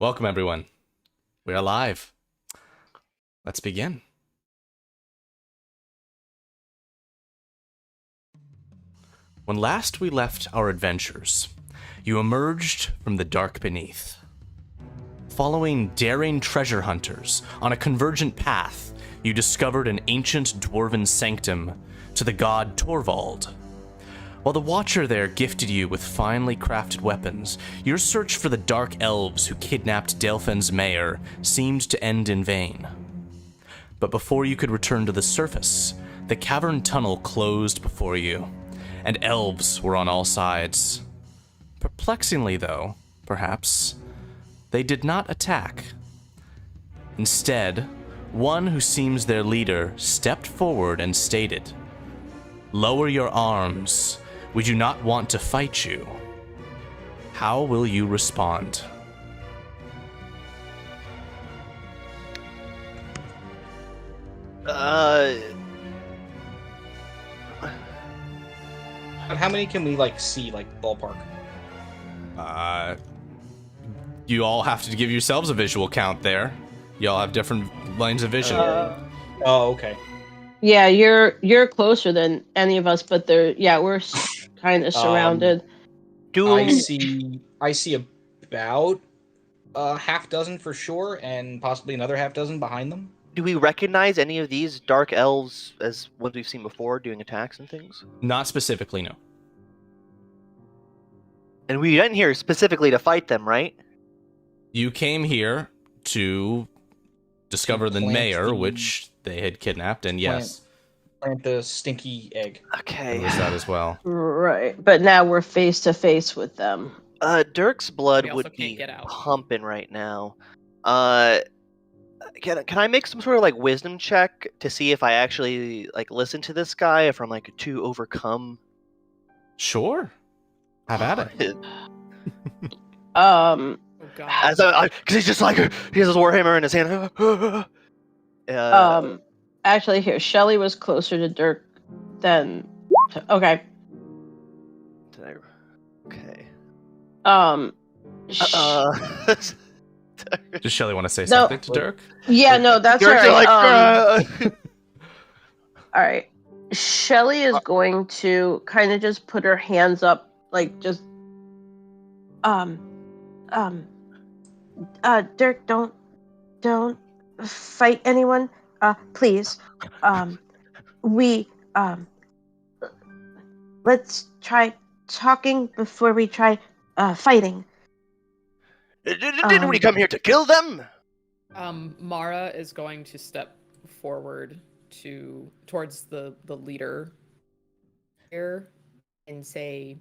Welcome, everyone. We are live. Let's begin. When last we left our adventures, you emerged from the dark beneath. Following daring treasure hunters on a convergent path, you discovered an ancient dwarven sanctum to the god Torvald. While the Watcher there gifted you with finely crafted weapons, your search for the dark elves who kidnapped Dalefen's mayor seemed to end in vain. But before you could return to the surface, the cavern tunnel closed before you, and elves were on all sides. Perplexingly, though, perhaps, they did not attack. Instead, one who seems their leader stepped forward and stated, "Lower your arms. We do not want to fight you." How will you respond? How many can we see, ballpark? You all have to give yourselves a visual count there. You all have different lines of vision. Oh, okay. Yeah, you're closer than any of us, but we're kind of surrounded. I see about a half dozen for sure, and possibly another half dozen behind them. Do we recognize any of these dark elves as ones we've seen before doing attacks and things? Not specifically, no. And we didn't here specifically to fight them, right? You came here to discover the mayor, which they had kidnapped, and yes. Plant the stinky egg. Okay. There was that as well. Right, but now we're face to face with them. Dirk's blood We also would can't be get out. pumping right now. Can I make some sort of wisdom check to see if I actually listen to this guy, if I'm too overcome? Sure. Have at it. Oh god. Because he's just he has his warhammer in his hand. Actually, here, Shelly was closer to Dirk than. Okay. Okay. Does Shelly want to say something to Dirk? Yeah, no, that's Dirk's alright. Alright. Shelly is going to kind of just put her hands up, Dirk, don't fight anyone, please. Let's try talking before we try fighting. Didn't we come here to kill them? Mara is going to step forward towards the leader here and say,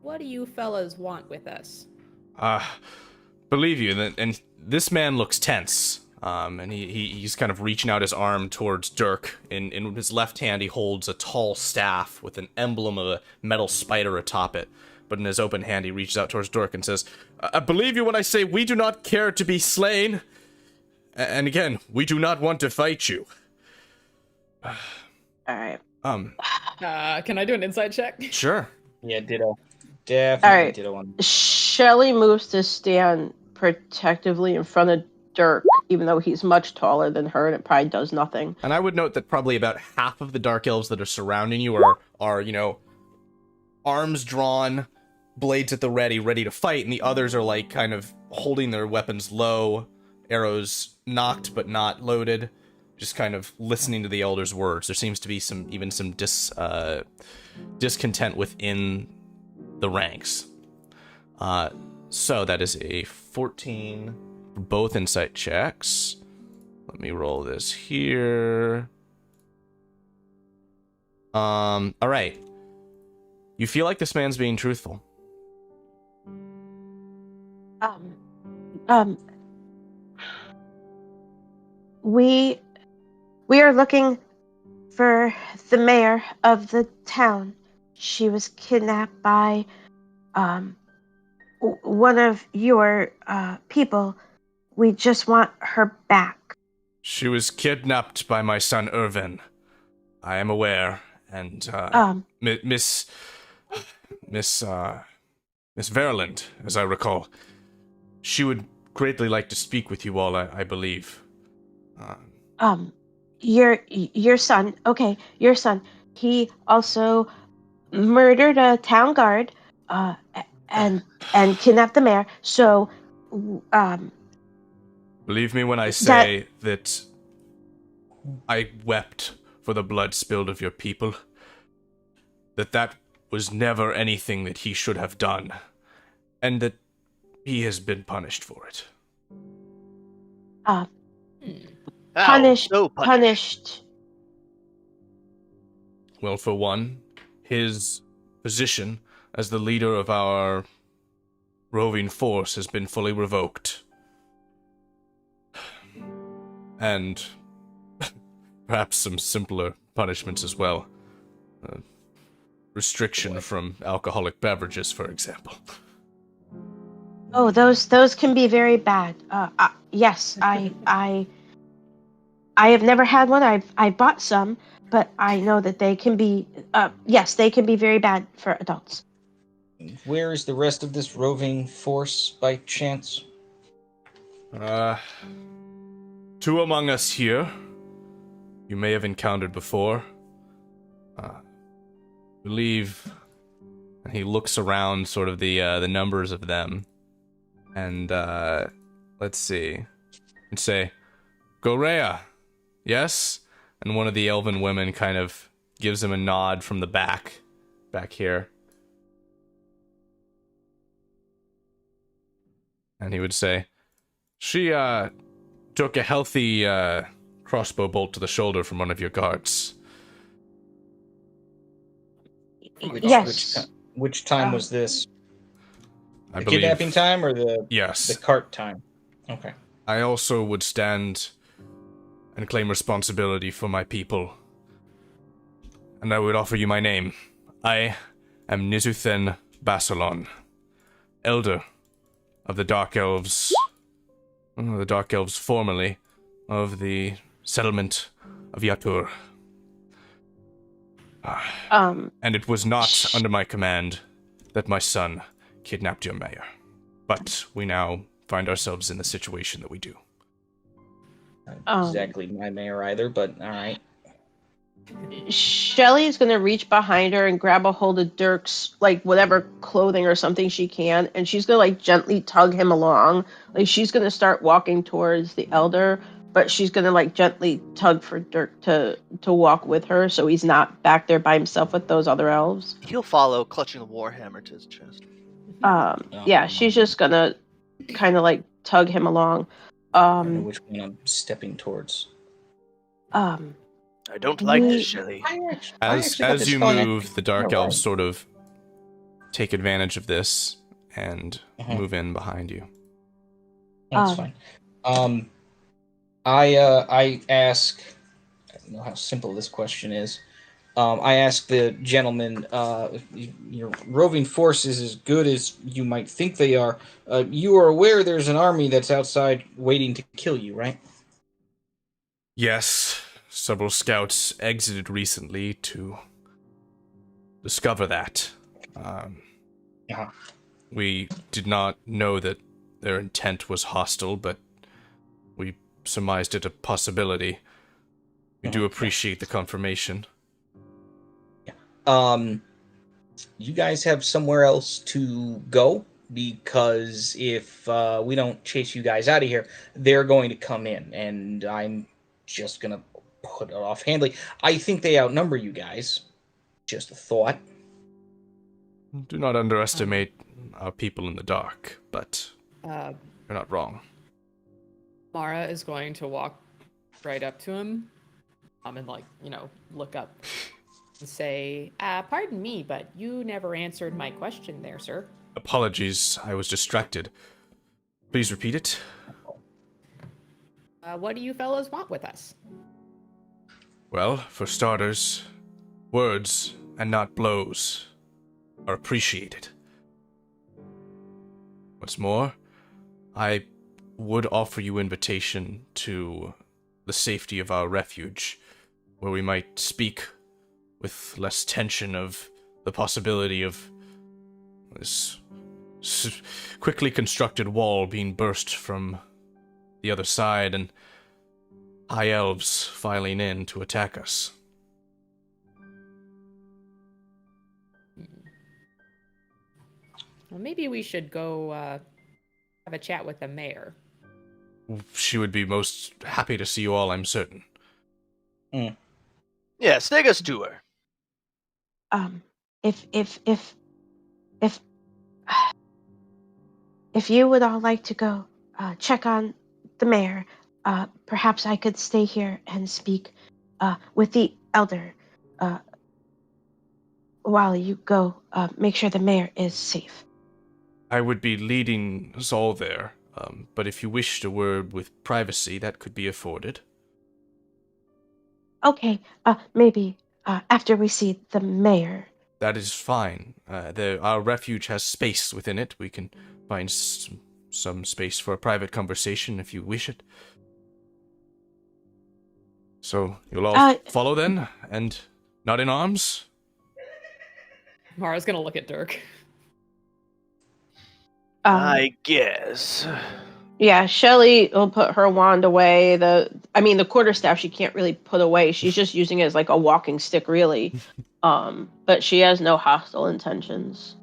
what do you fellas want with us? Believe you, and this man looks tense. And he's kind of reaching out his arm towards Dirk. In his left hand, he holds a tall staff with an emblem of a metal spider atop it. But in his open hand, he reaches out towards Dirk and says, "I believe you when I say we do not care to be slain. And again, we do not want to fight you." Alright. Can I do an insight check? Sure. Yeah, ditto. Definitely Alright. ditto on. Shelly moves to stand protectively in front of Dirk, even though he's much taller than her, and it probably does nothing. And I would note that probably about half of the dark elves that are surrounding you are arms drawn, blades at the ready to fight, and the others are kind of holding their weapons low, arrows knocked but not loaded, just kind of listening to the elder's words. There seems to be some discontent within the ranks. So that is a 14 for both insight checks. Let me roll this here. All right. You feel like this man's being truthful. We are looking for the mayor of the town. She was kidnapped by one of your people. We just want her back. She was kidnapped by my son Irvin. I am aware, and Miss Miss Verland, as I recall. She would greatly like to speak with you all, I believe. Your son. Okay, your son. He also murdered a town guard, and kidnapped the mayor. So, Believe me when I that say that I wept for the blood spilled of your people. That was never anything that he should have done, and that he has been punished for it. punished. so Punished. Well, for one, his position as the leader of our roving force has been fully revoked. And perhaps some simpler punishments as well. Restriction from alcoholic beverages, for example. Oh, those can be very bad. Yes, I have never had one. I bought some, but I know that they can be. Yes, they can be very bad for adults. Where is the rest of this roving force, by chance? Two among us here, you may have encountered before. Believe, and he looks around, sort of the numbers of them, and let's see, and say, Gorea, yes? And one of the elven women kind of gives him a nod from the back here. And he would say, she took a healthy crossbow bolt to the shoulder from one of your guards. Yes. Which time was this? I The believe, kidnapping time or the yes. cart time? Okay. I also would stand and claim responsibility for my people. And I would offer you my name. I am Nizuthen Basalon, elder of the Dark Elves. The Dark Elves formerly of the settlement of Yatur. And it was not under my command that my son kidnapped your mayor. But we now find ourselves in the situation that we do. Not exactly my mayor either, but alright. Shelly is gonna reach behind her and grab a hold of Dirk's, like, whatever clothing or something she can, and she's gonna, like, gently tug him along. Like, she's gonna start walking towards the elder, but she's gonna, like, gently tug for Dirk to walk with her, so he's not back there by himself with those other elves. He'll follow, clutching the warhammer to his chest. Yeah, she's just gonna kind of, like, tug him along. I don't know which one I'm stepping towards. I don't like this, Shelly. As you move, the Dark Elves sort of take advantage of this and move in behind you. That's fine. I ask. I don't know how simple this question is. I ask the gentleman, your roving force is as good as you might think they are. You are aware there's an army that's outside waiting to kill you, right? Yes, several scouts exited recently to discover that. We did not know that their intent was hostile, but we surmised it a possibility. We do appreciate the confirmation. You guys have somewhere else to go? Because if we don't chase you guys out of here, they're going to come in, and I'm just going to put it offhandedly. I think they outnumber you guys. Just a thought. Do not underestimate our people in the dark, but Uh, you're not wrong. Mara is going to walk right up to him, and like, look up and say, pardon me, but you never answered my question there, sir. Apologies, I was distracted. Please repeat it. What do you fellows want with us? Well, for starters, words and not blows are appreciated. What's more, I would offer you invitation to the safety of our refuge, where we might speak with less tension of the possibility of this quickly constructed wall being burst from the other side, and high elves filing in to attack us. Well, maybe we should go have a chat with the mayor. She would be most happy to see you all, I'm certain. Yes, take us to her. If you would all like to go check on the mayor, perhaps I could stay here and speak with the elder while you go make sure the mayor is safe. I would be leading us all there, but if you wished a word with privacy, that could be afforded. Okay, maybe after we see the mayor. That is fine. Our refuge has space within it. We can find some space for a private conversation if you wish it. So, you'll all follow then, and not in arms? Mara's gonna look at Dirk. I guess. Yeah, Shelly will put her wand away. The quarterstaff she can't really put away. She's just using it as like a walking stick, really. But she has no hostile intentions.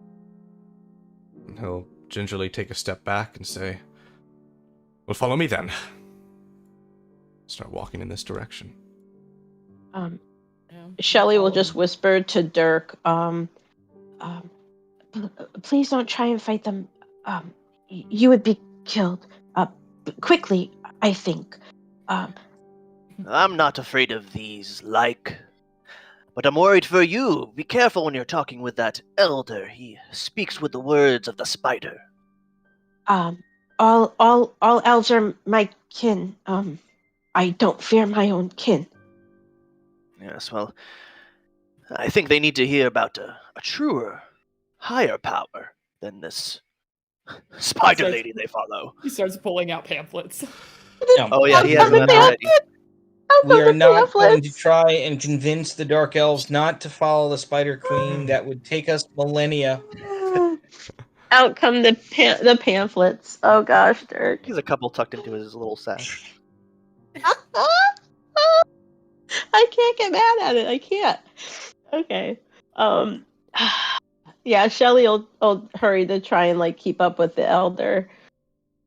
He'll gingerly take a step back and say, "Well, follow me then." Start walking in this direction. Shelly will just whisper to Dirk, please don't try and fight them. You would be killed quickly, I think. I'm not afraid of these, but I'm worried for you. Be careful when you're talking with that elder. He speaks with the words of the spider. All elves are my kin. I don't fear my own kin. Yes, well, I think they need to hear about a truer, higher power than this spider lady they follow. He starts pulling out pamphlets. Oh yeah, he has that already. We are not going to try and convince the Dark Elves not to follow the Spider Queen. That would take us millennia. out come the pamphlets. Oh gosh, Dirk. He's a couple tucked into his little sack. I can't get mad at it. I can't. Okay. Yeah, Shelly will hurry to try and like keep up with the elder.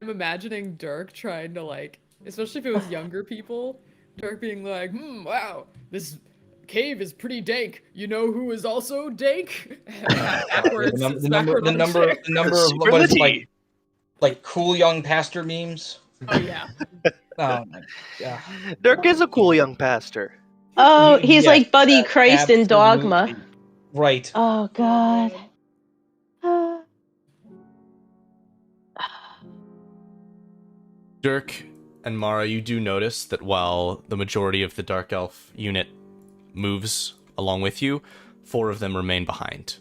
I'm imagining Dirk trying to especially if it was younger people, Dirk being like, wow, this cave is pretty dank. You know who is also dank? Backwards, the number of what is it, like cool young pastor memes. Oh yeah. Oh my god. Dirk is a cool young pastor. Oh, he's like Buddy Christ in Dogma. Right. Oh god. Dirk and Mara, you do notice that while the majority of the Dark Elf unit moves along with you, 4 of them remain behind.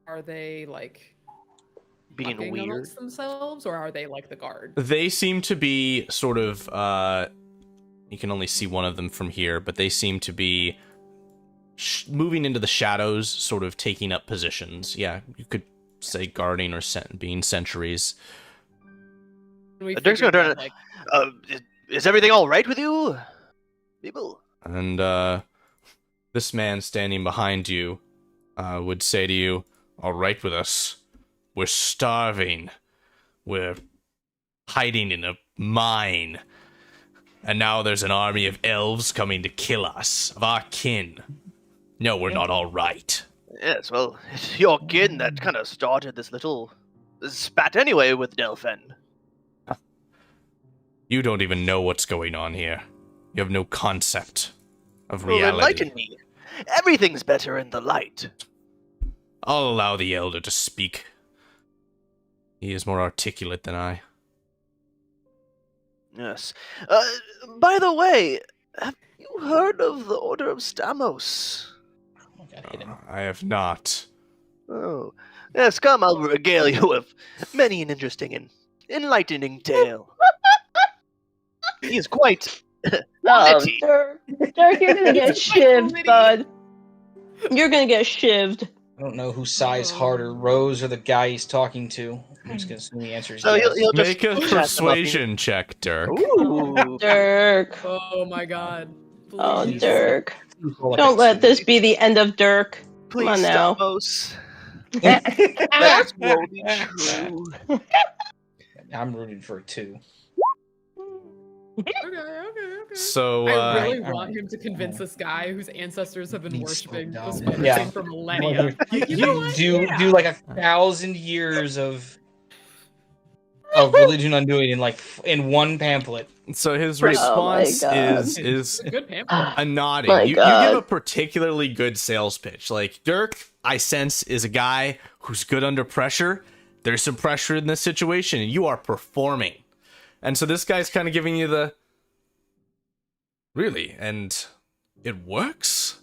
Are they being weird amongst themselves, or are they like the guard? They seem to be sort of, you can only see one of them from here, but they seem to be moving into the shadows, sort of taking up positions. Yeah, you could say guarding or being sentries. Dirk's gonna turn it. Is everything all right with you, people? And this man standing behind you would say to you, "All right with us. We're starving. We're hiding in a mine. And now there's an army of elves coming to kill us, of our kin. No, we're not all right." Yes, well, it's your kin that kind of started this little spat anyway with Dalefen. You don't even know what's going on here. You have no concept of Well, reality. enlighten me. Everything's better in the light. I'll allow the elder to speak. He is more articulate than I. Yes. By the way, have you heard of the Order of Stamos? I have not. Oh. Yes, come, I'll regale you with many an interesting and enlightening tale. He is quite witty. Dirk, you're gonna get shivved, bud. You're gonna get shivved. I don't know who sighs harder, Rose or the guy he's talking to. I'm just gonna assume the answer is So yes. he'll just Make a chat them up. persuasion check, Dirk. Ooh. Dirk. Oh my god. Oh, Please. Dirk. Roll like Don't a let two. this be the end of Dirk. Come on Please, now. Stamos. That will be true. I'm rooting for a 2. Okay. So, I really Alright, want alright. him to convince this guy whose ancestors have been Being worshipping so this dumb. person Yeah. for millennia. You know what? do Yeah. like 1,000 years of religion undoing in one pamphlet. so his Pretty- Oh my response God. is It's a good pamphlet. a nodding. My You God. give a particularly good sales pitch. Like, Dirk, I sense, is a guy who's good under pressure. There's some pressure in this situation, and you are performing. And so this guy's kind of giving you the... Really? And it works?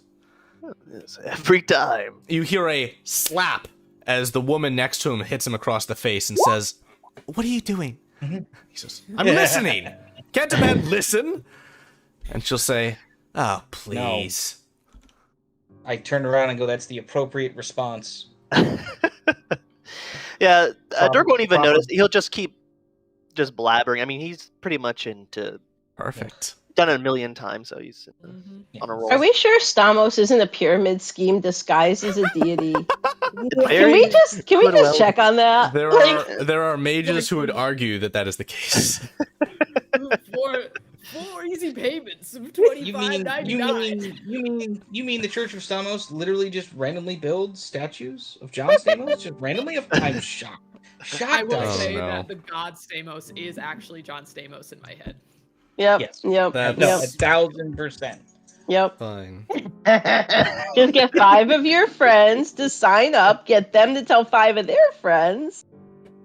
Yes, every time. You hear a slap as the woman next to him hits him across the face and says, "What are you doing?" He says, "I'm listening. Can't a man listen?" And she'll say, "Oh, please." I turn around and go, that's the appropriate response. Yeah, Dirk won't even Proper- notice. He'll just keep just blabbering. I mean, he's pretty much into Perfect. done it a million times, so he's Mhm. on a roll. Are we sure Stamos isn't a pyramid scheme disguised as a deity? Can Very we just could well check on that? There Like, are mages who would argue that that is the case. Four easy payments of You $25.99. mean the Church of Stamos literally just randomly builds statues of John Stamos? Just randomly? I'm shocked. I will Oh, say no. that the god Stamos is actually John Stamos in my head. Yep. Yes. Yep. That's- No, Yep. 1,000%. Yep. Fine. Just get 5 of your friends to sign up. Get them to tell 5 of their friends.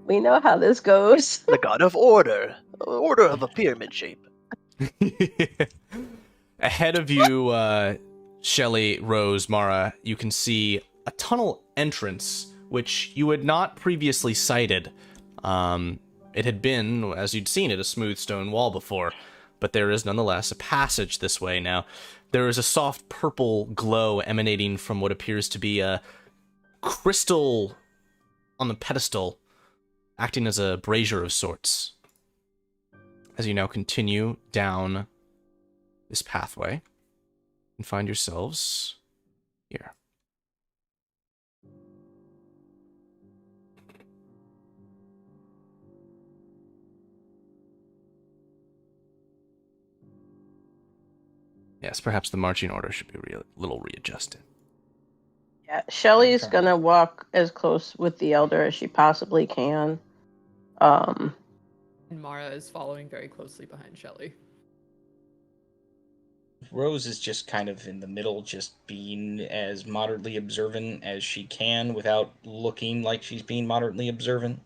We know how this goes. the god of order of a pyramid shape. Ahead of you, Shelly, Rose, Mara, you can see a tunnel entrance, which you had not previously sighted. It had been, as you'd seen it, a smooth stone wall before, but there is nonetheless a passage this way now. There is a soft purple glow emanating from what appears to be a crystal on the pedestal, acting as a brazier of sorts. As you now continue down this pathway and find yourselves here. Yes, perhaps the marching order should be a little readjusted. Yeah, Shelly's Okay. gonna walk as close with the elder as she possibly can. And Mara is following very closely behind Shelly. Rose is just kind of in the middle, just being as moderately observant as she can without looking like she's being moderately observant.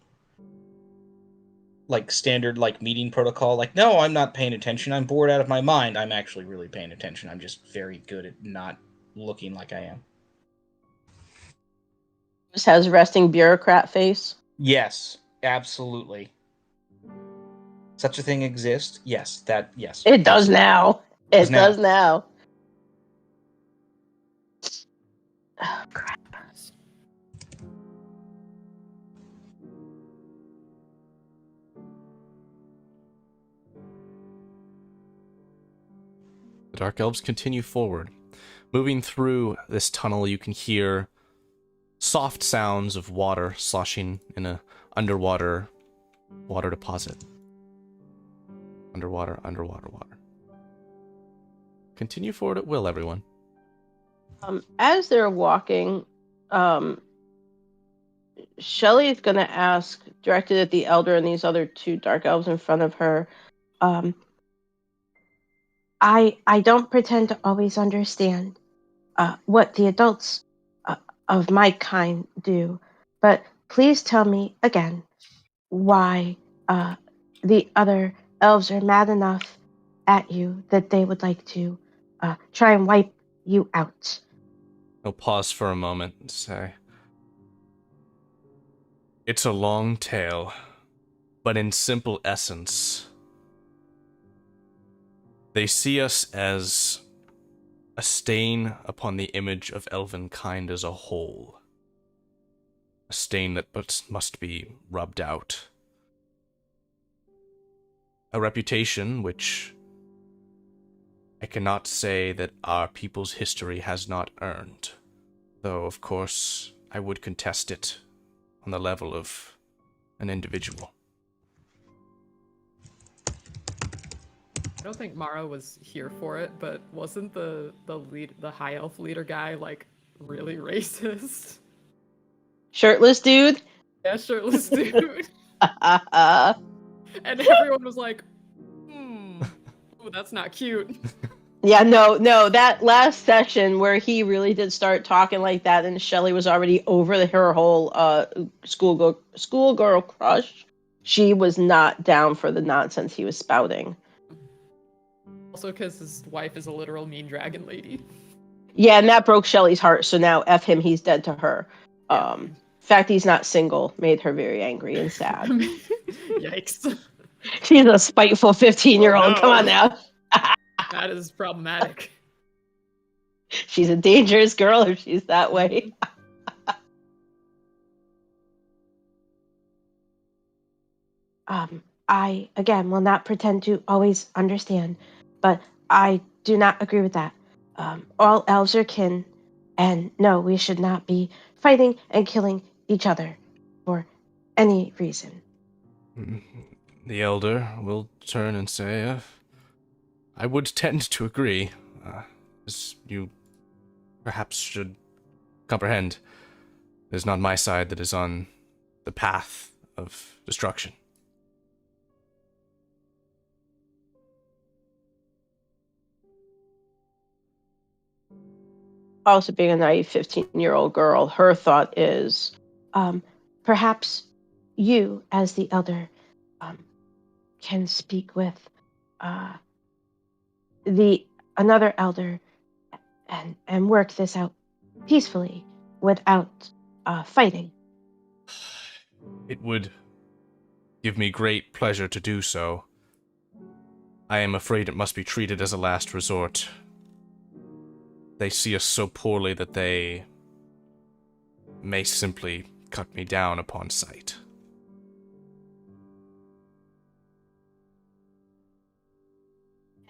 Like standard meeting protocol. Like, no, I'm not paying attention. I'm bored out of my mind. I'm actually really paying attention. I'm just very good at not looking like I am. Just has resting bureaucrat face. Yes, absolutely. Such a thing exists? Yes, yes. It does now. It Does now. does now. Oh, crap. The Dark Elves continue forward. Moving through this tunnel, you can hear soft sounds of water sloshing in a underwater water deposit. Underwater. Continue forward at will, everyone. As they're walking, Shelly's gonna ask, directed at the elder and these other 2 dark elves in front of her, I don't pretend to always understand what the adults of my kind do, but please tell me again why the other elves are mad enough at you that they would like to try and wipe you out. I'll pause for a moment and say, it's a long tale, but in simple essence, they see us as a stain upon the image of elven kind as a whole. stain that must be rubbed out. A reputation which I cannot say that our people's history has not earned, though, of course, I would contest it on the level of an individual. I don't think Mara was here for it, but wasn't the high elf leader guy like really racist? Shirtless dude? Yeah, shirtless dude. Uh, And everyone was like, ooh, that's not cute. yeah, no, that last session where he really did start talking like that and Shelly was already over her whole schoolgirl crush, she was not down for the nonsense he was spouting. Also because his wife is a literal mean dragon lady. Yeah, and that broke Shelly's heart, so now F him, he's dead to her. Yeah. Fact he's not single made her very angry and sad. Yikes. She's a spiteful 15-year-old. Oh, no. Come on now. That is problematic. She's a dangerous girl if she's that way. I, again, will not pretend to always understand, but I do not agree with that. All elves are kin, and no, we should not be fighting and killing each other for any reason. The elder will turn and say, I would tend to agree, as you perhaps should comprehend. It is not my side that is on the path of destruction. Also, being a naive 15-year-old girl, her thought is, perhaps you, as the elder, can speak with another elder and work this out peacefully without fighting. It would give me great pleasure to do so. I am afraid it must be treated as a last resort. They see us so poorly that they may simply cut me down upon sight.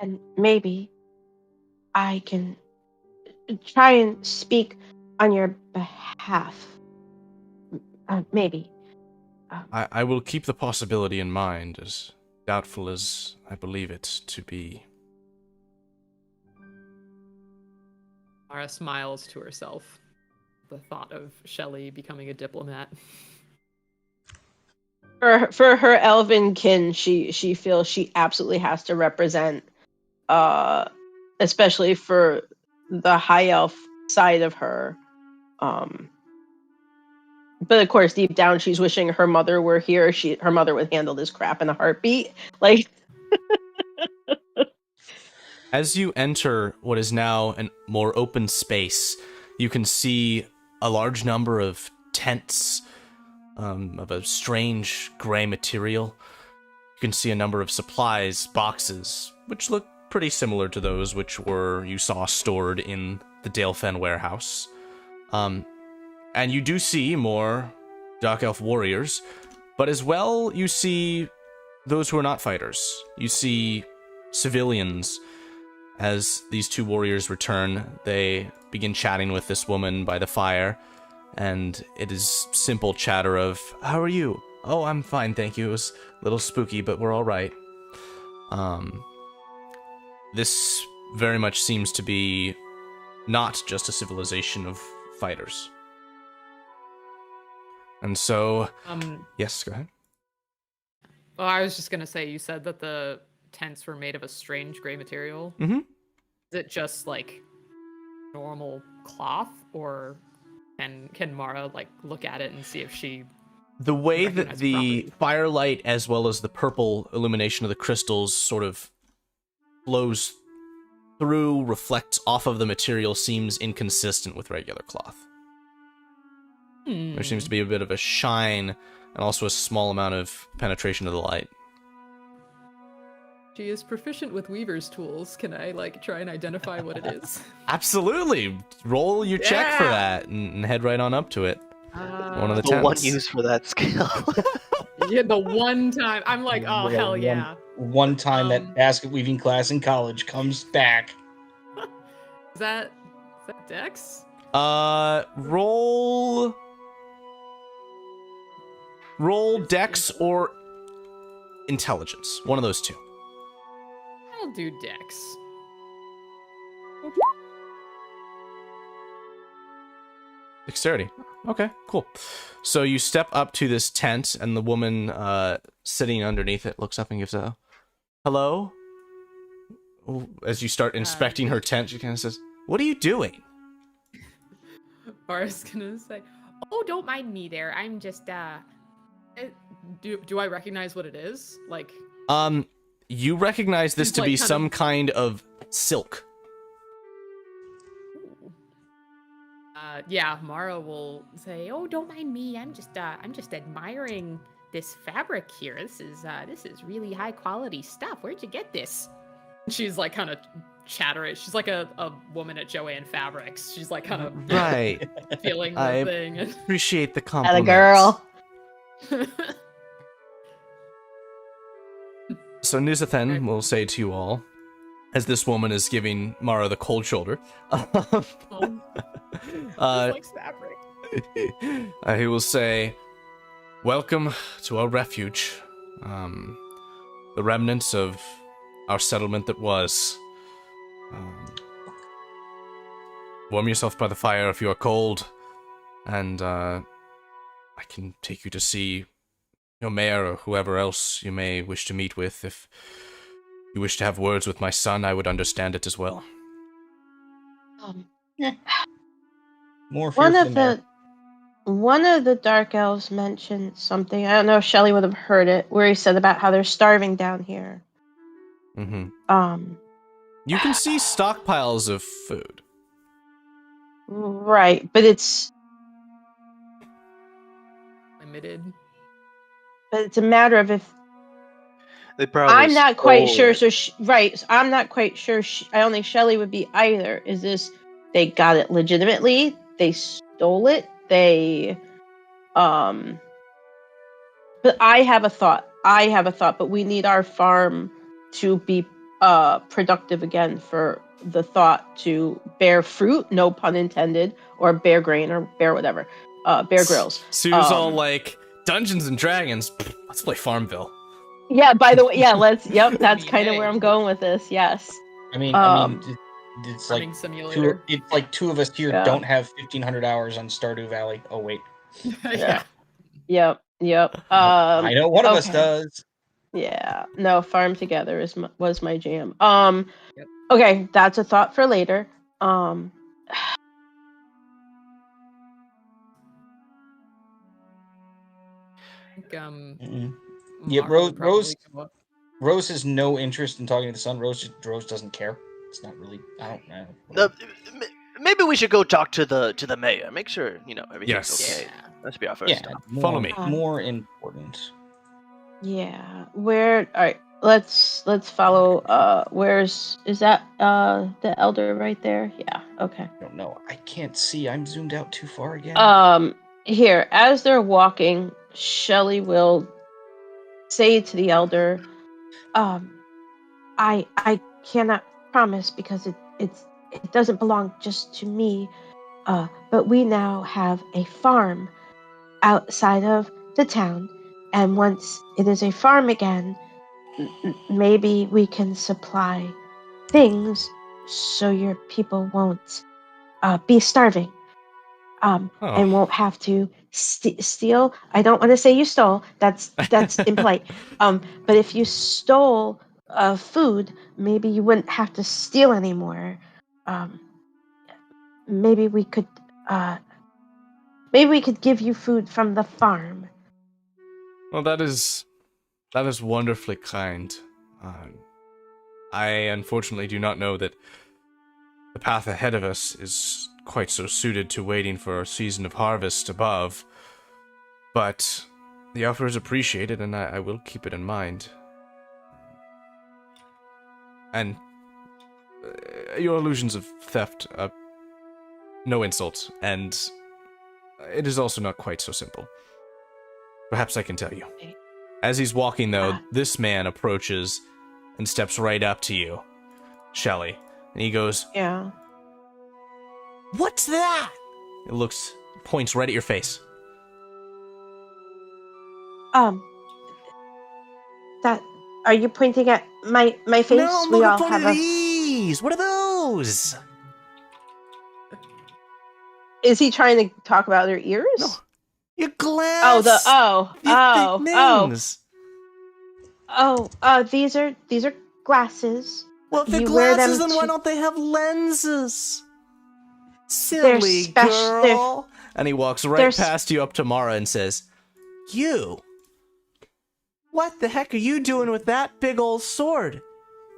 And maybe I can try and speak on your behalf. Maybe. I will keep the possibility in mind, as doubtful as I believe it to be. Mara smiles to herself. The thought of Shelly becoming a diplomat. For her elven kin, she feels she absolutely has to represent, especially for the high elf side of her. But of course, deep down, she's wishing her mother were here. Her mother would handle this crap in a heartbeat. Like, As you enter what is now a more open space, you can see a large number of tents of a strange gray material. You can see a number of supplies, boxes, which look pretty similar to those which you saw stored in the Dalefen warehouse. And you do see more Dark Elf warriors, but as well you see those who are not fighters. You see civilians. As these two warriors return, they begin chatting with this woman by the fire, and it is simple chatter of, "How are you?" "Oh, I'm fine, thank you. It was a little spooky, but we're all right." This very much seems to be not just a civilization of fighters. And so, yes, go ahead. Well, I was just gonna say, you said that the tents were made of a strange gray material. Mm-hmm. Is it just like normal cloth, or can Mara like look at it and see if she? The way that recognize the property? firelight, as well as the purple illumination of the crystals, sort of flows through, reflects off of the material, seems inconsistent with regular cloth. There seems to be a bit of a shine, and also a small amount of penetration of the light. She is proficient with weaver's tools. Can I like try and identify what it is? Absolutely! Roll your check for Yeah! that, and head right on up to it. One of the The one tents. use for that skill. Yeah, the one time I'm like, oh Yeah, hell yeah. One time that Um, basket weaving class in college comes back. Is that Dex? Roll Dex or Intelligence. One of those two. I'll do Dex. Dexterity. Okay, cool. So you step up to this tent, and the woman sitting underneath it looks up and gives a hello. As you start inspecting her tent, she kind of says, "What are you doing?" Bara's gonna say, "Oh, don't mind me there. I'm just do I recognize what it is? Like, You recognize this She's to like be kind some of- kind of silk. yeah, Mara will say, "Oh, don't mind me. I'm just admiring this fabric here. This is really high quality stuff. Where'd you get this?" She's like kind of chattering. She's like a woman at Joanne Fabrics. She's like kind of Right. feeling the I thing. appreciate the At a compliment. girl. So Nizathan will say to you all, as this woman is giving Mara the cold shoulder, Oh, uh, likes fabric. he will say, "Welcome to our refuge, the remnants of our settlement that was. Warm yourself by the fire if you are cold, and I can take you to see your mayor or whoever else you may wish to meet with. If you wish to have words with my son, I would understand it as well." More fear for the mayor. One of the dark elves mentioned something. I don't know if Shelly would have heard it, where he said about how they're starving down here. Mm-hmm. You can see stockpiles of food. Right, but it's Limited. a matter of if They probably I'm not quite stole sure. it. So right, so I'm not quite sure. I don't think Shelly would be either. Is this they got it legitimately? They stole it. They, but I have a thought. But we need our farm to be productive again for the thought to bear fruit. No pun intended. Or bear grain or bear whatever. Bear Grylls. Sue's all like, Dungeons and Dragons? Pfft, let's play Farmville. Yeah. By the way, yeah. Let's. Yep. That's kind of Yay. where I'm going with this. Yes. I mean, it's like Farming simulator. two of us here Yeah. don't have 1,500 hours on Stardew Valley. Oh wait, Yeah. Yep. I know one of us okay. does. Yeah. No, farm together was my jam. Yep. Okay, that's a thought for later. I think, Yeah, Mara would probably Rose come up. Rose has no interest in talking to the son. Rose doesn't care. It's not really. I don't know. Maybe we should go talk to the mayor. Make sure everything's Yes. okay. That should be our first Yeah, stop. Follow me. More important. Yeah. Where? All right. Let's follow. Is that the elder right there? Yeah. Okay. I don't know. I can't see. I'm zoomed out too far again. Here, as they're walking, Shelly will say to the elder, I cannot promise because it doesn't belong just to me. But we now have a farm outside of the town, and once it is a farm again, maybe we can supply things so your people won't be starving. And won't have to steal. I don't want to say you stole. That's impolite. But if you stole food, maybe you wouldn't have to steal anymore. Maybe we could give you food from the farm. Well, that is wonderfully kind. I unfortunately do not know that the path ahead of us is quite so suited to waiting for a season of harvest above, but the offer is appreciated, and I will keep it in mind. And your illusions of theft, no insult, and it is also not quite so simple. Perhaps I can tell you. Okay. As he's walking, though, this man approaches and steps right up to you, Shelly. And he goes, Yeah. "What's that?" It points right at your face. That, are you pointing at my face? No, I'm We looking all for have these. What are those? Is he trying to talk about their ears? No. Your glass. These are glasses. Well, if they're You wear them glasses, then why to- don't they have lenses? Silly special- girl. And he walks right they're past you up to Mara and says, "You. What the heck are you doing with that big old sword?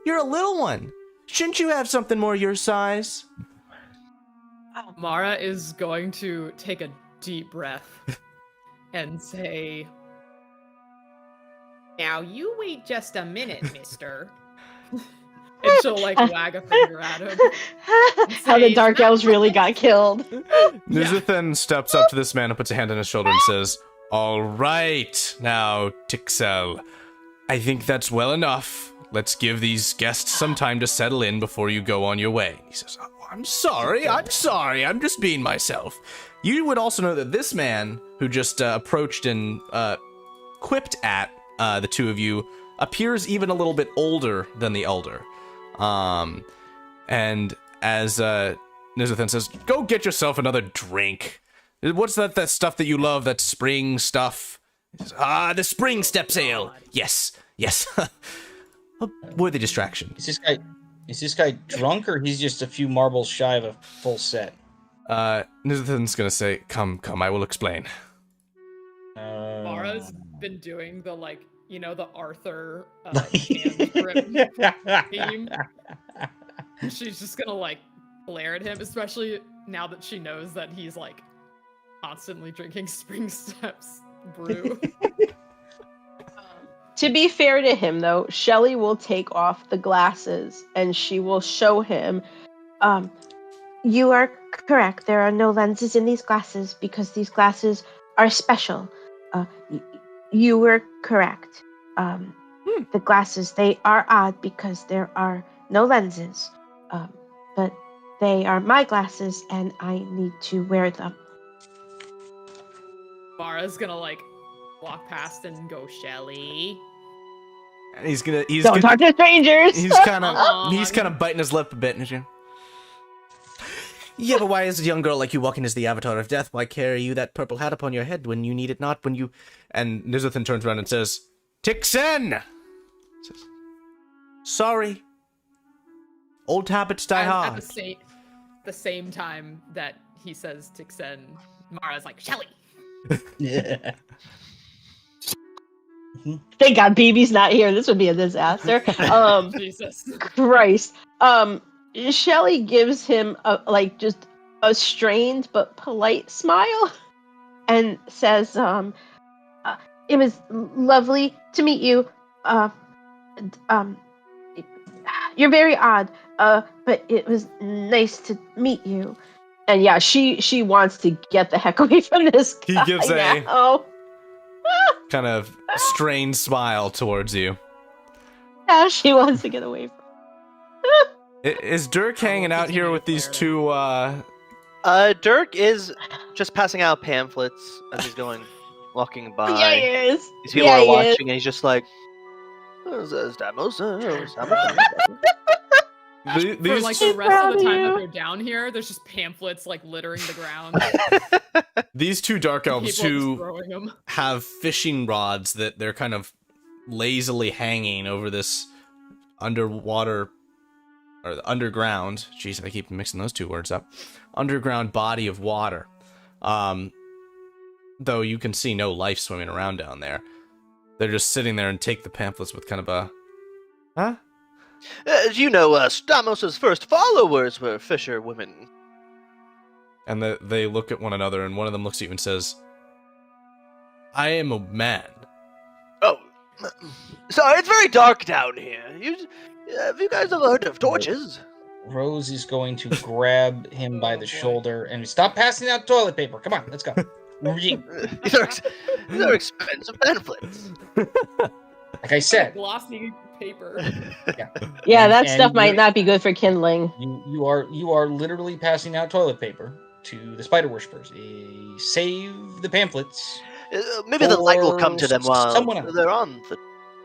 You're a little one. Shouldn't you have something more your size?" Mara is going to take a deep breath and say, "Now you wait just a minute, mister." And she'll like wag a finger at him. How the Say, dark elves really got killed. Nizathan steps up to this man and puts a hand on his shoulder and says, "All right, now, Tixel. I think that's well enough. Let's give these guests some time to settle in before you go on your way." He says, "Oh, I'm sorry, I'm just being myself." You would also know that this man, who just approached and quipped at the two of you, appears even a little bit older than the elder. And as Nizathan says, "Go get yourself another drink. What's that stuff that you love, that spring stuff?" He says, "The spring steps ale. Yes. A worthy distraction." Is this guy drunk, or he's just a few marbles shy of a full set? Nizathan's gonna say, Come, I will explain." Mara's been doing the the Arthur hand grip theme. She's just gonna glare at him, especially now that she knows that he's constantly drinking Spring Steps brew. To be fair to him, though, Shelly will take off the glasses and she will show him. You are correct. There are no lenses in these glasses because these glasses are special. You were correct. The glasses, they are odd because there are no lenses. But they are my glasses and I need to wear them. Mara's gonna walk past and go, "Shelly." And he's Don't gonna, talk to strangers. he's kind of biting his lip a bit. And "Yeah, but why is a young girl like you walking as the avatar of death? Why carry you that purple hat upon your head when you need it not? When you..." And Nizathan turns around and says, "Tixen!" Says, "Sorry. Old habits die hard." At the same time that he says Tixen, Mara's like, "Shelly." Yeah. Thank God BB's not here. This would be a disaster. Jesus. Christ. Shelly gives him just a strained but polite smile and says, "It was lovely to meet you. You're very odd, but it was nice to meet you." And yeah, she wants to get the heck away from this guy. He gives a now. kind of strained smile towards you. Yeah, she wants to get away from Is Dirk hanging out here with these two, Dirk is just passing out pamphlets as he's walking by. Yeah, he is. These people Yeah, are he watching, is. and he's just like, For these the rest of the time that they're down here, there's just pamphlets littering the ground. these two dark elves People who just throwing them. have fishing rods that they're kind of lazily hanging over this underwater or the underground. Jeez, I keep mixing those two words up. Underground body of water. Though you can see no life swimming around down there. They're just sitting there and take the pamphlets with kind of a, huh? As you know, Stamos' first followers were fisher women. And they look at one another, and one of them looks at you and says, "I am a man." Oh, sorry, it's very dark down here. Have you guys ever heard of torches? Rose is going to grab him by the shoulder and stop passing out toilet paper. Come on, let's go. These are expensive pamphlets. Like I said, Glossy paper. Yeah, And- that and stuff might you're- not be good for kindling. you are literally passing out toilet paper to the spider worshippers. Save the pamphlets. Maybe the light will come to them while Someone else. they're on the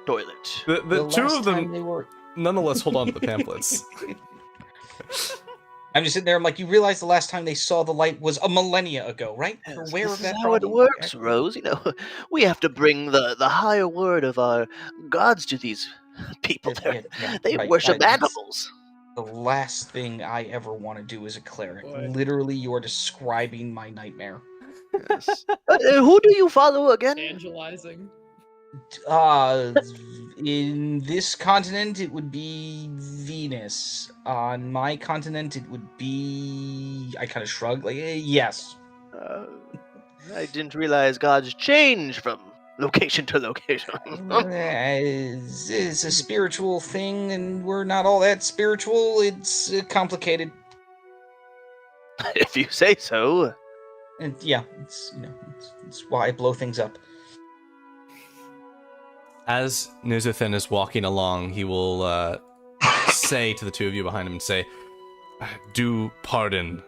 toilet. The two last of time them they were. nonetheless hold on to the pamphlets. I'm just sitting there. I'm like, you realize the last time they saw the light was a millennia ago, right? You're aware This of that is how it problem? works, Rose. You know, we have to bring the higher word of our gods to these people. They right, worship that's animals. The last thing I ever want to do as a cleric. Boy. Literally, you are describing my nightmare. Yes. Who do you follow again? Evangelizing. In this continent, it would be Venus. On my continent, it would be. I kind of shrug, like, yes. I didn't realize gods change from location to location. It's a spiritual thing, and we're not all that spiritual. It's complicated, If you say so. and yeah, it's it's why I blow things up. As Nuzathan is walking along, he will say to the two of you behind him and say, "Do pardon,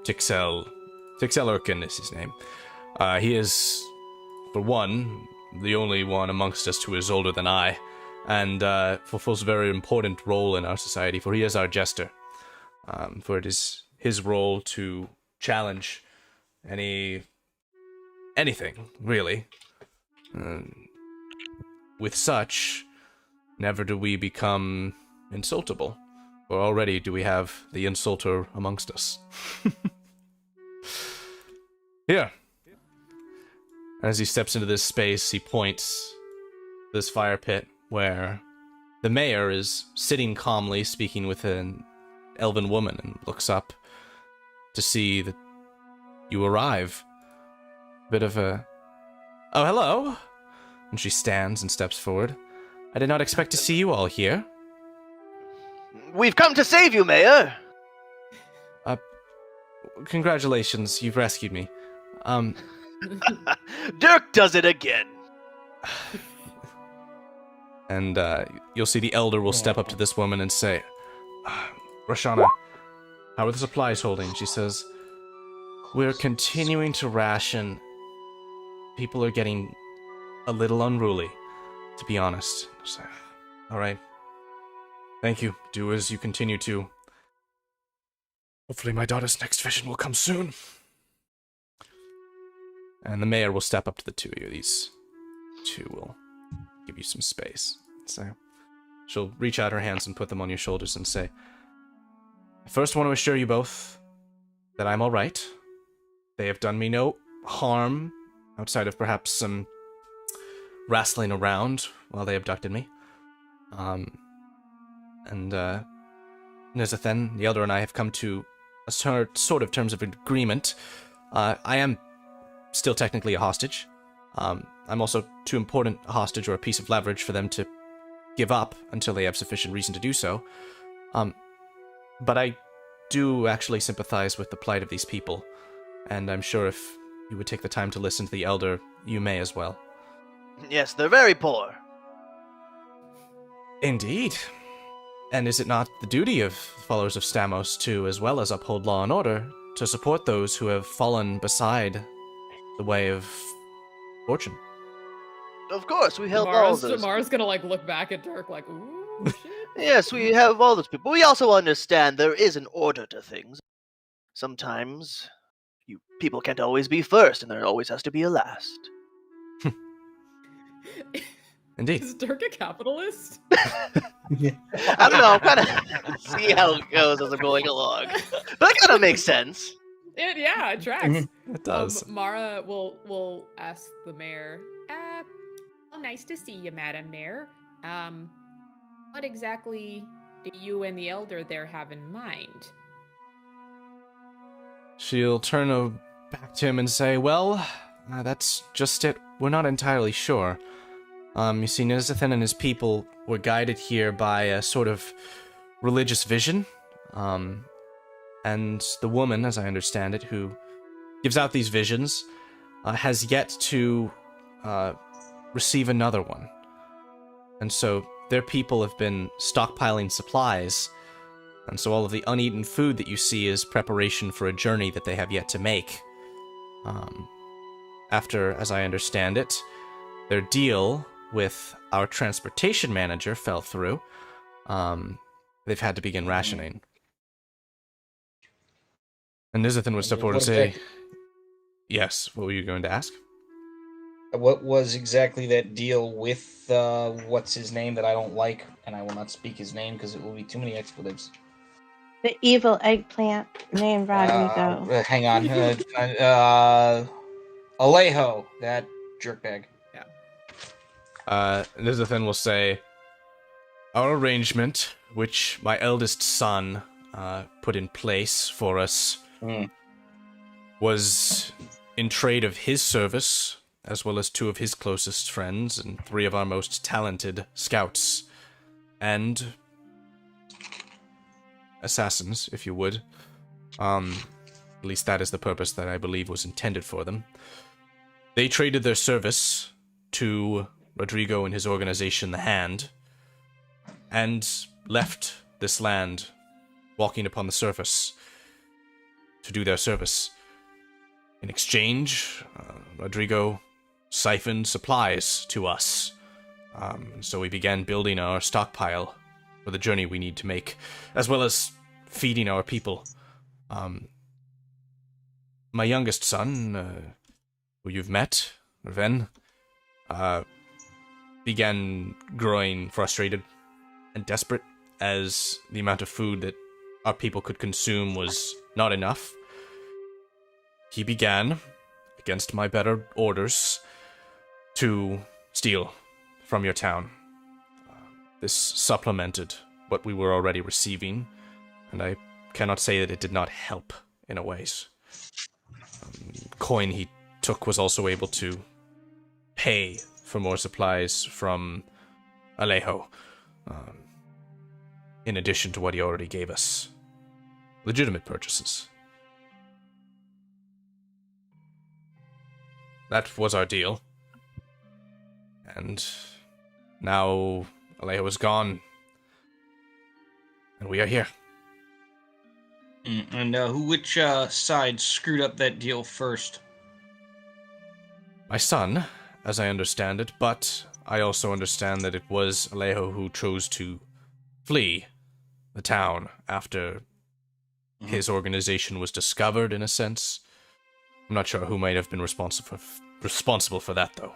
Tixel Urkin is his name. He is, for one, the only one amongst us who is older than I, and fulfills a very important role in our society, for he is our jester. For it is his role to challenge anything, really. With such, never do we become insultable, for already do we have the insulter amongst us." Here. As he steps into this space, he points to this fire pit where the mayor is sitting calmly speaking with an elven woman and looks up to see that you arrive. Bit of a, "Oh, hello." And she stands and steps forward. "I did not expect to see you all here." We've come to save you, Mayor. Congratulations, you've rescued me. Dirk does it again. And you'll see the elder will step up to this woman and say, "Roshana, how are the supplies holding?" She says, "We're continuing to ration. People are getting a little unruly, to be honest." So, all right. Thank you. Do as you continue to. Hopefully my daughter's next vision will come soon. And the mayor will step up to the two of you. These two will give you some space. So she'll reach out her hands and put them on your shoulders and say, "I first want to assure you both that I'm all right. They have done me no harm, outside of perhaps some wrestling around while they abducted me. Nizathan, the elder, and I have come to a sort of terms of agreement. I am still technically a hostage. I'm also too important a hostage or a piece of leverage for them to give up until they have sufficient reason to do so. But I do actually sympathize with the plight of these people, and I'm sure if you would take the time to listen to the elder, you may as well." Yes, they're very poor. Indeed. And is it not the duty of followers of Stamos to, as well as uphold law and order, to support those who have fallen beside the way of fortune? Of course, we help all those. Damara's gonna look back at Dirk ooh, shit. Yes, we have all those people. We also understand there is an order to things. Sometimes people can't always be first, and there always has to be a last. Indeed. Is Dirk a capitalist? I don't know, I'm kind of see how it goes as I'm going along. But that kind of makes sense. Yeah, it tracks. It does. Mara will ask the mayor, well, nice to see you, Madam Mayor. What exactly do you and the elder there have in mind? She'll turn back to him and say, "Well, that's just it. We're not entirely sure. You see, Nizathan and his people were guided here by a sort of religious vision. And the woman, as I understand it, who gives out these visions, has yet to receive another one. And so their people have been stockpiling supplies, and so all of the uneaten food that you see is preparation for a journey that they have yet to make. After, as I understand it, their deal with our transportation manager fell through, they've had to begin rationing. And Nizathan would step forward and say, yes, what were you going to ask? What was exactly that deal with, what's his name that I don't like, and I will not speak his name because it will be too many expletives. The evil eggplant named Rodrigo. Hang on. Alejo, that jerkbag. Nizathan will say, our arrangement, which my eldest son put in place for us, was in trade of his service, as well as 2 of his closest friends and 3 of our most talented scouts, and assassins, if you would. At least that is the purpose that I believe was intended for them. They traded their service to Rodrigo and his organization, The Hand, and left this land, walking upon the surface, to do their service. In exchange, Rodrigo siphoned supplies to us, so we began building our stockpile for the journey we need to make, as well as feeding our people. My youngest son, who you've met, Ven, began growing frustrated and desperate as the amount of food that our people could consume was not enough. He began, against my better orders, to steal from your town. This supplemented what we were already receiving, and I cannot say that it did not help in a ways. Coin he took was also able to pay for more supplies from Alejo, in addition to what he already gave us. Legitimate purchases. That was our deal. And now Alejo is gone, and we are here. And which side screwed up that deal first? My son, as I understand it, but I also understand that it was Alejo who chose to flee the town after his organization was discovered, in a sense. I'm not sure who might have been responsible for that, though.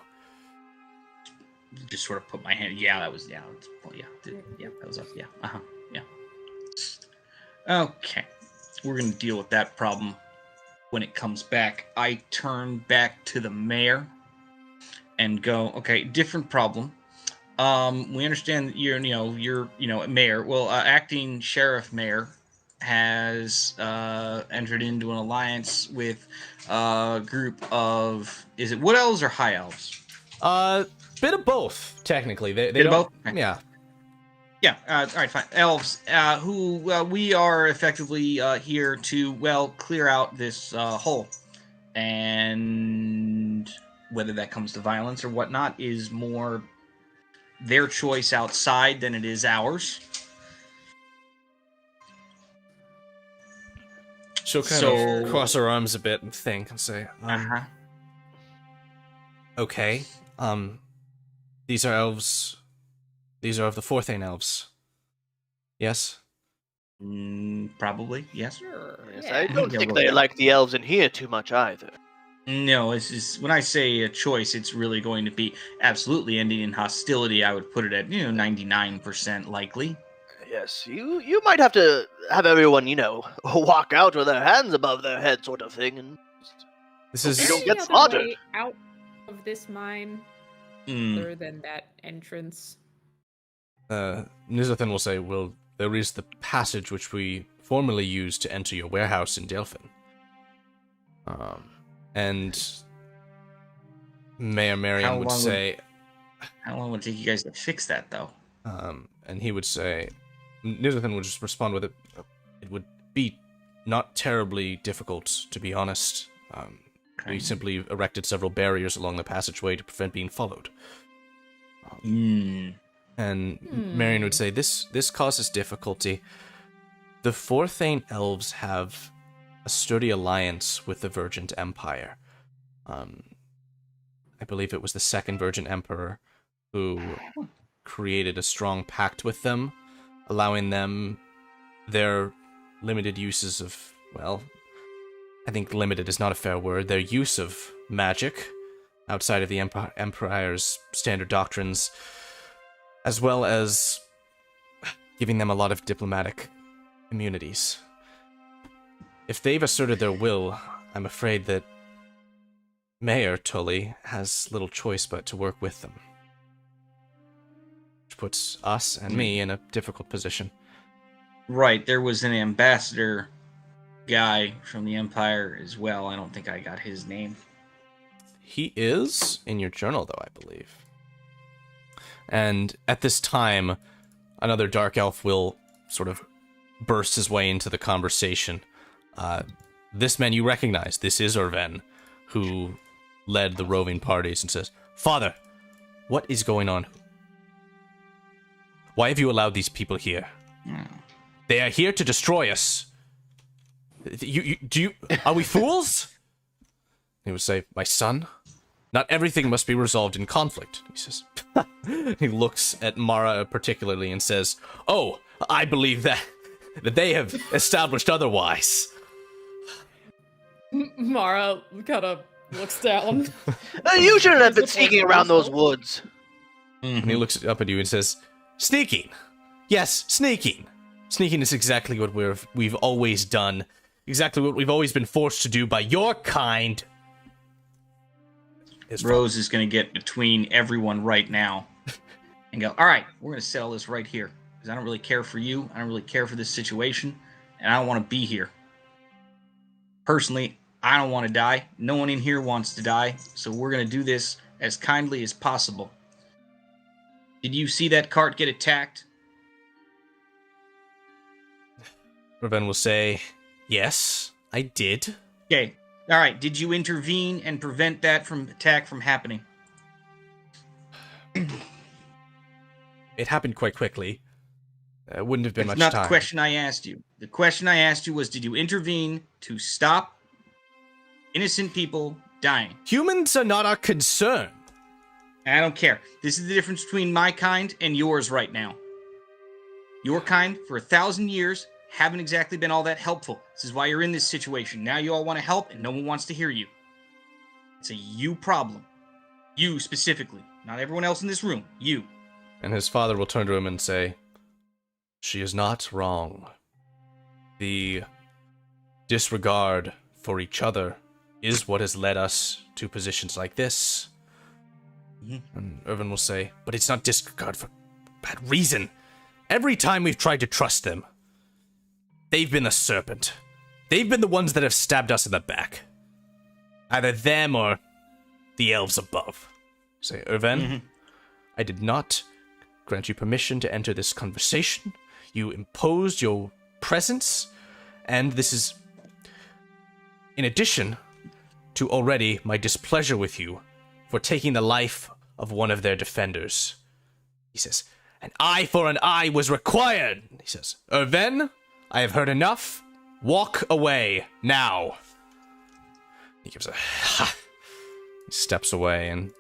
Just sort of put my hand. Yeah, that was. That was us. Yeah. Okay, we're gonna deal with that problem when it comes back. I turn back to the mayor and go, okay, different problem. We understand that you're mayor. Well, acting sheriff mayor has entered into an alliance with a group of, is it wood elves or high elves? Bit of both, technically. They Bit of don't, both? Okay. Yeah. Yeah, all right, fine. Elves, who we are effectively here to, clear out this hole. And whether that comes to violence or whatnot is more their choice outside than it is ours. She'll kind of cross her arms a bit and think and say, okay, these are elves. These are of the Forthane elves. Yes? Probably, yes. Sure. Yes, Yeah. I don't think they like the elves in here too much either. No, it's just, when I say a choice, it's really going to be absolutely ending in hostility. I would put it at 99% likely. Yes, you might have to have everyone, walk out with their hands above their head, sort of thing, and This is. You don't Any get other slaughtered. way out of this mine other than that entrance? Nizathan will say, well, there is the passage which we formerly used to enter your warehouse in Dalefen. And Mayor Marion would say... How long would it take you guys to fix that, though? And he would say... Nizathan would just respond with it. It be not terribly difficult, to be honest. We simply erected several barriers along the passageway to prevent being followed. And Marion would say, this causes difficulty. The Forthane elves have a sturdy alliance with the Virgin Empire. I believe it was the second Virgin Emperor who created a strong pact with them, allowing them their limited uses of, well, I think limited is not a fair word, their use of magic outside of the Empire's standard doctrines, as well as giving them a lot of diplomatic immunities. If they've asserted their will, I'm afraid that Mayor Tully has little choice but to work with them. Which puts us and me in a difficult position. Right, there was an ambassador guy from the Empire as well. I don't think I got his name. He is in your journal, though, I believe. And at this time, another dark elf will sort of burst his way into the conversation. This man you recognize. This is Erven, who led the roving parties, and says, "Father, what is going on? Why have you allowed these people here? They are here to destroy us. Are we fools?" He would say, "My son, not everything must be resolved in conflict." He says, he looks at Mara particularly and says, "Oh, I believe that they have established otherwise." Mara kind of looks down. You shouldn't have been sneaking around those woods. And he looks up at you and says, "Sneaking. Yes, sneaking. Sneaking is exactly what we've always done. Exactly what we've always been forced to do by your kind." Rose is going to get between everyone right now and go, "All right, we're going to settle this right here. Because I don't really care for you. I don't really care for this situation. And I don't want to be here. Personally, I don't want to die. No one in here wants to die. So we're going to do this as kindly as possible. Did you see that cart get attacked?" Raven will say, "Yes, I did." Okay. All right. Did you intervene and prevent that attack from happening? It happened quite quickly. Wouldn't have been That's much not time. the question I asked you. The question I asked you was, did you intervene to stop innocent people dying? Humans are not our concern. I don't care. This is the difference between my kind and yours right now. Your kind, for 1,000 years, haven't exactly been all that helpful. This is why you're in this situation. Now you all want to help, and no one wants to hear you. It's a you problem. You specifically. Not everyone else in this room. You. And his father will turn to him and say, "She is not wrong. The disregard for each other is what has led us to positions like this." And Irvin will say, "But it's not disregard for bad reason. Every time we've tried to trust them, they've been the serpent. They've been the ones that have stabbed us in the back. Either them or the elves above." Say, "Irvin, I did not grant you permission to enter this conversation. You imposed your presence, and this is in addition to already my displeasure with you for taking the life of one of their defenders." He says, "An eye for an eye was required." He says, "Irven, I have heard enough. Walk away now." He gives a ha. He steps away, and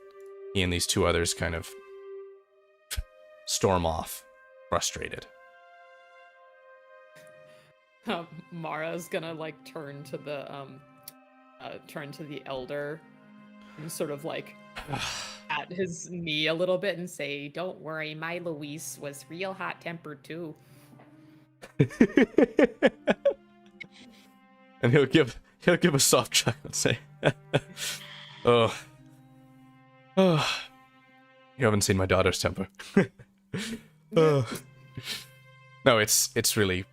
he and these two others kind of storm off, frustrated. Mara's gonna turn to the elder and sort of at his knee a little bit and say, "Don't worry, my Luis was real hot tempered too." And he'll give a soft chuckle and say, oh, you haven't seen my daughter's temper." No, it's really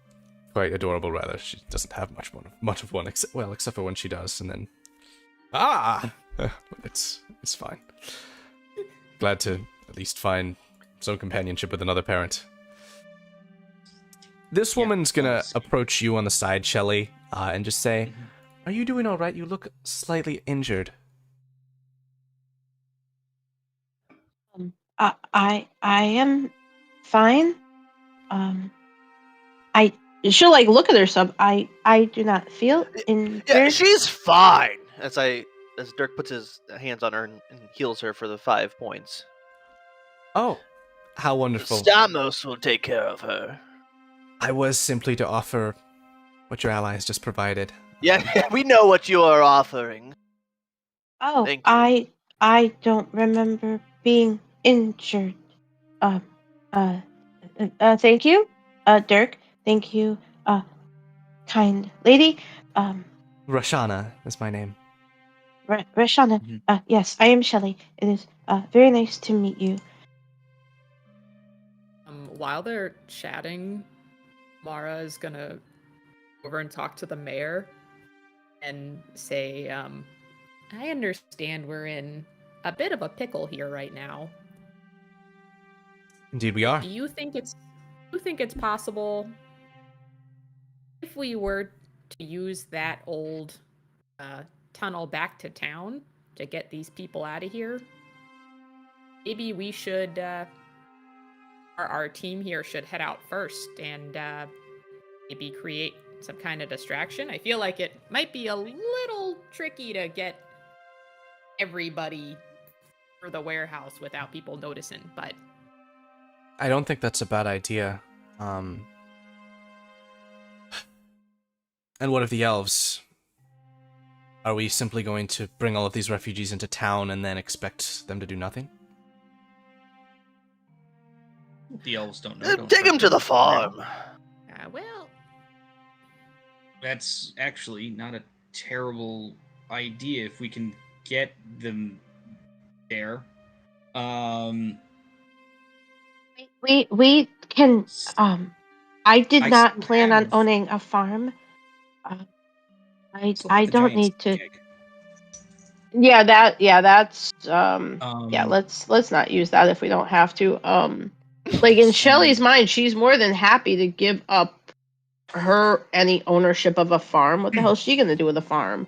quite adorable. Rather, she doesn't have much of one, except for when she does, and then it's fine. Glad to at least find some companionship with another parent. This Yeah, woman's gonna let's see. approach you on the side, Shelley, and just say, Mhm. "Are you doing all right? You look slightly injured." I am fine. Um, I she'll like look at herself. I do not feel Yeah, injured. she's fine. As Dirk puts his hands on her and heals her for the 5 points. Oh, how wonderful! Stamos will take care of her. I was simply to offer what your allies just provided. Yeah, we know what you are offering. Oh, Thank you. I don't remember being injured. Uh, thank you, Dirk. Thank you, kind lady. Rashana is my name. Rashana. Mhm. Yes, I am Shelley. It is very nice to meet you. While they're chatting, Mara is gonna go over and talk to the mayor and say, I understand we're in a bit of a pickle here right now. Indeed, we are. Do you think it's possible if we were to use that old tunnel back to town to get these people out of here? Maybe we should, our team here should head out first and maybe create some kind of distraction. I feel like it might be a little tricky to get everybody for the warehouse without people noticing, but I don't think that's a bad idea. And what of the elves? Are we simply going to bring all of these refugees into town and then expect them to do nothing? The elves don't know. Take him to the farm. well, That's actually not a terrible idea if we can get them there. We can. I did I not still plan on have- owning a farm. still I have the don't giant need to. gig. Yeah, that's yeah, Um, let's not use that if we don't have to. Like in Shelly's mind, she's more than happy to give up any ownership of a farm. What the hell is she gonna do with a farm?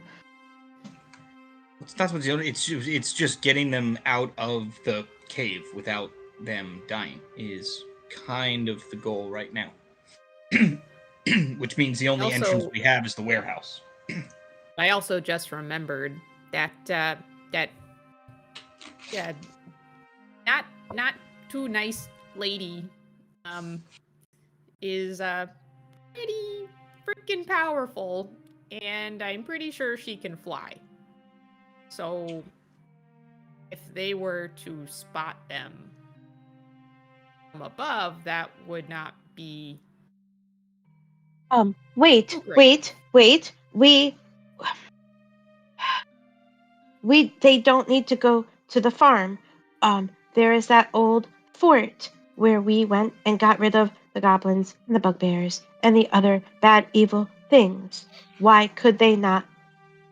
that's what's it's just getting them out of the cave without them dying is kind of the goal right now. Which means the only entrance we have is the warehouse. I also just remembered that that yeah, not too nice lady is pretty freaking powerful, and I'm pretty sure she can fly. So if they were to spot them from above, that would not be Wait, Oh, great. wait. They don't need to go to the farm. There is that old fort where we went and got rid of the goblins and the bugbears and the other bad evil things. Why could they not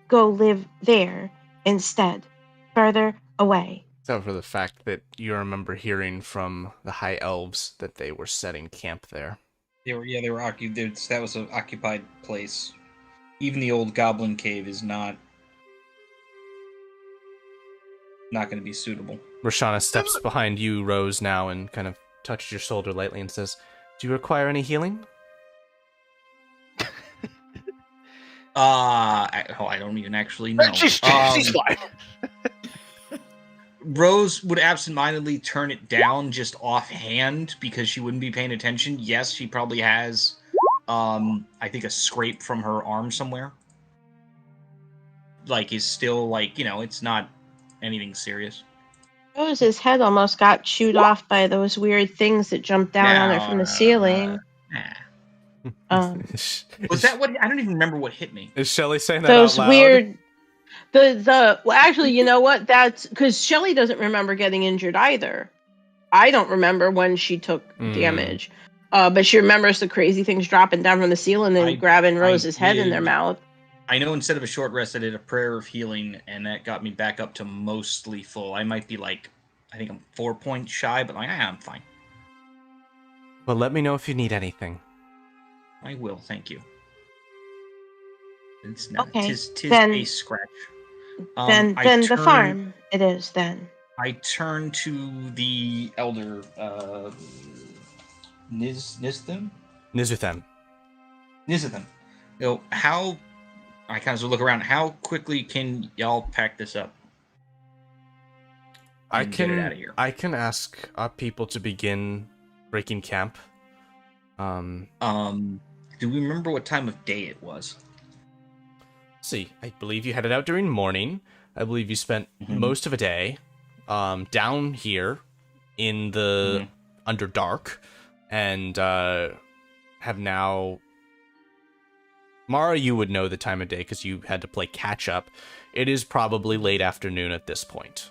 go live there instead, further away? Except for the fact that you remember hearing from the High Elves that they were setting camp there. They were occupied. That was an occupied place. Even the old goblin cave is not going to be suitable. Rashana steps behind you, Rose, now, and kind of touches your shoulder lightly and says, "Do you require any healing?" I don't even actually know. She's fine. Rose would absentmindedly turn it down just offhand because she wouldn't be paying attention. Yes, she probably has, I think a scrape from her arm somewhere. Like, is still, like, it's not anything serious. Rose's head almost got chewed off by those weird things that jumped down on her from the ceiling. Was that what? I don't even remember what hit me. Is Shelley saying that Those out loud? weird. Well, actually, you know what? That's because Shelly doesn't remember getting injured either. I don't remember when she took damage, but she remembers the crazy things dropping down from the ceiling and grabbing Rose's head in their mouth. I know instead of a short rest, I did a prayer of healing, and that got me back up to mostly full. I might be I think I'm 4 points shy, but I'm fine. Well, let me know if you need anything. I will, thank you. It's not. Okay, Tis then- a scratch. then I the turn- farm it is then. I turn to the elder, Nizthim? Nizuthem. Nizthim. How... I kind of look around. How quickly can y'all pack this up? And get it out of here? I can ask our people to begin breaking camp. Do we remember what time of day it was? See, I believe you headed out during morning. I believe you spent most of a day down here in the Underdark, and have now... Mara, you would know the time of day because you had to play catch up. It is probably late afternoon at this point.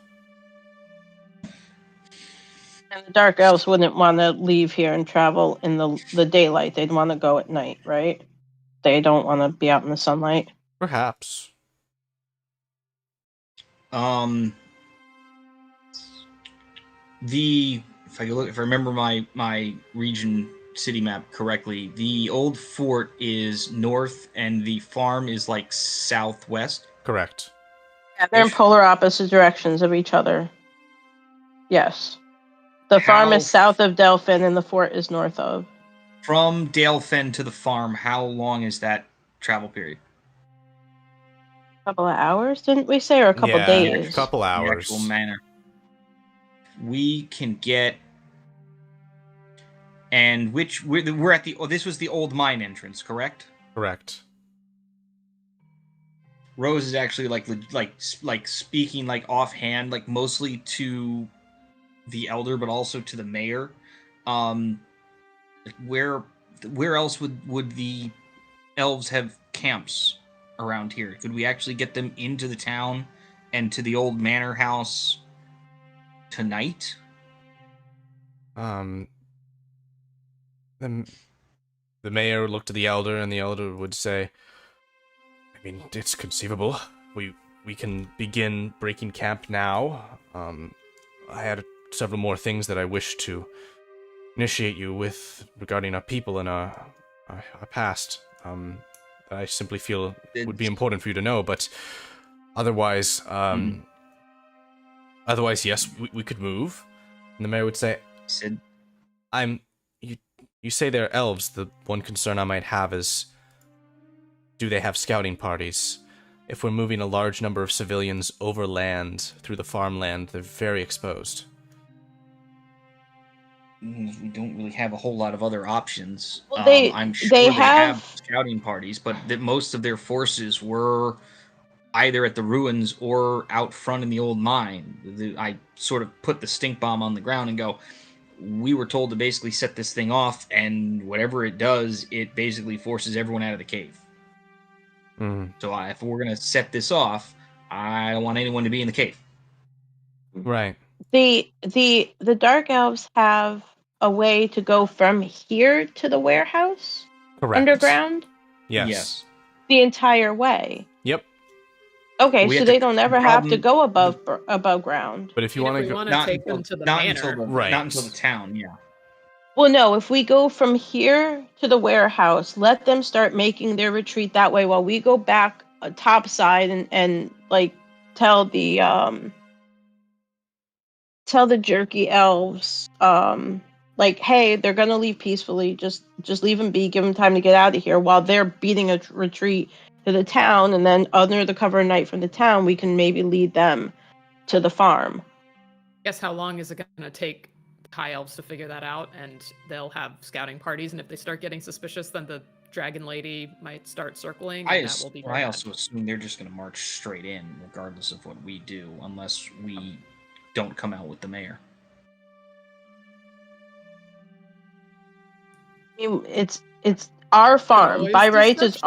And the Dark Elves wouldn't want to leave here and travel in the daylight. They'd want to go at night, right? They don't want to be out in the sunlight. Perhaps. If I remember my region city map correctly, the old fort is north and the farm is like southwest. Correct. Yeah, they're in polar opposite directions of each other. Yes. The farm is south of Dalefen and the fort is north of. From Dalefen to the farm, how long is that travel period? A couple of hours, didn't we say, or a couple days? A couple hours. The actual manor. We can get... And we're at the... Oh, this was the old mine entrance, correct? Correct. Rose is actually like speaking like offhand, like mostly to the elder, but also to the mayor. Where else would the elves have camps around here? Could we actually get them into the town and to the old manor house tonight? The mayor looked at the elder, and the elder would say, I mean, it's conceivable. We can begin breaking camp now. I had several more things that I wish to initiate you with regarding our people and our past. That I simply feel would be important for you to know, but otherwise, yes, we could move. And the mayor would say, You say they're elves. The one concern I might have is, do they have scouting parties? If we're moving a large number of civilians overland through the farmland, they're very exposed. We don't really have a whole lot of other options. Well, I'm sure they have scouting parties, but that most of their forces were either at the ruins or out front in the old mine. I sort of put the stink bomb on the ground and go, we were told to basically set this thing off, and whatever it does, it basically forces everyone out of the cave. So if we're going to set this off, I don't want anyone to be in the cave. Right. The Dark Elves have a way to go from here to the warehouse? Correct. Underground? Yes. The entire way? Yep. Okay, so they don't ever have to go above ground. But if you want to go... Not take them to the manor. Not until the town, yeah. Well, no, if we go from here to the warehouse, let them start making their retreat that way while we go back topside and like tell the jerky elves like, hey, they're gonna leave peacefully, just leave them be, give them time to get out of here while they're beating a retreat to the town, and then under the cover of night from the town we can maybe lead them to the farm. Guess how long is it gonna take high elves to figure that out? And they'll have scouting parties, and if they start getting suspicious, then the dragon lady might start circling. And that will be I also assume they're just going to march straight in, regardless of what we do, unless we don't come out with the mayor. It's our farm. By rights, it's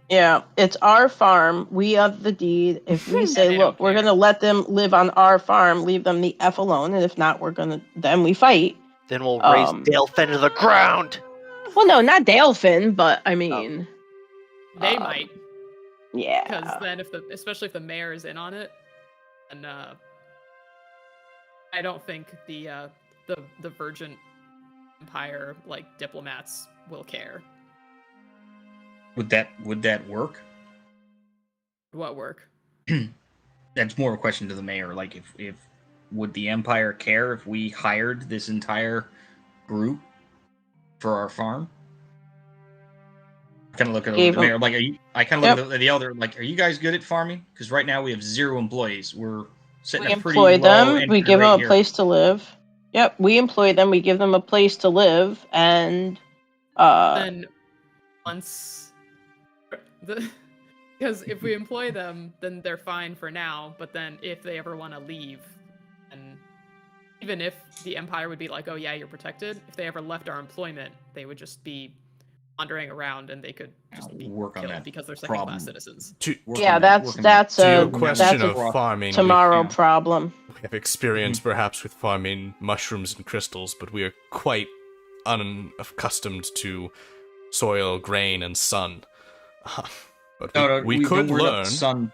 it's our farm. We have the deed. If we say, look, we're gonna let them live on our farm, leave them the F alone, and if not, then we fight. Then we'll raise Dalefen to the ground. Well, no, not Dalefen, but I mean, they might. Yeah. Because then, especially if the mayor is in on it, and I don't think the Virgin Empire diplomats will care. Would that work? What work? That's more a question to the mayor. Like, if would the Empire care if we hired this entire group for our farm? I kind of look at the mayor. I'm like, I kind of look at the elder. Like, are you guys good at farming? Because right now we have 0 employees. We're sitting We at pretty employ low them. We entry give them rate a here. place to live. Yep, we employ them. We give them a place to live, and Then once because if we employ them, then they're fine for now. But then if they ever want to leave, and even if the Empire would be like, "Oh yeah, you're protected," if they ever left our employment, they would just be wandering around, and they could just be Work on killed that because they're problem. second-class citizens. that's to a your question that's a of farming. tomorrow Yeah. problem. We have experience perhaps with farming mushrooms and crystals, but we are quite unaccustomed to soil, grain, and sun. But we could don't worry about learn. the sun.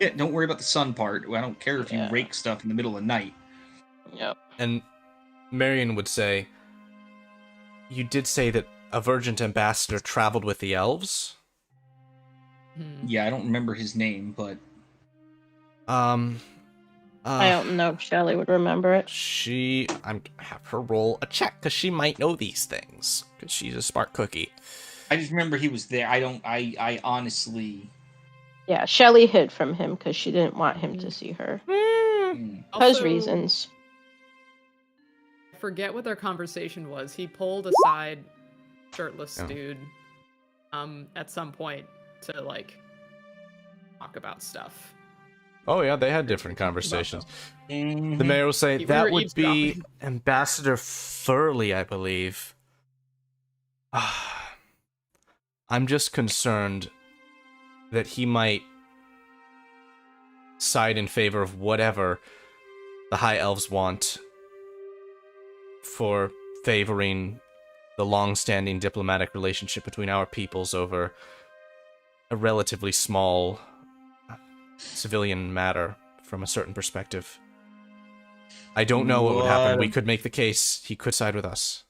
Yeah, don't worry about the sun part. I don't care if you Yeah. rake stuff in the middle of the night. Yep. And Marion would say, you did say that a Virgin ambassador traveled with the elves? Yeah, I don't remember his name, but I don't know if Shelley would remember it. I'm have her roll a check because she might know these things because she's a smart cookie. I just remember he was there. I honestly. Yeah, Shelley hid from him because she didn't want him to see her. Because Also, reasons. I forget what their conversation was. He pulled aside shirtless dude at some point to like talk about stuff. Oh yeah, they had different conversations. Mhm. The mayor will say We that were would be eavesdropping. Ambassador Furley, I believe. I'm just concerned that he might side in favor of whatever the High Elves want for favoring the long-standing diplomatic relationship between our peoples over a relatively small civilian matter from a certain perspective. I don't know what would happen. We could make the case he could side with us.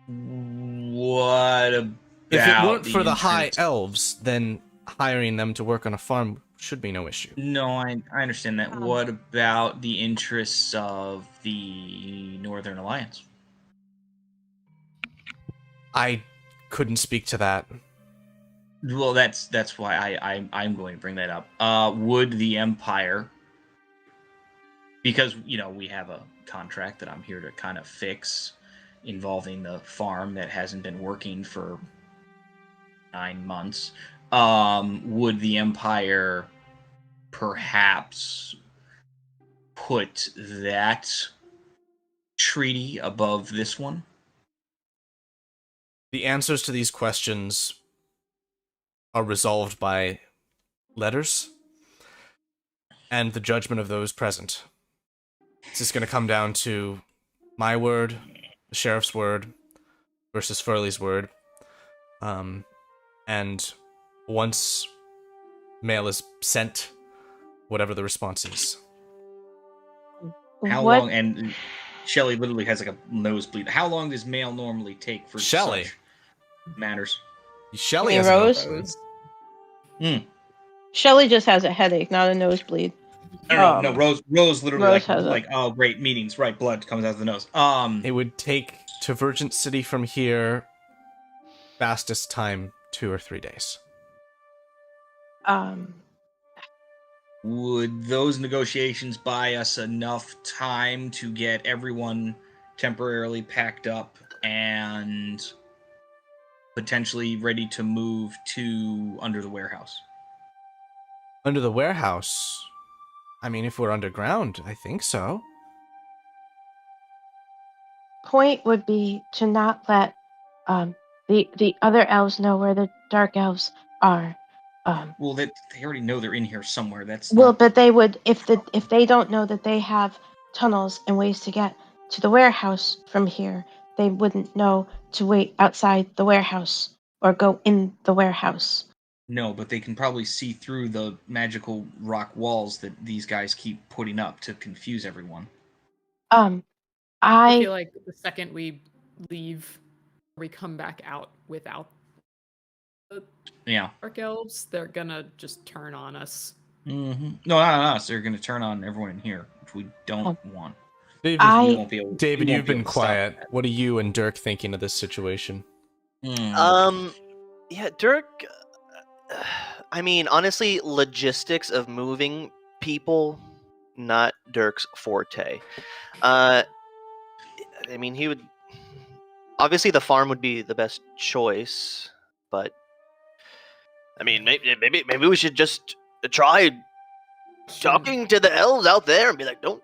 What about If it weren't for the High Elves, then hiring them to work on a farm should be no issue. No, I understand that. What about the interests of the Northern Alliance? I couldn't speak to that. Well, that's why I'm going to bring that up. Would the Empire, because we have a contract that I'm here to kind of fix, involving the farm that hasn't been working for 9 months. Would the Empire perhaps put that treaty above this one? The answers to these questions are resolved by letters and the judgment of those present. This is going to come down to my word, the sheriff's word, versus Furley's word. And once mail is sent, whatever the response is. How long? And Shelley literally has like a nosebleed. How long does mail normally take for Shelley such matters? Shelley You mean has Rose? Shelley just has a headache, not a nosebleed. No, Rose literally Rose has like oh great meetings, right? Blood comes out of the nose. It would take to Virgin City from here fastest time 2 or 3 days. Would those negotiations buy us enough time to get everyone temporarily packed up and potentially ready to move to under the warehouse? Under the warehouse? I mean, if we're underground, I think so. Point would be to not let the other elves know where the dark elves are. Well, they already know they're in here somewhere. That's Well, not... but they would if they don't know that they have tunnels and ways to get to the warehouse from here, they wouldn't know to wait outside the warehouse or go in the warehouse. No, but they can probably see through the magical rock walls that these guys keep putting up to confuse everyone. I I feel like the second we leave, we come back out without Yeah. Dark elves, they're gonna just turn on us. Mm-hmm. No, not on us. They're going to turn on everyone in here, which we don't want. David, We I won't be able. David, we won't you've be been able to stop quiet. that. What are you and Dirk thinking of this situation? Yeah, Dirk. I mean, honestly, logistics of moving people, not Dirk's forte. I mean, he would. Obviously, the farm would be the best choice, but I mean, maybe we should just try talking to the elves out there and be like, don't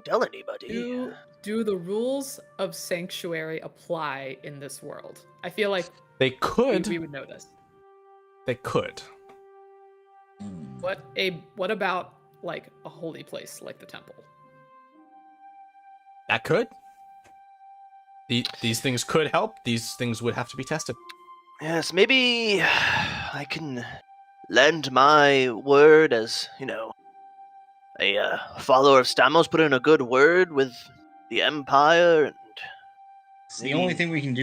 tell anybody. Do the rules of sanctuary apply in this world? I feel like They could. we would know this. They could. What about like a holy place like the temple? That could. These things could help. These things would have to be tested. Yes, maybe I can lend my word as, a follower of Stamos, put in a good word with the Empire, and The only thing we can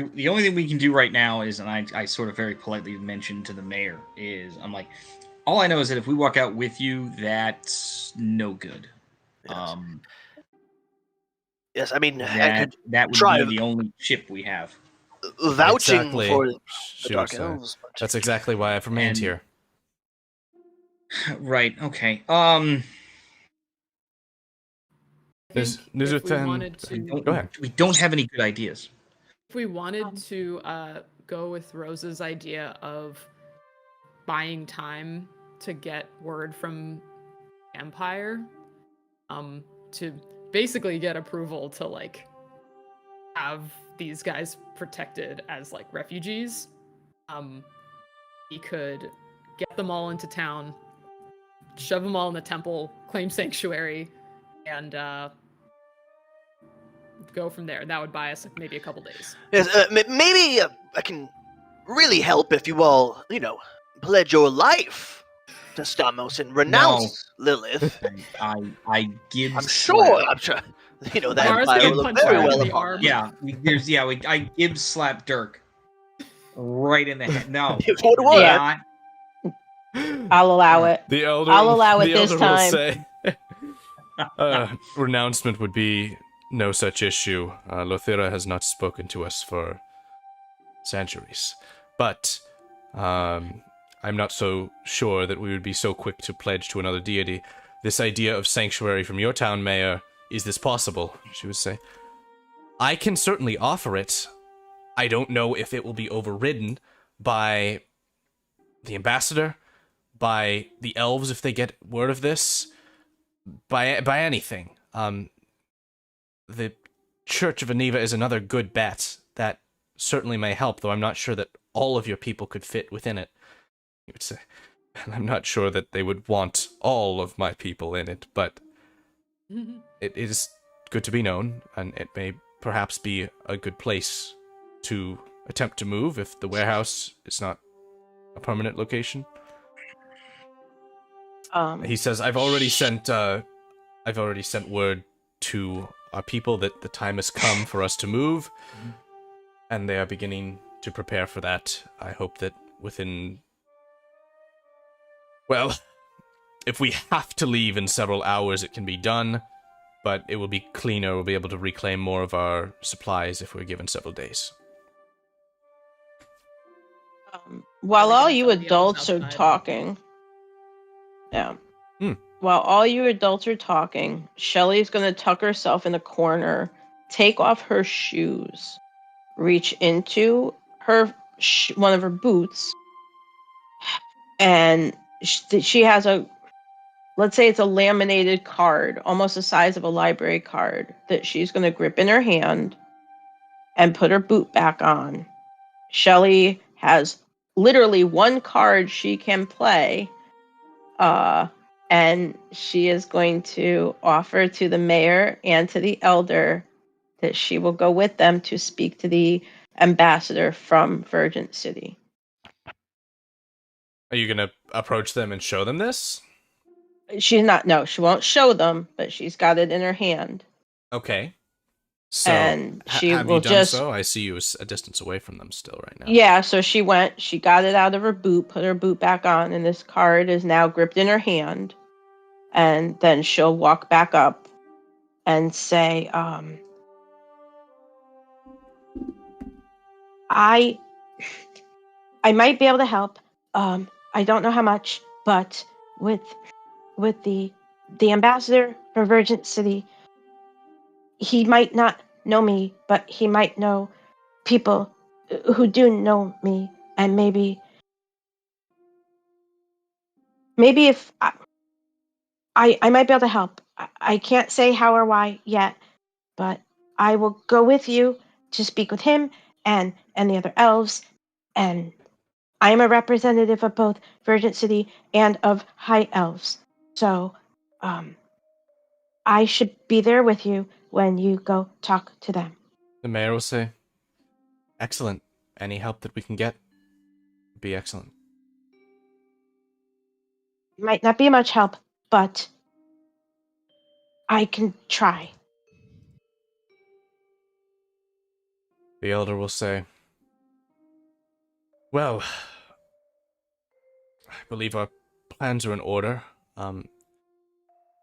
do right now is, and I sort of very politely mentioned to the mayor, is I'm like, all I know is that if we walk out with you, that's no good. Yes. Yes, I mean, I could that would try be the only chip we have. vouching Exactly. for the She Dark was, Elves. But That's exactly why I've remained And- here. Right. Okay. I There's think news if with we them. wanted to, Go ahead. We don't have any good ideas. if we wanted to go with Rose's idea of buying time to get word from Empire, to basically get approval to like have these guys protected as like refugees, he could get them all into town, shove them all in the temple, claim sanctuary, and go from there. That would buy us like, maybe a couple days. yes, maybe I can really help if you all, pledge your life to Stamos and renounce Lilith. I give. I'm sure. I'm sure. The Mara's Empire gonna will look punch very him in well the upon arm. it. I give slap Dirk right in the head. No, It would work. Yeah. I'll allow it. The elder. I'll allow it the this elder will time. say, renouncement would be no such issue. Lothira has not spoken to us for centuries, but I'm not so sure that we would be so quick to pledge to another deity. This idea of sanctuary from your town, Mayor, is this possible? She would say. I can certainly offer it. I don't know if it will be overridden by the ambassador, by the elves if they get word of this, by anything. The Church of Aniva is another good bet that certainly may help, though I'm not sure that all of your people could fit within it. You would say, and I'm not sure that they would want all of my people in it, but it is good to be known, and it may perhaps be a good place to attempt to move if the warehouse is not a permanent location. He says, I've already sent word to our people that the time has come for us to move, and they are beginning to prepare for that. I hope that within... Well, if we have to leave in several hours, it can be done, but it will be cleaner. We'll be able to reclaim more of our supplies if we're given several days. While Are we all gonna you tell the elves adults are outside? talking, while all you adults are talking, Shelly's gonna tuck herself in a corner, take off her shoes, reach into her one of her boots, and she has let's say it's a laminated card, almost the size of a library card, that she's gonna grip in her hand and put her boot back on. Shelly has literally one card she can play, and she is going to offer to the mayor and to the elder that she will go with them to speak to the ambassador from Virgin City. Are you going to approach them and show them this? She won't show them, but she's got it in her hand. Okay. So, and she have will you done just so? I see you a distance away from them still right now. Yeah, so she went, she got it out of her boot, put her boot back on, and this card is now gripped in her hand. And then she'll walk back up and say, I might be able to help. I don't know how much, but with the ambassador for Virgin City, he might not know me, but he might know people who do know me, and maybe if I might be able to help. I can't say how or why yet, but I will go with you to speak with him and the other elves, and I am a representative of both Virgin City and of High Elves. So, I should be there with you when you go talk to them. The mayor will say, "Excellent. Any help that we can get would be excellent." Might not be much help, but I can try. The elder will say, "Well, I believe our plans are in order.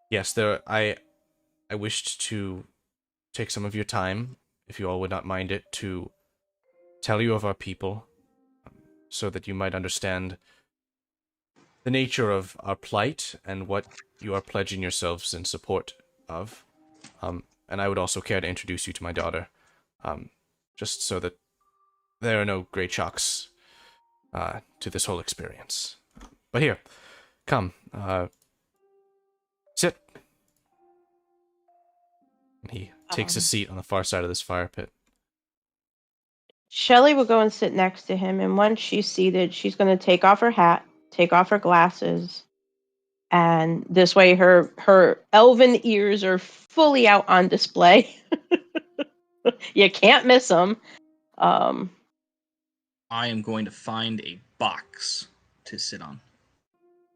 Yes, I wished to take some of your time, if you all would not mind it, to tell you of our people, so that you might understand the nature of our plight and what you are pledging yourselves in support of. And I would also care to introduce you to my daughter, just so that there are no great shocks to this whole experience. But here, come, sit." And he takes a seat on the far side of this fire pit. Shelley will go and sit next to him, and once she's seated, she's going to take off her hat, take off her glasses, and this way her elven ears are fully out on display. You can't miss them. I am going to find a box to sit on.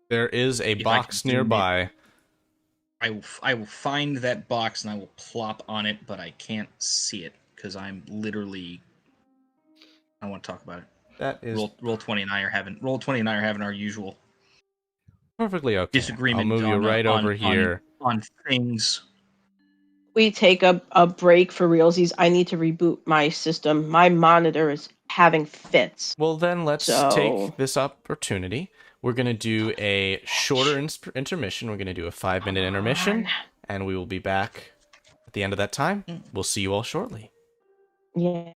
There is a box nearby. I will find that box and I will plop on it, but I can't see it because I'm literally. I want to talk about it. That is Roll 20 and I are having our usual perfectly okay. disagreement. I'll move you right over here. On things. We take a break for realsies. I need to reboot my system. My monitor is having fits. Well, then let's take this opportunity. We're going to do a shorter intermission. We're going to do a 5-minute intermission, and we will be back at the end of that time. We'll see you all shortly. Yeah.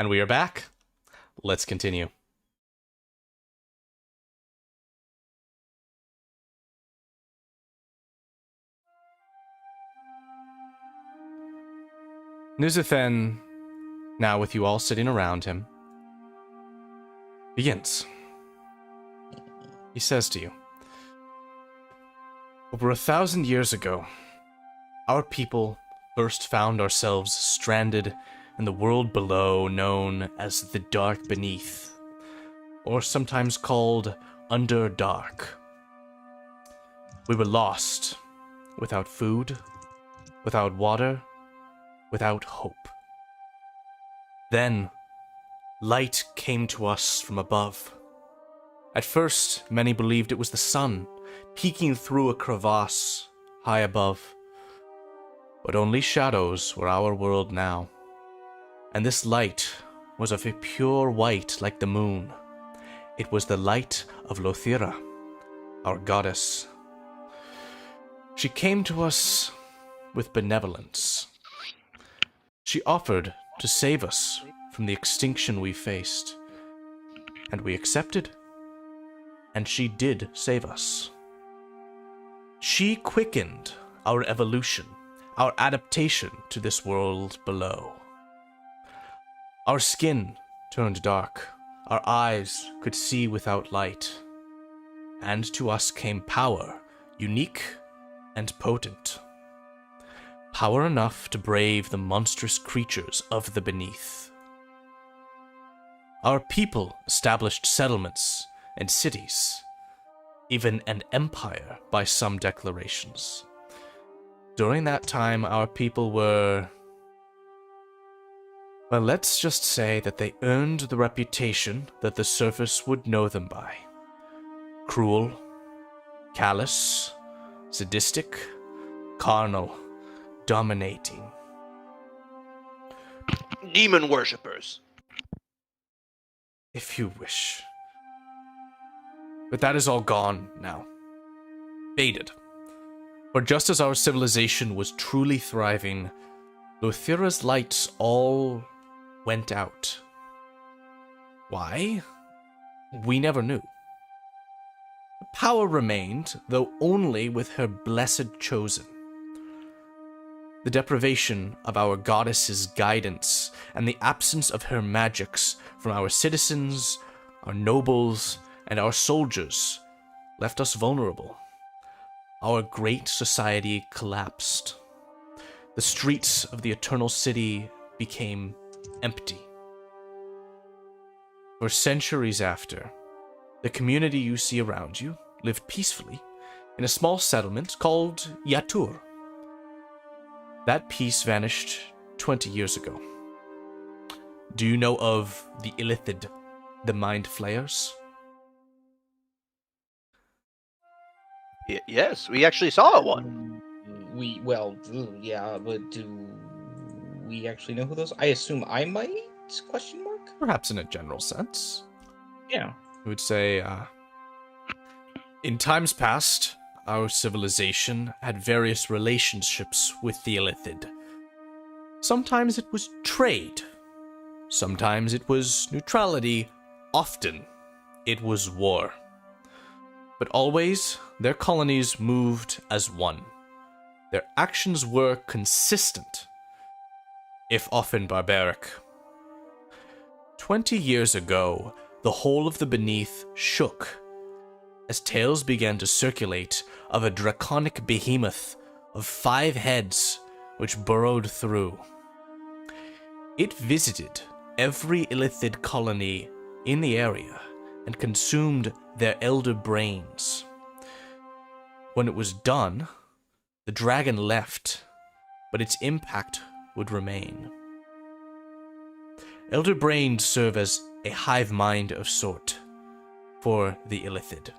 And we are back. Let's continue. Nuzathen, now with you all sitting around him, begins. He says to you, over 1,000 years ago, our people first found ourselves stranded in the world below, known as the Dark Beneath, or sometimes called Underdark. We were lost, without food, without water, without hope. Then, light came to us from above. At first, many believed it was the sun, peeking through a crevasse high above. But only shadows were our world now. And this light was of a pure white like the moon. It was the light of Lothira, our goddess. She came to us with benevolence. She offered to save us from the extinction we faced, and we accepted, and she did save us. She quickened our evolution, our adaptation to this world below. Our skin turned dark, our eyes could see without light, and to us came power, unique and potent. Power enough to brave the monstrous creatures of the beneath. Our people established settlements and cities, even an empire by some declarations. During that time, our people were... well, let's just say that they earned the reputation that the surface would know them by. Cruel, callous, sadistic, carnal, dominating. Demon worshippers. If you wish. But that is all gone now. Faded. For just as our civilization was truly thriving, Lothira's lights all went out. Why? We never knew. Power remained, though only with her blessed chosen. The deprivation of our goddess's guidance and the absence of her magics from our citizens, our nobles, and our soldiers left us vulnerable. Our great society collapsed. The streets of the Eternal City became empty. For centuries after, the community you see around you lived peacefully in a small settlement called Yatur. That peace vanished 20 years ago. Do you know of the Illithid, the Mind Flayers? Yes, we actually saw one. Yeah, but do we actually know who those? I assume I might? Question mark. Perhaps in a general sense. Yeah. I would say, in times past, our civilization had various relationships with the Illithid. Sometimes it was trade. Sometimes it was neutrality. Often it was war. But always, their colonies moved as one. Their actions were consistent, if often barbaric. 20 years ago, the whole of the Beneath shook as tales began to circulate of a draconic behemoth of 5 heads which burrowed through. It visited every Illithid colony in the area and consumed their elder brains. When it was done, the dragon left, but its impact would remain. Elder brains serve as a hive mind of sort for the Illithid.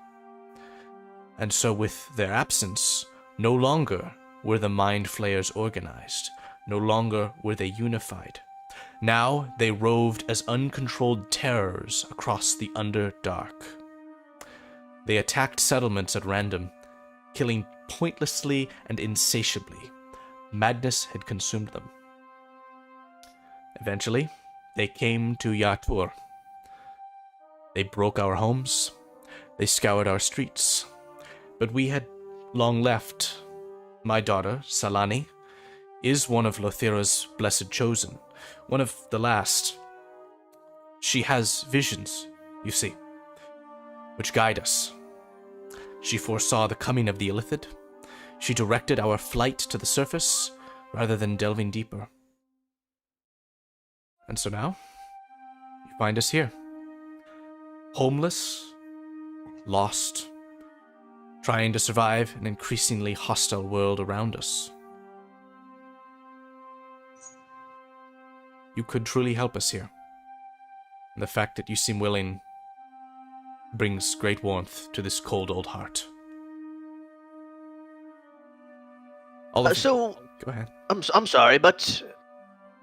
And so with their absence, no longer were the Mind Flayers organized, no longer were they unified. Now they roved as uncontrolled terrors across the Underdark. They attacked settlements at random, killing pointlessly and insatiably. Madness had consumed them. Eventually, They came to Yatur. They broke our homes. They scoured our streets. But we had long left. My daughter, Salani, is one of Lothira's blessed chosen, one of the last. She has visions, you see, which guide us. She foresaw the coming of the Illithid. She directed our flight to the surface rather than delving deeper. And so now, you find us here. Homeless, lost, trying to survive an increasingly hostile world around us. You could truly help us here. And the fact that you seem willing brings great warmth to this cold old heart. All of So, go ahead. I'm sorry, but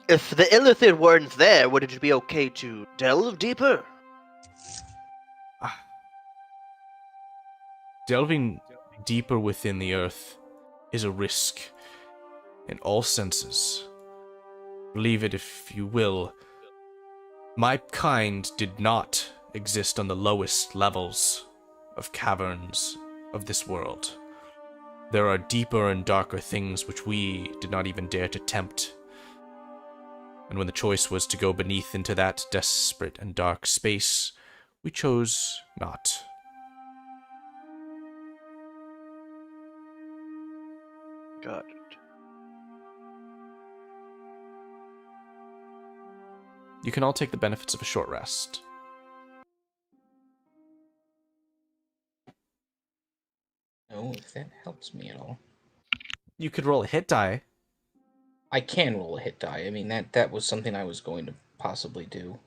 if the Illithid weren't there, would it be okay to delve deeper? Delving deeper within the earth is a risk in all senses. Believe it if you will. My kind did not exist on the lowest levels of caverns of this world. There are deeper and darker things which we did not even dare to tempt. And when the choice was to go beneath into that desperate and dark space, we chose not. Got it. You can all take the benefits of a short rest. Oh, if that helps me at all. You could roll a hit die. I can roll a hit die. I mean, that was something I was going to possibly do.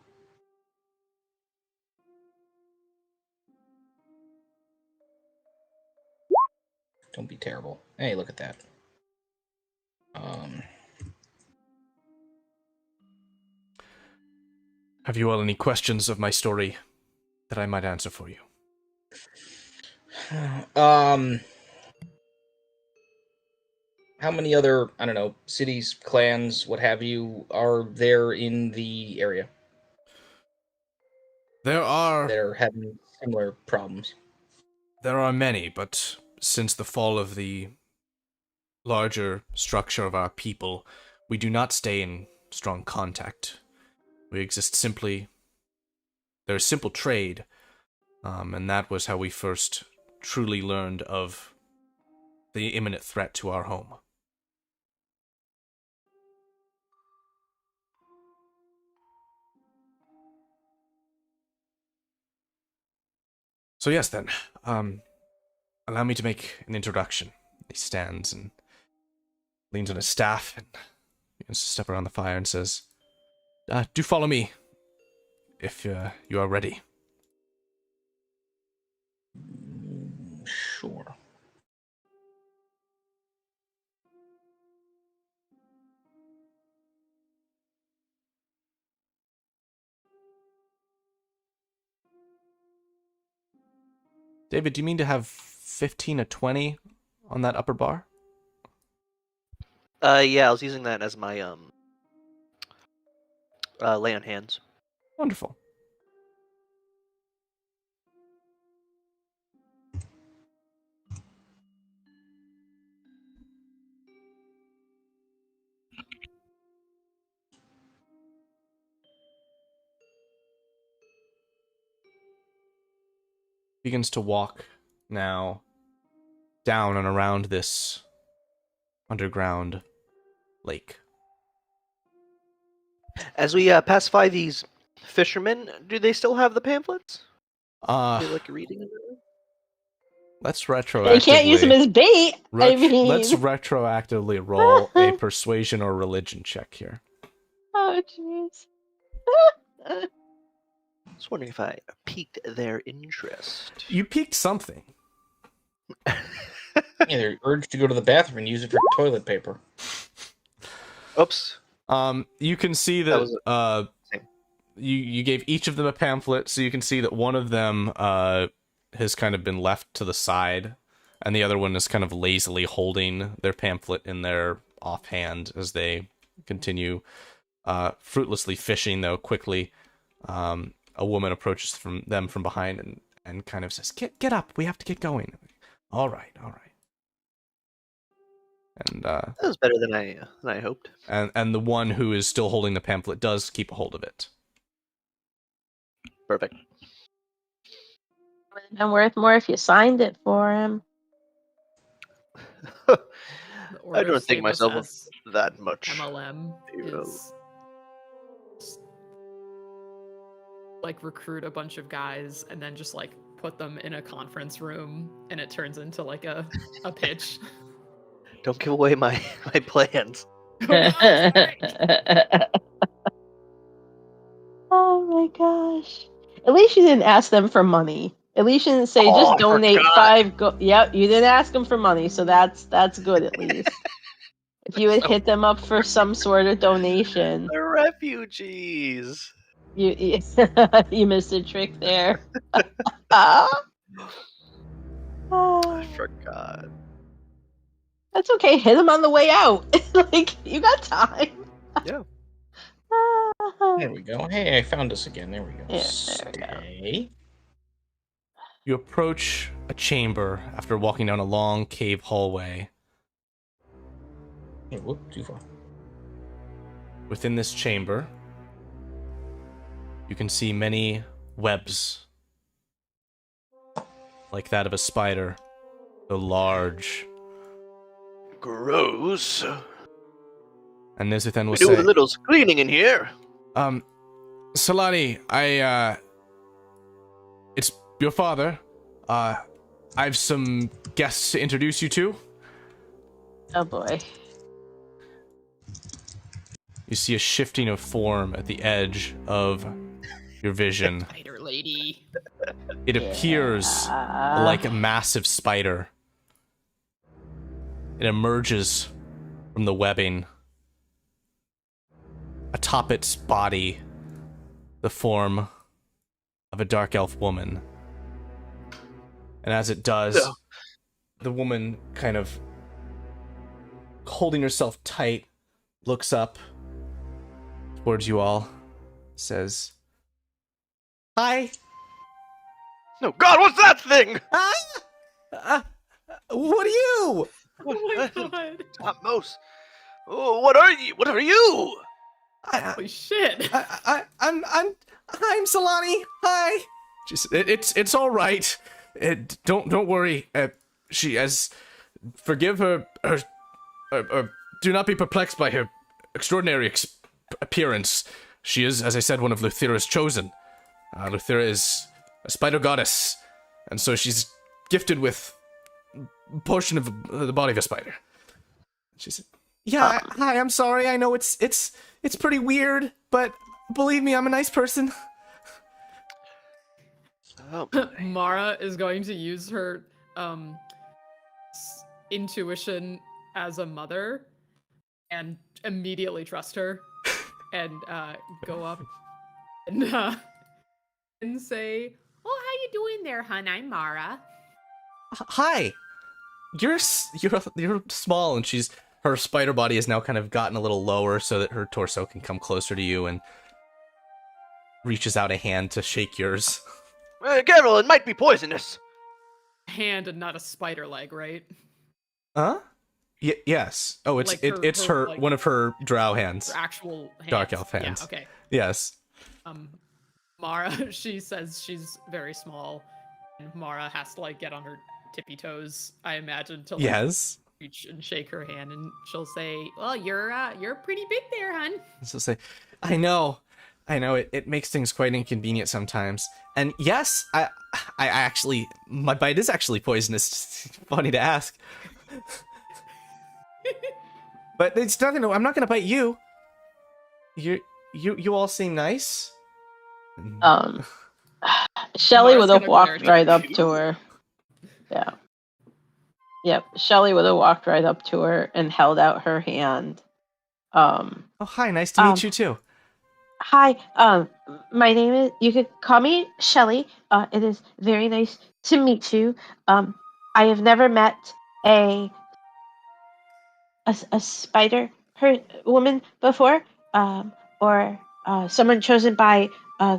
Don't be terrible. Hey, look at that. Have you all any questions of my story that I might answer for you? How many other, I don't know, cities, clans, what have you, are there in the area There are that are having similar problems? There are many, but since the fall of the larger structure of our people, we do not stay in strong contact. We exist simply. There is simple trade, and that was how we first truly learned of the imminent threat to our home. So yes, then, allow me to make an introduction. He stands and leans on his staff and begins to step around the fire and says, do follow me, if you are ready. Sure. David, do you mean to have 15 or 20 on that upper bar? Yeah, I was using that as my lay on hands. Wonderful. Begins to walk now down and around this underground lake. As we pacify these fishermen, do they still have the pamphlets? Do they like reading them? Let's retroactively. They can't use them as bait. I mean, let's retroactively roll a persuasion or religion check here. oh jeez. I was wondering if I piqued their interest. You piqued something. Yeah, they're urged to go to the bathroom and use it for toilet paper. Oops. You can see that you gave each of them a pamphlet, so you can see that one of them has kind of been left to the side, and the other one is kind of lazily holding their pamphlet in their offhand as they continue fruitlessly fishing, though, quickly. A woman approaches them from behind and kind of says, Get up, we have to get going. All right. And That was better than I hoped. and the one who is still holding the pamphlet does keep a hold of it. Perfect. Would have been worth more if you signed it for him. The I order don't of think myself of Stamos that much. MLM Hero. is like recruit a bunch of guys and then just like put them in a conference room and it turns into like a pitch. Don't give away my plans. Oh my gosh. At least you didn't ask them for money. At least you didn't say Oh, just I donate forgot. Yep, you didn't ask them for money, so that's good at least. If you had So- hit them up for some sort of donation, The refugees. you you missed a trick there. Ah. I forgot. That's okay. Hit them on the way out. Like you got time. Yeah. There we go. Hey, I found us again. There we go. Yeah, there we go. Stay. You approach a chamber after walking down a long cave hallway. Hey, whoop, too far. Within this chamber, you can see many webs, like that of a spider, though large. Gross. And Nizuthen will We do say, a little cleaning in here. Solani, it's your father. I've some guests to introduce you to. Oh boy. You see a shifting of form at the edge of your vision. Spider lady. It appears like a massive spider. It emerges from the webbing. Atop its body, the form of a dark elf woman. And as it does, Yeah. the woman kind of holding herself tight, looks up towards you all, says, Hi. No, God, what's that thing? What are you? Oh my god. Top most. Oh, what are you? What are you? Holy shit. I'm Solani. Hi. Just it's all right. Don't worry. She has forgive her. Do not be perplexed by her extraordinary appearance. She is, as I said, one of Luthera's chosen. Luthera is a spider goddess, and so she's gifted with a portion of the body of a spider. She said, "Yeah, hi. I'm sorry. I know it's pretty weird, but believe me, I'm a nice person." Oh, Mara is going to use her intuition as a mother and immediately trust her and go up and say, "Oh, how you doing there, hun? I'm Mara." Hi. You're small, and her spider body has now kind of gotten a little lower so that her torso can come closer to you, and reaches out a hand to shake yours. Carol, it might be poisonous. Hand and not a spider leg, right? Huh? Yes. Oh, it's Like it's her, her like- one of her drow hands. Her actual hands. Dark elf hands. Yeah, okay. Yes. Mara, she says she's very small, and Mara has to like get on her tippy toes, I imagine, to like, Yes. reach and shake her hand, and she'll say, "Well, you're pretty big there, hun." So say, I know. It makes things quite inconvenient sometimes. And yes, I actually, my bite is actually poisonous. Funny to ask. But it's nothing. I'm not gonna bite you. You all seem nice. Shelley would Mara's have gonna walked glare right at up you. to her. Yeah. Yep. Shelley would have walked right up to her and held out her hand. Oh, hi. Nice to meet you too. Hi. My name is. You could call me Shelley. It is very nice to meet you. I have never met a spider woman before. or someone chosen by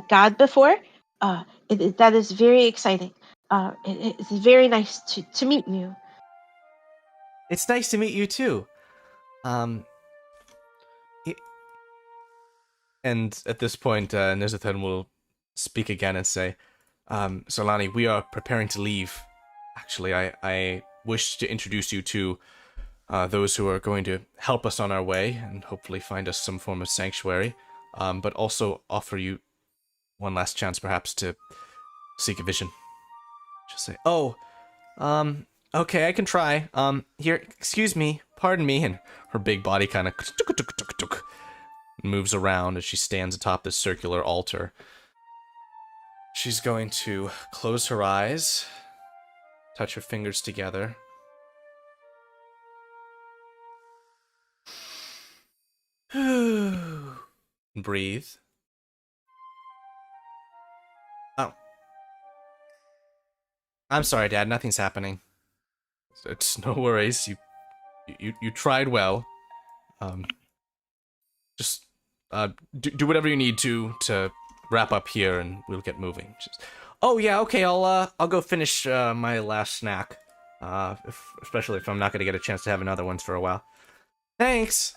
God before. That is very exciting. It's very nice to meet you. It's nice to meet you too. And at this point, Nizathan will speak again and say, Solani, we are preparing to leave. Actually, I wish to introduce you to those who are going to help us on our way and hopefully find us some form of sanctuary, but also offer you one last chance perhaps to seek a vision. She'll say, okay, I can try. Here, excuse me, pardon me, and her big body kind of moves around as she stands atop this circular altar. She's going to close her eyes, touch her fingers together. Breathe. Oh. I'm sorry, Dad, nothing's happening. It's no worries. You tried well. Just do whatever you need to wrap up here, and we'll get moving. Oh yeah, okay. I'll go finish my last snack. Especially if I'm not gonna get a chance to have another one for a while. Thanks.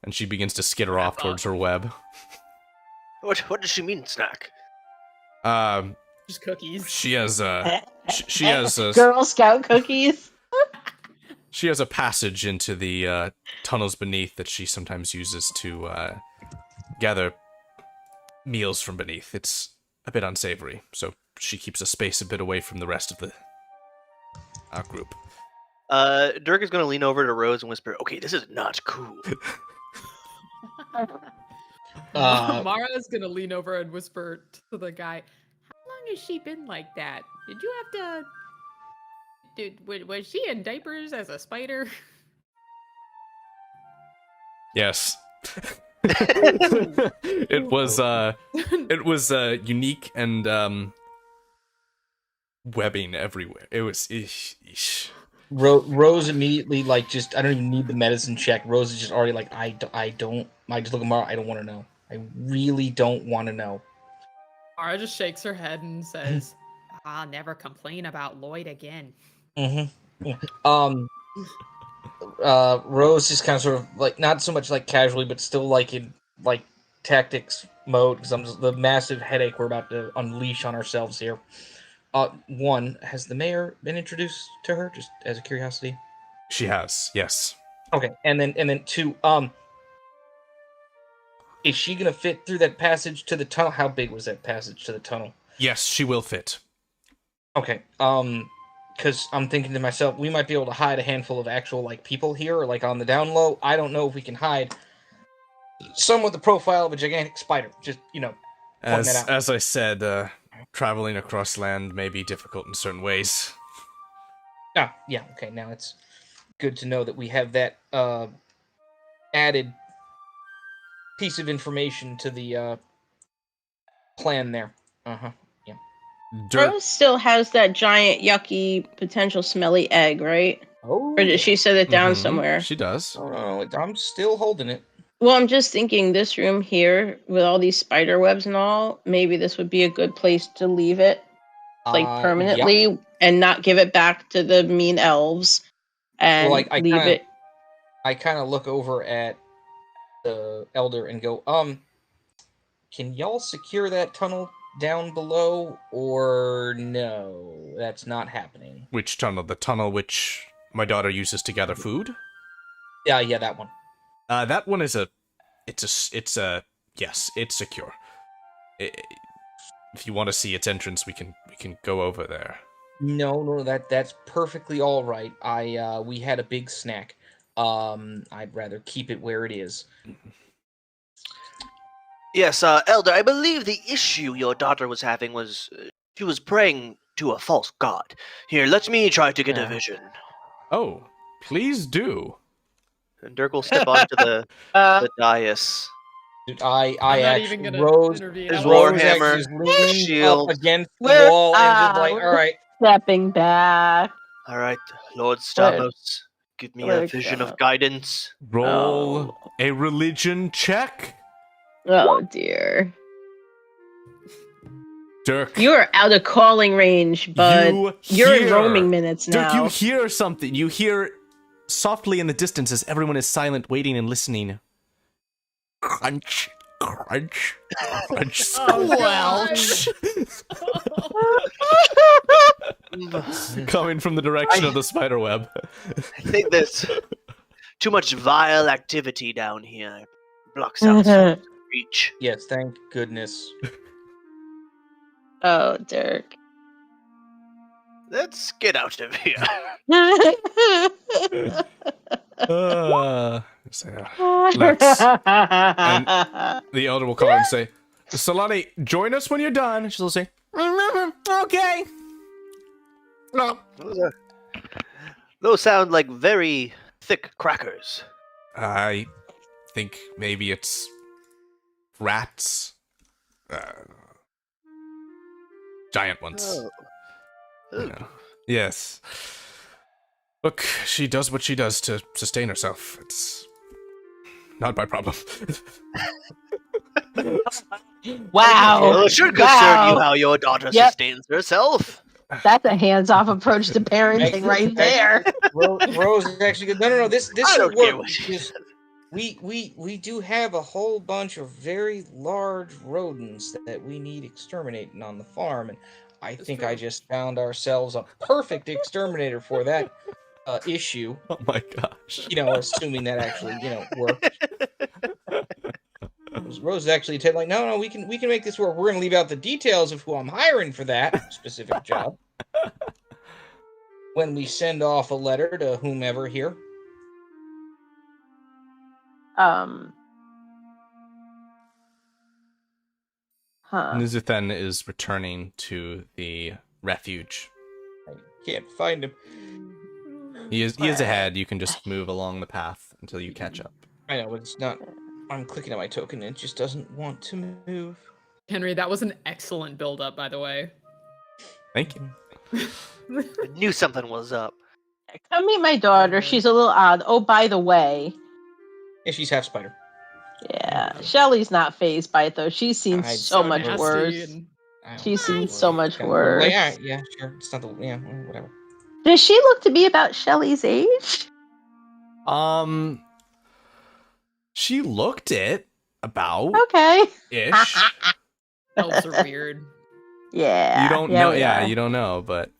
And she begins to skitter off towards her web. What does she mean, snack? Just cookies. She has she has a Girl Scout cookies. She has a passage into the tunnels beneath that she sometimes uses to gather meals from beneath. It's a bit unsavory, so she keeps a space a bit away from the rest of the group. Dirk is going to lean over to Rose and whisper, "Okay, this is not cool." Mara is going to lean over and whisper to the guy, "How long has she been like that? Did you have to... was she in diapers as a spider?" Yes. It was unique and webbing everywhere. It was ish. Rose immediately, like, just, I don't even need the medicine check. Rose is just already like, I just look at Mara, I don't want to know. I really don't want to know. Mara just shakes her head and says, "I'll never complain about Lloyd again." Mm-hmm. Rose is kind of sort of like, not so much like casually, but still like in like tactics mode, because the massive headache we're about to unleash on ourselves here. One, has the mayor been introduced to her, just as a curiosity? She has, yes. Okay, and then two, is she gonna fit through that passage to the tunnel? How big was that passage to the tunnel? Yes, she will fit. Okay, because I'm thinking to myself, we might be able to hide a handful of actual, like, people here, or, like, on the down low. I don't know if we can hide some with the profile of a gigantic spider. Just, pointing that out. As I said, traveling across land may be difficult in certain ways. Ah, yeah, okay, now it's good to know that we have that, added piece of information to the, plan there. Uh-huh, yeah. Rose still has that giant, yucky, potential smelly egg, right? Oh, Or did she set it down Mhm, somewhere? She does. Oh, I'm still holding it. Well, I'm just thinking this room here, with all these spider webs and all, maybe this would be a good place to leave it, like, permanently, Yeah. and not give it back to the mean elves, and Well, I leave it. I kind of look over at the elder and go, can y'all secure that tunnel down below, or no? That's not happening. Which tunnel? The tunnel which my daughter uses to gather food? Yeah, that one. That one is yes, it's secure. If you want to see its entrance, we can go over there. No, that's perfectly all right. We had a big snack. I'd rather keep it where it is. Yes, Elder, I believe the issue your daughter was having was she was praying to a false god. Here, let me try to get a vision. Oh, please do. And Dirk will step onto the dais. Dude, I'm not actually, even gonna Rose, intervene. His I'm Rose like, warhammer, actually is leaning shield. up against the We're- wall and just like, we're- all right. Stepping back. All right, Lord Stamos, give me a Lord vision of Stamos. guidance. Roll Oh. a religion check. Oh dear. Dirk, You are out of calling range, but you're in roaming minutes Dirk, now. you hear something. You hear softly in the distance as everyone is silent, waiting and listening. Crunch, crunch, crunch, squelch. Coming from the direction of the spider web. I think there's too much vile activity down here. Blocks out some reach. Yes, thank goodness. Oh, Dirk. Let's get out of here. Let's. And the elder will call and say, Solani, join us when you're done. And she'll say, okay. No. Those sound like very thick crackers. I think maybe it's rats. Giant ones. Oh. Yeah. Yes. Look, she does what she does to sustain herself. It's not my problem. Wow. Well, it should concern you how your daughter sustains herself. That's a hands-off approach to parenting right there. Rose is actually good. No. This I will don't care work what she because we do have a whole bunch of very large rodents that we need exterminating on the farm, and I think I just found ourselves a perfect exterminator for that issue. Oh my gosh. Assuming that actually works. Rose is actually like, no, we can make this work. We're gonna leave out the details of who I'm hiring for that specific job when we send off a letter to whomever here. Nizuthen is returning to the refuge. I can't find him. He is ahead. You can just move along the path until you catch up. I know, but it's not. I'm clicking on my token and it just doesn't want to move. Henry, that was an excellent build-up, by the way. Thank you. I knew something was up. Come meet my daughter. She's a little odd. Oh, by the way. Yeah, she's half spider. Yeah, Shelly's not phased by it, though. She's seen so much nasty worse. She's seen so much Well, worse. yeah, sure. It's not whatever. Does she look to be about Shelly's age? She looked it about Okay. ish. Elves are weird. Yeah. You don't know. Yeah, you don't know, but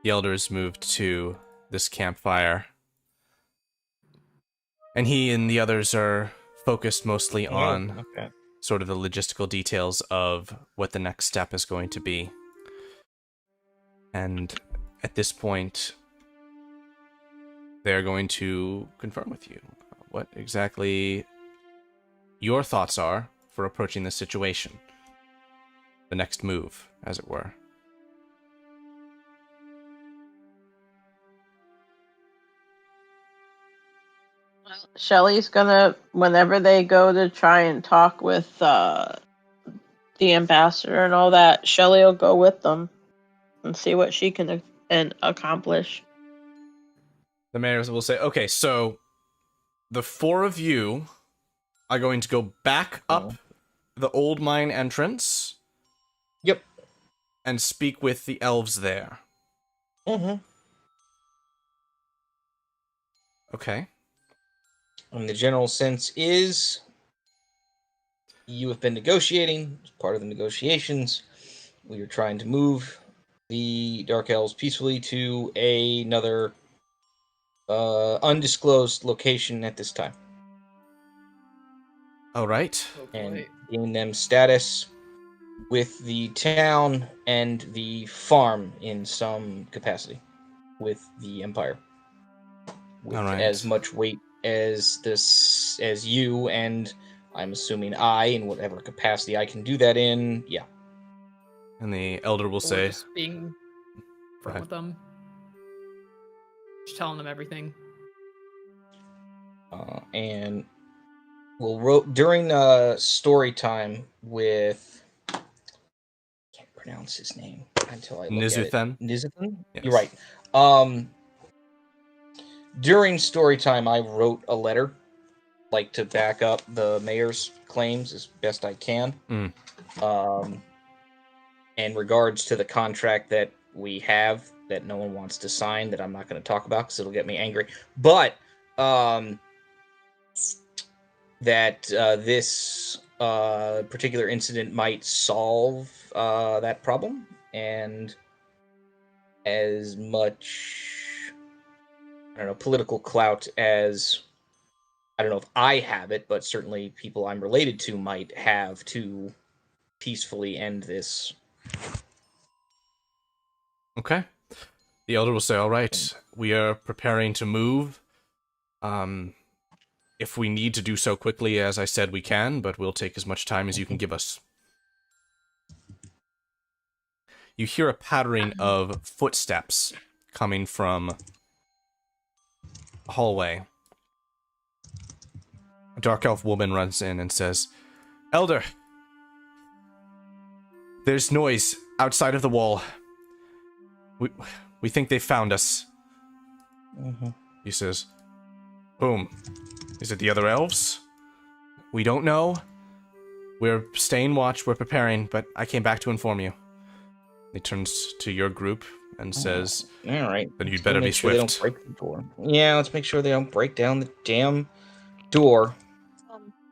the elders moved to this campfire, and he and the others are focused mostly on sort of the logistical details of what the next step is going to be. And at this point, they're going to confirm with you what exactly your thoughts are for approaching this situation. The next move, as it were. Shelly's gonna, whenever they go to try and talk with the ambassador and all that, Shelly will go with them and see what she can accomplish. The mayor will say, okay, so the four of you are going to go back up the old mine entrance. Yep. And speak with the elves there. Mm-hmm. Okay. And the general sense is you have been negotiating. As part of the negotiations, we are trying to move the Dark Elves peacefully to another undisclosed location at this time. All right. And gain them status with the town and the farm in some capacity with the Empire. With All right. as much weight as you, and I'm assuming I, in whatever capacity I can do that in, yeah. And the elder will say, Just being front with them. Just telling them everything. And we'll during story time with, I can't pronounce his name until I look Nizuthen? at it. Nizuthen? Yes. You're right. during story time, I wrote a letter, like to back up the mayor's claims as best I can. In regards to the contract that we have that no one wants to sign, that I'm not going to talk about because it'll get me angry. But that this particular incident might solve that problem, and as much, I don't know, political clout as, I don't know if I have it, but certainly people I'm related to might have to peacefully end this. Okay. The elder will say, all right, we are preparing to move. If we need to do so quickly, as I said, we can, but we'll take as much time as you can give us. You hear a pattering of footsteps coming from a hallway. A dark elf woman runs in and says, Elder, there's noise outside of the wall. We think they found us. He says, whom? Is it the other elves? We don't know. We're staying watch, we're preparing, but I came back to inform you. He turns to your group and says, all right, then you'd better be sure swift. They don't break the door. Yeah, let's make sure they don't break down the damn door.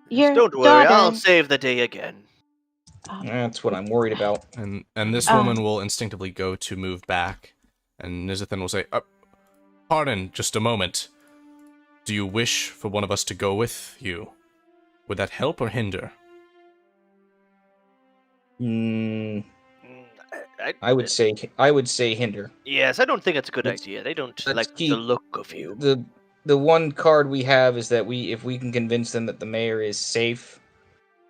Your Don't worry, daughter, I'll save the day again. That's what I'm worried about. And this woman will instinctively go to move back, and Nizathan will say, pardon, just a moment. Do you wish for one of us to go with you? Would that help or hinder? I would say hinder. Yes, I don't think it's a good idea. They don't like the look of you. The one card we have is that if we can convince them that the mayor is safe,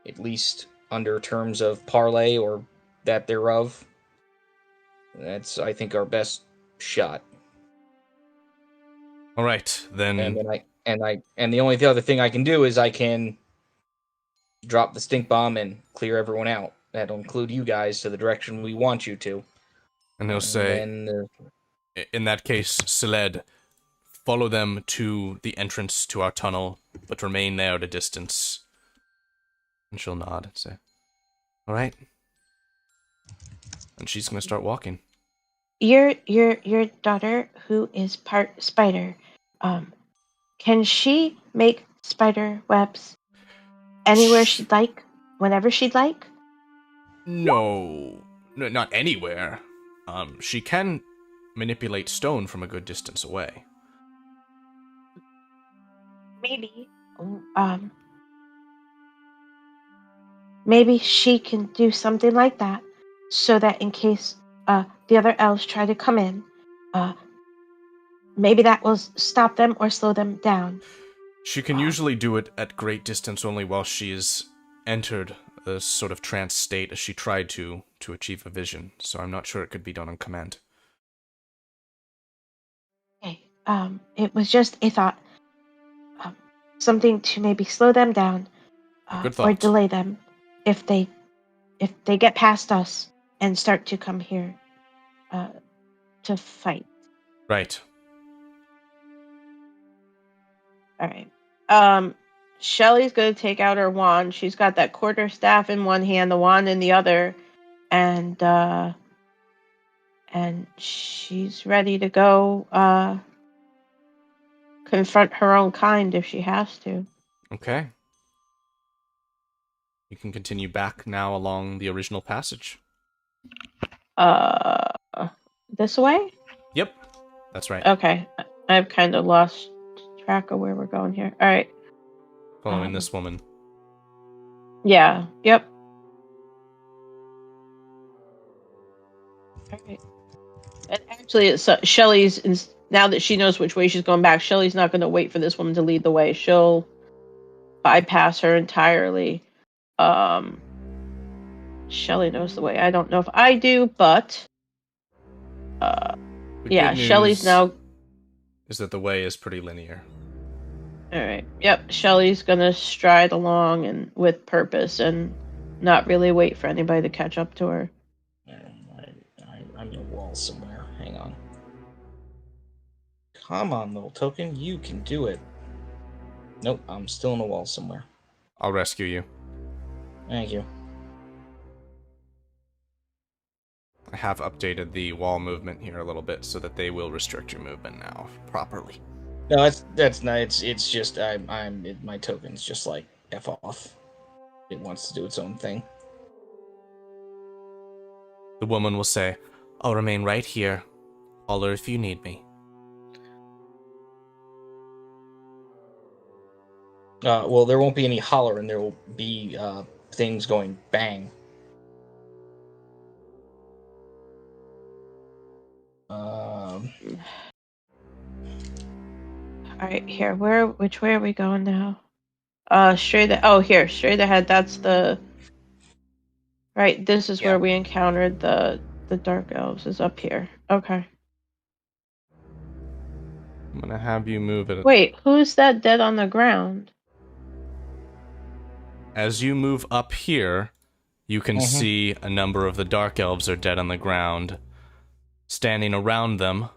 at least under terms of parley or that thereof, that's, I think, our best shot. All right, then. And the only other thing I can do is I can drop the stink bomb and clear everyone out. That'll include you guys to the direction we want you to. And he'll say, in that case, Seled, follow them to the entrance to our tunnel, but remain there at a distance. And she'll nod and say, all right. And she's going to start walking. Your daughter, who is part spider, can she make spider webs anywhere she'd like, whenever she'd like? No, not anywhere. She can manipulate stone from a good distance away. Maybe she can do something like that, so that in case the other elves try to come in, maybe that will stop them or slow them down. She can usually do it at great distance only while she is entered a sort of trance state as she tried to achieve a vision, so I'm not sure it could be done on command. Okay, it was just a thought. Something to maybe slow them down, Good thought. or delay them if they get past us and start to come here to fight. Right. All right. Shelly's going to take out her wand. She's got that quarterstaff in one hand, the wand in the other, and she's ready to go confront her own kind if she has to. Okay. You can continue back now along the original passage. This way? Yep, that's right. Okay. I've kind of lost track of where we're going here. All right. Following this woman. Yeah. Yep. All right. And actually, it's Shelly's. Now that she knows which way she's going back, Shelly's not going to wait for this woman to lead the way. She'll bypass her entirely. Shelly knows the way. I don't know if I do, but yeah, Shelly's now. Is that the way is pretty linear. All right. Yep. Shelly's gonna stride along and with purpose and not really wait for anybody to catch up to her. I'm in a wall somewhere. Hang on. Come on, little token. You can do it. Nope, I'm still in the wall somewhere. I'll rescue you. Thank you. I have updated the wall movement here a little bit so that they will restrict your movement now properly. No, that's not. It's just my token's just like F off. It wants to do its own thing. The woman will say, I'll remain right here. Holler if you need me. Well, there won't be any hollering. There will be things going bang. All right, here. Which way are we going now? Straight. Straight ahead. That's the. Right. This is where we encountered the dark elves. Is up here. Okay. I'm gonna have you move it. Wait, who's that dead on the ground? As you move up here, you can see a number of the dark elves are dead on the ground. Standing around them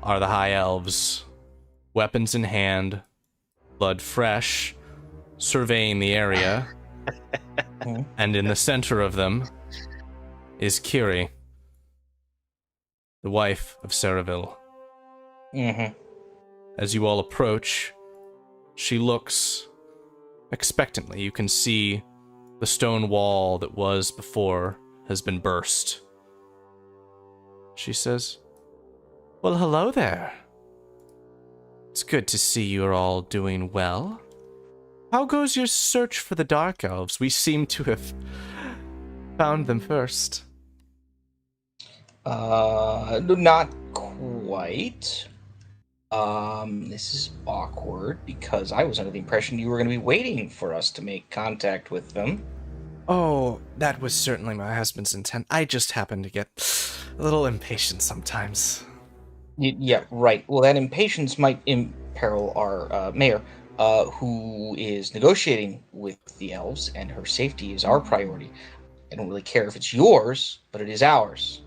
are the high elves, weapons in hand, blood fresh, surveying the area. And in the center of them is Kiri, the wife of Cere'vil. As you all approach, she looks expectantly. You can see the stone wall that was before has been burst. She says, Well, hello there. It's good to see you're all doing well. How goes your search for the Dark Elves? We seem to have found them first. Not quite. This is awkward because I was under the impression you were going to be waiting for us to make contact with them. Oh, that was certainly my husband's intent. I just happen to get a little impatient sometimes. Yeah, right. Well, that impatience might imperil our mayor, who is negotiating with the elves, and her safety is our priority. I don't really care if it's yours, but it is ours.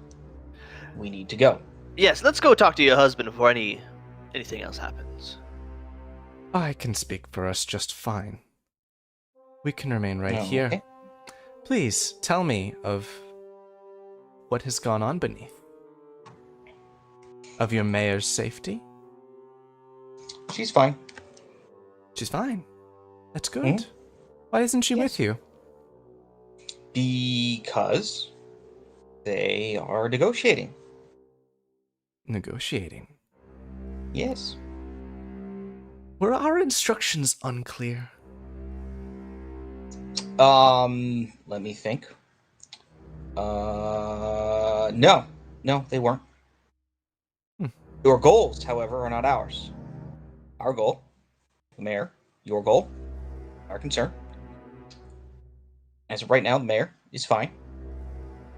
We need to go. Yes, let's go talk to your husband before anything else happens. I can speak for us just fine. We can remain right here. Okay. Please, tell me of what has gone on beneath. Of your mayor's safety? She's fine. She's fine. That's good. Why isn't she with you? Because they are negotiating. Negotiating? Yes. Were our instructions unclear? Let me think. No, they weren't. Your goals, however, are not ours. Our goal, the mayor, your goal, our concern. As of right now, the mayor is fine.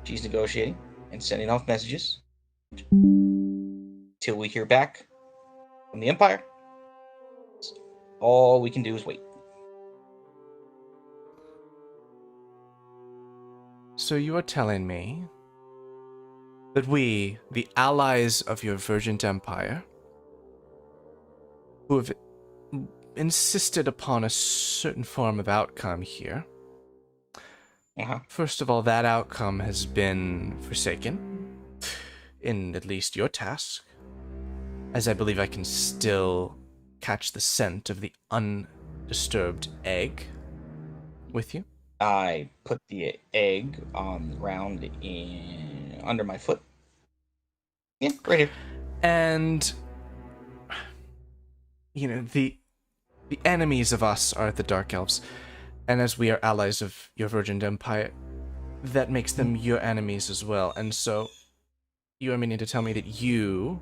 She's negotiating and sending off messages till we hear back from the Empire. All we can do is wait. So you are telling me that we, the allies of your Virgin Empire, who have insisted upon a certain form of outcome here, first of all, that outcome has been forsaken, in at least your task, as I believe I can still catch the scent of the undisturbed egg with you. I put the egg on the ground under my foot. Yeah, right here. And, you know, the enemies of us are the Dark Elves. And as we are allies of your Virgin Empire, that makes them your enemies as well. And so, you are meaning to tell me that you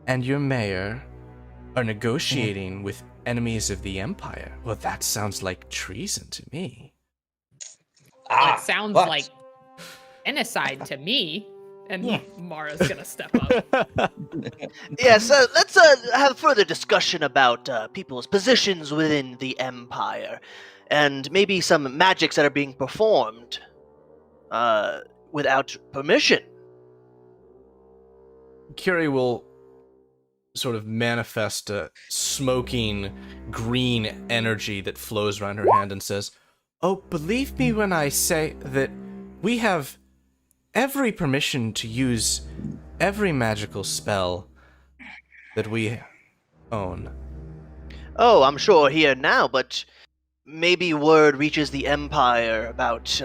and your mayor are negotiating with enemies of the Empire? Well, that sounds like treason to me. It sounds like genocide to me. And Mara's gonna step up. Yes, let's have further discussion about people's positions within the Empire, and maybe some magics that are being performed without permission. Kiri will sort of manifest a smoking green energy that flows around her hand and says, "Oh, believe me when I say that we have every permission to use every magical spell that we own." Oh, I'm sure here now, but maybe word reaches the Empire about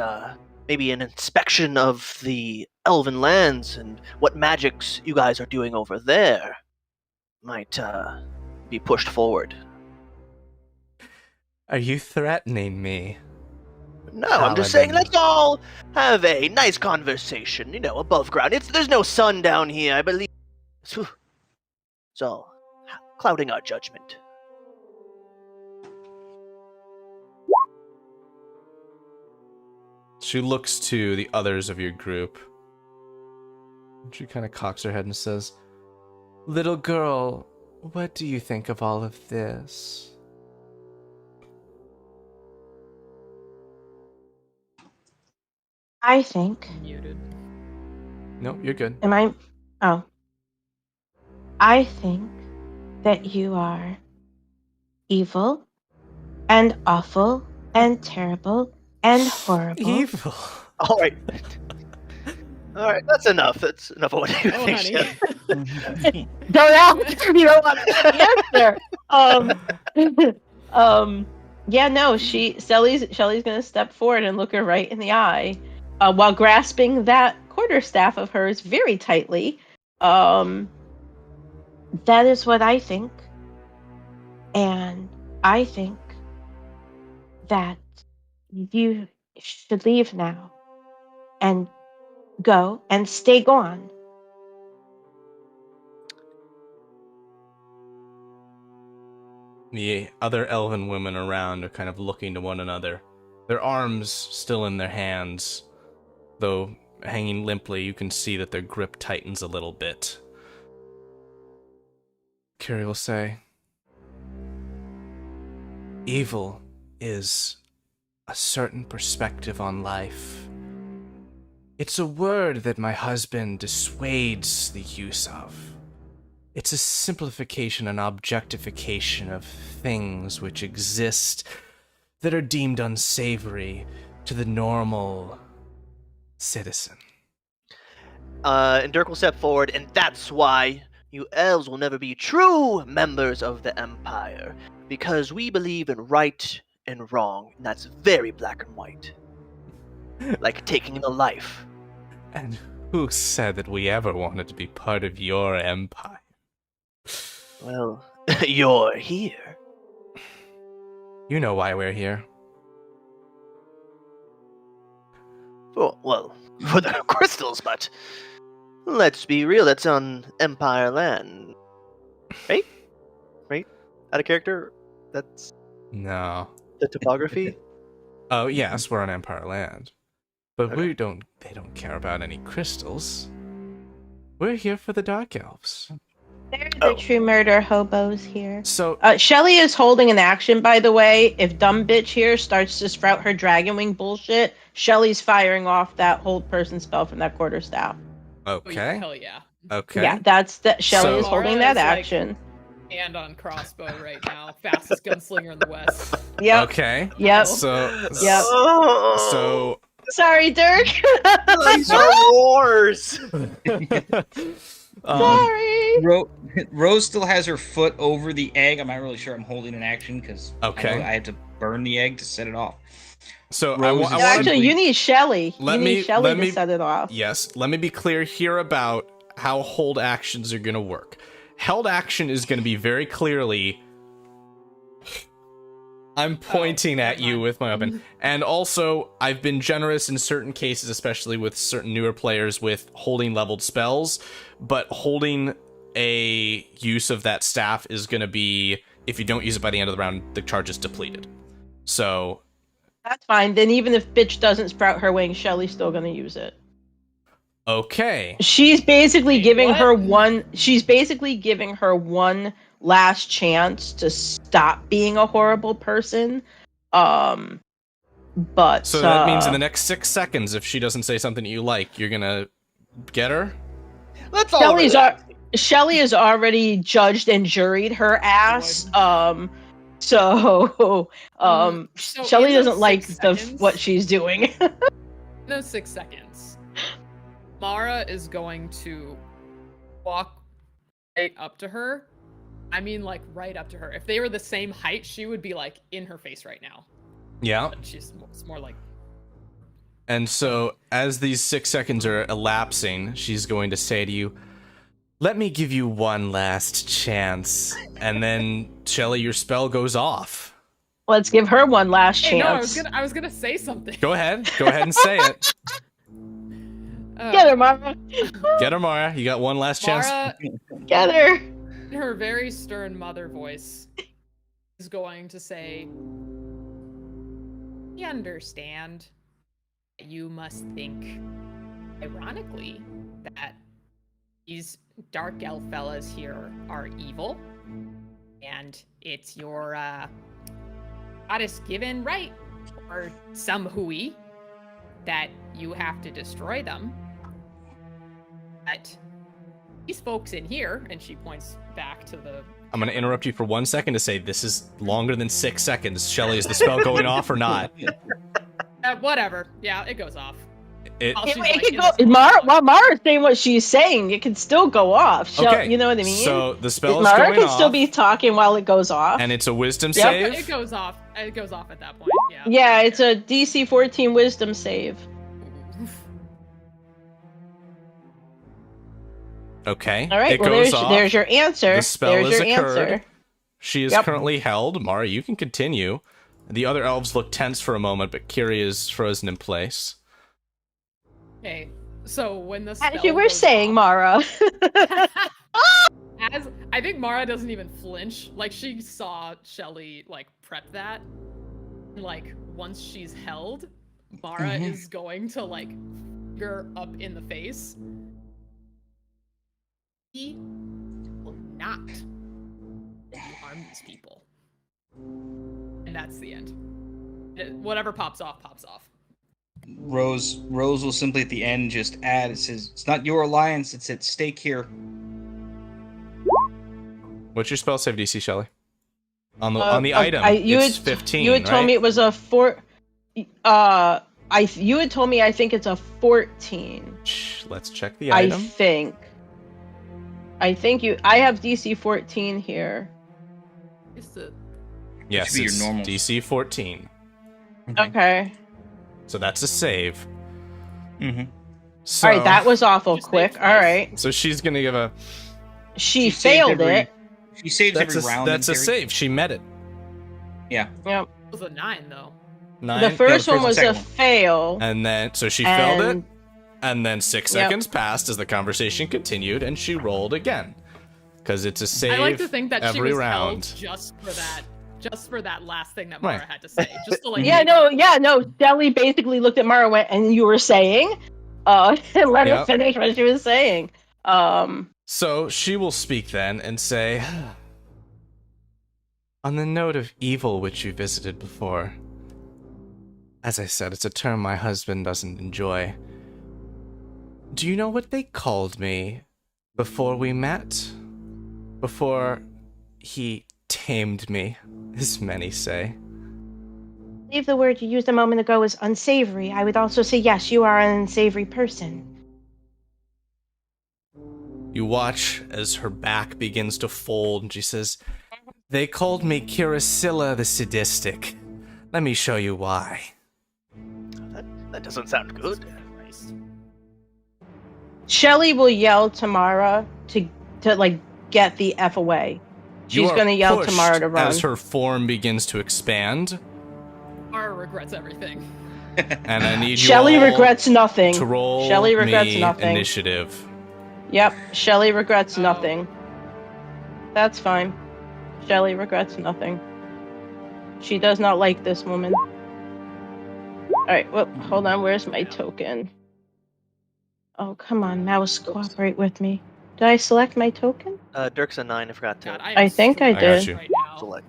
maybe an inspection of the Elven lands and what magics you guys are doing over there might be pushed forward. Are you threatening me? No, I'm just saying Paladin. let's all have a nice conversation, above ground. There's no sun down here, I believe. It's all clouding our judgment. She looks to the others of your group. She kind of cocks her head and says, "Little girl, what do you think of all of this?" I think. Muted. No, you're good. Am I? Oh. I think that you are evil and awful and terrible and horrible. Evil. All right. All right, that's enough. That's enough of what you Oh, think. honey. Don't ask if you don't want to answer. Yeah, no, Shelly's gonna step forward and look her right in the eye, while grasping that quarterstaff of hers very tightly. That is what I think. And I think that you should leave now and go and stay gone. The other elven women around are kind of looking to one another, their arms still in their hands, though hanging limply. You can see that their grip tightens a little bit. Kiri will say, "Evil is a certain perspective on life. It's a word that my husband dissuades the use of. It's a simplification and objectification of things which exist that are deemed unsavory to the normal citizen." And Dirk will step forward, and that's why you elves will never be true members of the Empire, because we believe in right and wrong, and that's very black and white. Like taking a life. And who said that we ever wanted to be part of your empire? Well, you're here. You know why we're here. Well, for the crystals, but let's be real, that's on Empire land. Right? Right? Out of character? That's No. the topography? Oh, yes, we're on Empire land. But Okay. they don't care about any crystals. We're here for the Dark Elves. They're the true murder hobos here. So, Shelly is holding an action, by the way. If dumb bitch here starts to sprout her dragon wing bullshit, Shelly's firing off that hold person spell from that quarterstaff. Oh, okay. hell yeah. Okay. Yeah, that's that. Shelly So- is holding Mara that is, like, action. And on crossbow right now. Fastest gunslinger in the West. Yep. Okay. Yep. So, Yep. so, Sorry, Dirk. These are wars! Sorry. Rose still has her foot over the egg. I'm not really sure I'm holding an action because Okay. I had to burn the egg to set it off. so Rose is- I want Actually, you need Shelly. Let You me- need Shelly let to me- set it off. Yes, let me be clear here about how hold actions are going to work. Held action is going to be very clearly, I'm pointing at never you mind. with my weapon. And also, I've been generous in certain cases, especially with certain newer players, with holding leveled spells. But holding a use of that staff is going to be, if you don't use it by the end of the round, the charge is depleted. So, That's fine. Then even if bitch doesn't sprout her wings, Shelly's still gonna use it. okay. She's basically Wait, giving what? her one. She's basically giving her one last chance to stop being a horrible person. But So that means in the next 6 seconds, if she doesn't say something you like, you're going to get her? Let's all Shelly's relax. Shelly has already judged and juried her ass. So Shelly in those doesn't like 6 what seconds- she's doing. In those 6 seconds, Mara is going to walk right up to her. I mean, like, right up to her. If they were the same height, she would be, like, in her face right now. Yeah. But it's more like... And so, as these 6 seconds are elapsing, she's going to say to you, "Let me give you one last chance." And then, Shelly, your spell goes off. Let's give her one last Hey, chance. no, I was gonna say something. Go ahead and say it. Get her, Mara. Get her, Mara. You got one last chance. Mara, Get her. in her very stern mother voice, is going to say, "We understand. You must think, ironically, that these dark elf fellas here are evil, and it's your goddess-given right, or some hooey, that you have to destroy them. But these folks in here," and she points back to the... I'm going to interrupt you for 1 second to say this is longer than 6 seconds. Shelly, is the spell going off or not? Whatever. Yeah, it goes off. It, While It, she's, it like, could in go. this- While Mara's saying what she's saying, it can still go off. okay. You know what I mean? So the spell is Mara going can off, still be talking while it goes off. and it's a wisdom Yep. save. It goes off. It goes off at that point. Yeah. Yeah, it's a DC 14 Wisdom save. Okay. All right. It Well, goes off. there's your answer. The spell there's has your occurred. answer. She is Yep. currently held. Mara, you can continue. The other elves look tense for a moment, but Kiri is frozen in place. Okay. So when the spell As you were goes saying, off- Mara. As I think Mara doesn't even flinch. Like, she saw Shelly like prep that. Like, once she's held, Mara is going to like finger up in the face. He will not harm these people. And that's the end. Whatever pops off, pops off. Rose will simply at the end just add, it says, "It's not your alliance, it's at stake here." What's your spell save DC, Shelly? On the item, You it's had 15, You had told right? me it was a 4. You had told me I think it's a 14. Shh, let's check the I item. think. I have DC 14 here. It's the Yes, should be your it's normal. DC 14. Okay. So that's a save. Mm-hmm. So, All right, that was awful Just quick. makes All right. So she's gonna give a. She saved failed every- it. She saves That's every a round. that's in a theory. save. She met it. Yep. it was a 9 though. 9. The first the one was a second one. fail. And then so she failed it, and- and then 6 Yep. seconds passed as the conversation continued, and she rolled again, because it's a save I like to think that she every was round. held just for that last thing that Right. Mara had to say. Just to like Yeah, no. Shelly basically looked at Mara and went, "And you were saying?" And let her Yep. finish what she was saying. So she will speak then and say, "On the note of evil which you visited before, as I said, it's a term my husband doesn't enjoy. Do you know what they called me before we met? Before he tamed me, as many say." I believe the word you used a moment ago was unsavory. I would also say, yes, you are an unsavory person. You watch as her back begins to fold, and she says, "They called me Kiriscylla the Sadistic. Let me show you why." That doesn't sound good. Shelly will yell to Mara to like get the F away. You She's are gonna yell to pushed Mara to run. as her form begins to expand, Mara regrets everything. and I need you Shelly all regrets nothing. to roll Shelly regrets me nothing. initiative. Yep, Shelly regrets Oh. nothing. That's fine. Shelly regrets nothing. She does not like this woman. Alright, well, hold on, where's my token? Oh, come on, mouse, cooperate with me. Did I select my token? Dirk's a 9. I forgot to God, I think I am did. struggling right now. select.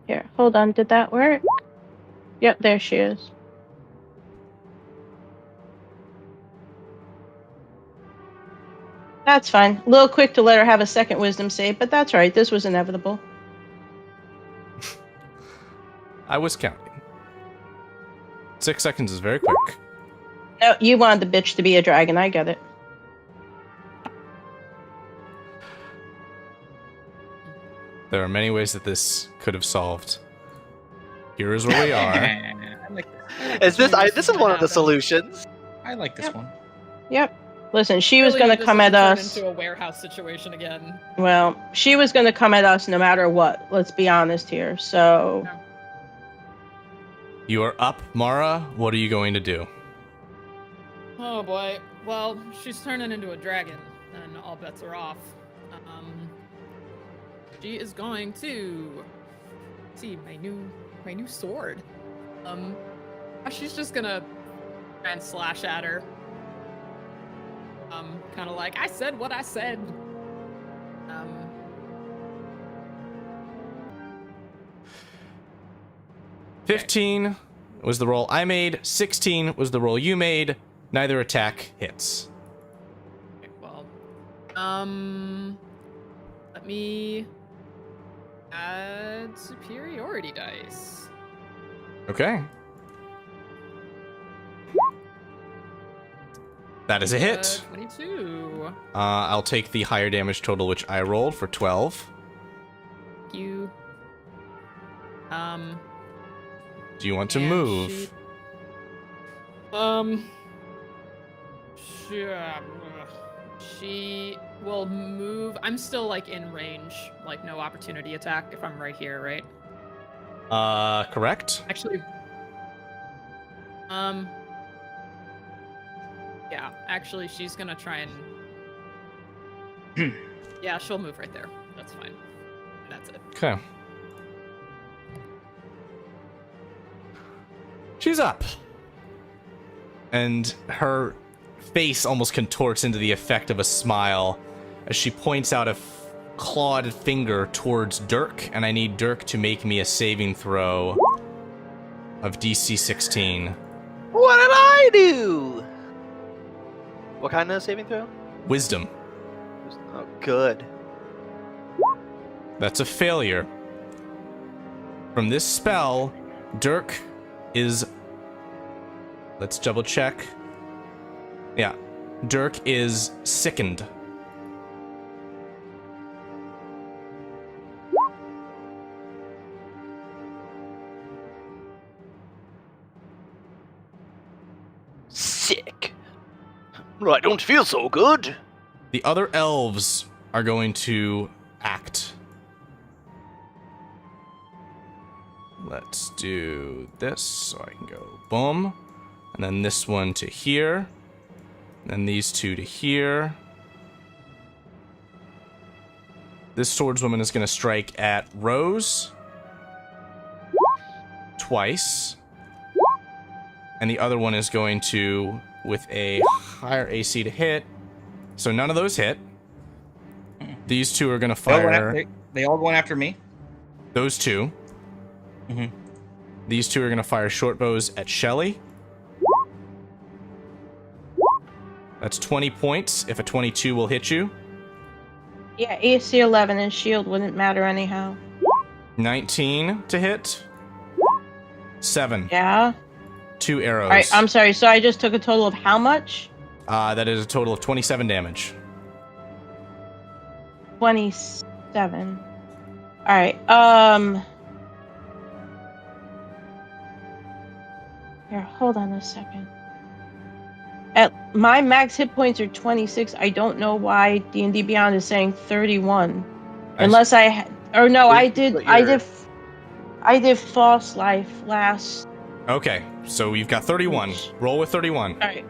Here, hold on, did that work? Yep, there she is. That's fine. A little quick to let her have a second wisdom save, but that's right. This was inevitable. I was counting. 6 seconds is very quick. No, you wanted the bitch to be a dragon. I get it. There are many ways that this could have solved. Here is where we are. I like this. This is one of the solutions. I like this one. Yep. Listen, she was Really, going to this come doesn't at turn us. into a warehouse situation again. Well, she was going to come at us no matter what. Let's be honest here. So, You are up, Mara. What are you going to do? Oh boy. Well, she's turning into a dragon, and all bets are off. She is going to see my new sword. She's just gonna try and slash at her. Kind of like, I said what I said. 15 was the roll I made. 16 was the roll you made. Neither attack hits. Okay, well, let me add superiority dice. Okay. That is a hit. 22. I'll take the higher damage total, which I rolled for 12. Thank you. Do you want to and move? She will move. I'm still like in range, like no opportunity attack if I'm right here, right? Correct. Actually, yeah, actually she's gonna try and yeah, she'll move right there. That's fine. That's it. Okay. She's up. And her face almost contorts into the effect of a smile as she points out a clawed finger towards Dirk, and I need Dirk to make me a saving throw of DC 16. What did I do? What kind of saving throw? Wisdom. Oh, good. That's a failure. From this spell, Dirk is... Let's double check. Yeah. Dirk is sickened. Sick. Well, I don't feel so good. The other elves are going to act. Let's do this so I can go boom. And then this one to here. And then these two to here. This swordswoman is going to strike at Rose. Twice. And the other one is going to, with a higher AC to hit. So none of those hit. These two are going to fire. They all going after me? Those two. Mm-hmm. These two are going to fire short bows at Shelly. That's 20 points. If a 22 will hit you. Yeah, AC 11 and shield wouldn't matter anyhow. 19 to hit. 7. Yeah. 2 arrows. Alright, I'm sorry. So I just took a total of how much? That is a total of 27 damage. 27. Alright, Here, hold on a second. At my max hit points are 26. I don't know why D&D Beyond is saying 31. Unless I did false life last. Okay, so you've got 31. Roll with 31. Alright.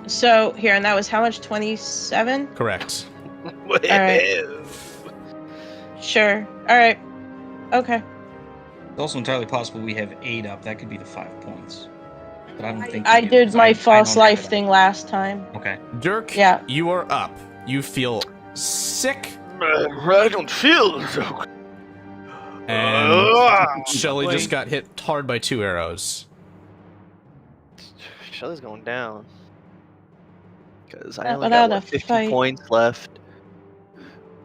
So, here, and that was how much? 27? Correct. Alright. Sure. Alright. Okay. It's also entirely possible we have 8 up. That could be the 5 points. But I don't think I we do, did 'cause my I false don't life have it thing last time. up. Okay. Dirk, Yeah. you are up. You feel sick, I don't feel so good. and Shelly just got hit hard by 2 arrows. Shelly's going down. Because I Not only without got a 50 fight. points left.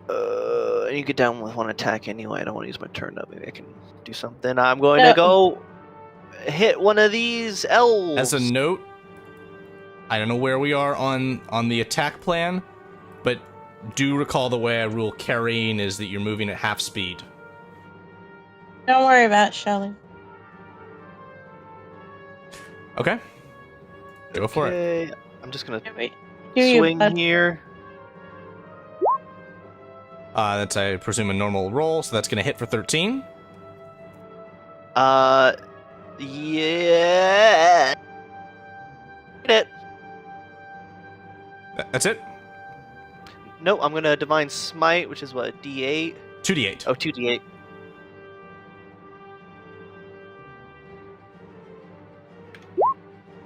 You get down with one attack anyway. I don't want to use my turn up. Maybe I can do something. I'm going to go hit one of these elves. As a note, I don't know where we are on the attack plan, but do recall the way I rule carrying is that you're moving at half speed. Don't worry about it, Shelly. Okay. Go for it. Okay, I'm just gonna Wait. swing here. That's, I presume, a normal roll, so that's going to hit for 13. Yeah. Hit it. That's it? No, I'm gonna divine smite, which is what, a D8? 2d8. Oh, 2d8.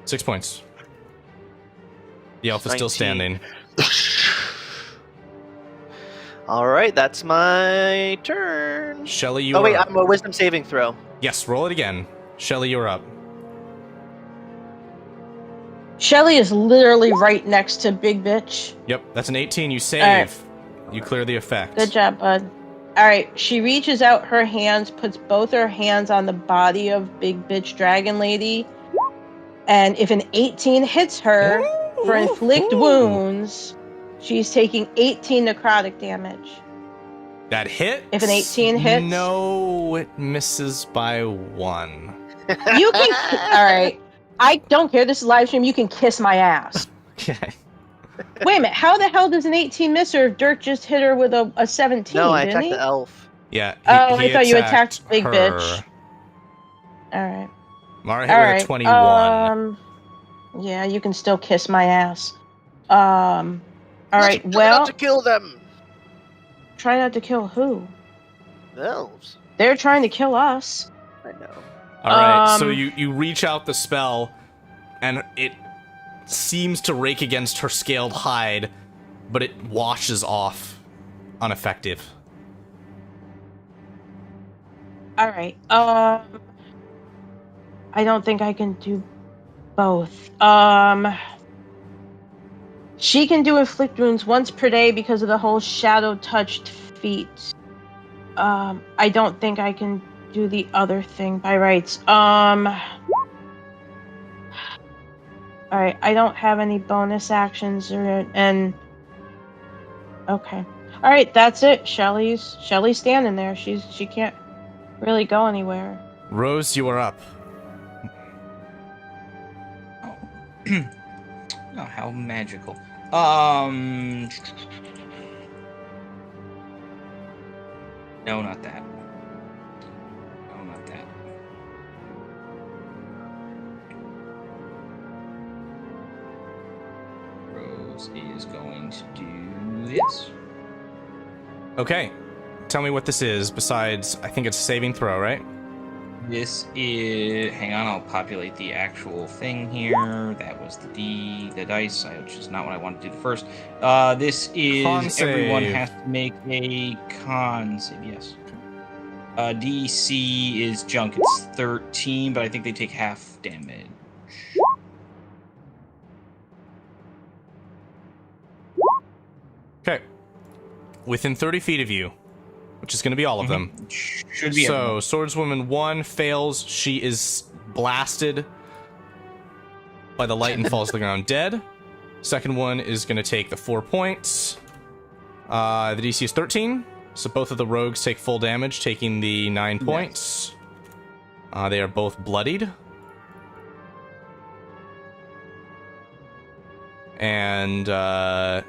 Six points. The elf is still 19. standing. All right, that's my turn. Shelly, you Oh are wait, up. I'm a wisdom saving throw. Yes, roll it again. Shelly, you're up. Shelly is literally right next to Big Bitch. Yep, that's an 18. You save. Alright. You clear the effect. Good job, bud. Alright, she reaches out her hands, puts both her hands on the body of Big Bitch Dragon Lady, and if an 18 hits her for inflict wounds, she's taking 18 necrotic damage. That hit? If an 18 hits? No, it misses by 1. You can... Alright. I don't care. This is live stream. You can kiss my ass. Okay. Wait a minute. How the hell does an 18 miss her if Dirk just hit her with a 17? No, I didn't attacked he? the elf. Yeah. I thought you attacked Big her. Bitch. Alright. Mara hit with a 21. Yeah, you can still kiss my ass. Alright, Try well... not to kill them. Try not to kill who? The elves. They're trying to kill us. I know. All right, so Um, you reach out the spell, and it seems to rake against her scaled hide, but it washes off, ineffective. Alright, I don't think I can do both. She can do inflict wounds once per day because of the whole shadow touched feat. I don't think I can do the other thing by rights. Alright, I don't have any bonus actions and okay. Alright, that's it. Shelly's standing there. She can't really go anywhere. Rose, you are up. Oh, how magical. No, not that. No, not that. Rose is going to do this. Okay, tell me what this is, besides, I think it's a saving throw, right? This is... Hang on, I'll populate the actual thing here. That was the dice, which is not what I wanted to do first. This is... Con Everyone save. has to make a con save, yes. DC is junk. It's 13, but I think they take half damage. Okay. Within 30 feet of you, which is going to be all of them. Should be So, everyone. Swordswoman 1 fails. She is blasted by the light and falls to the ground dead. Second one is going to take the 4 points. The DC is 13, so both of the rogues take full damage, taking the 9 points. They are both bloodied. And our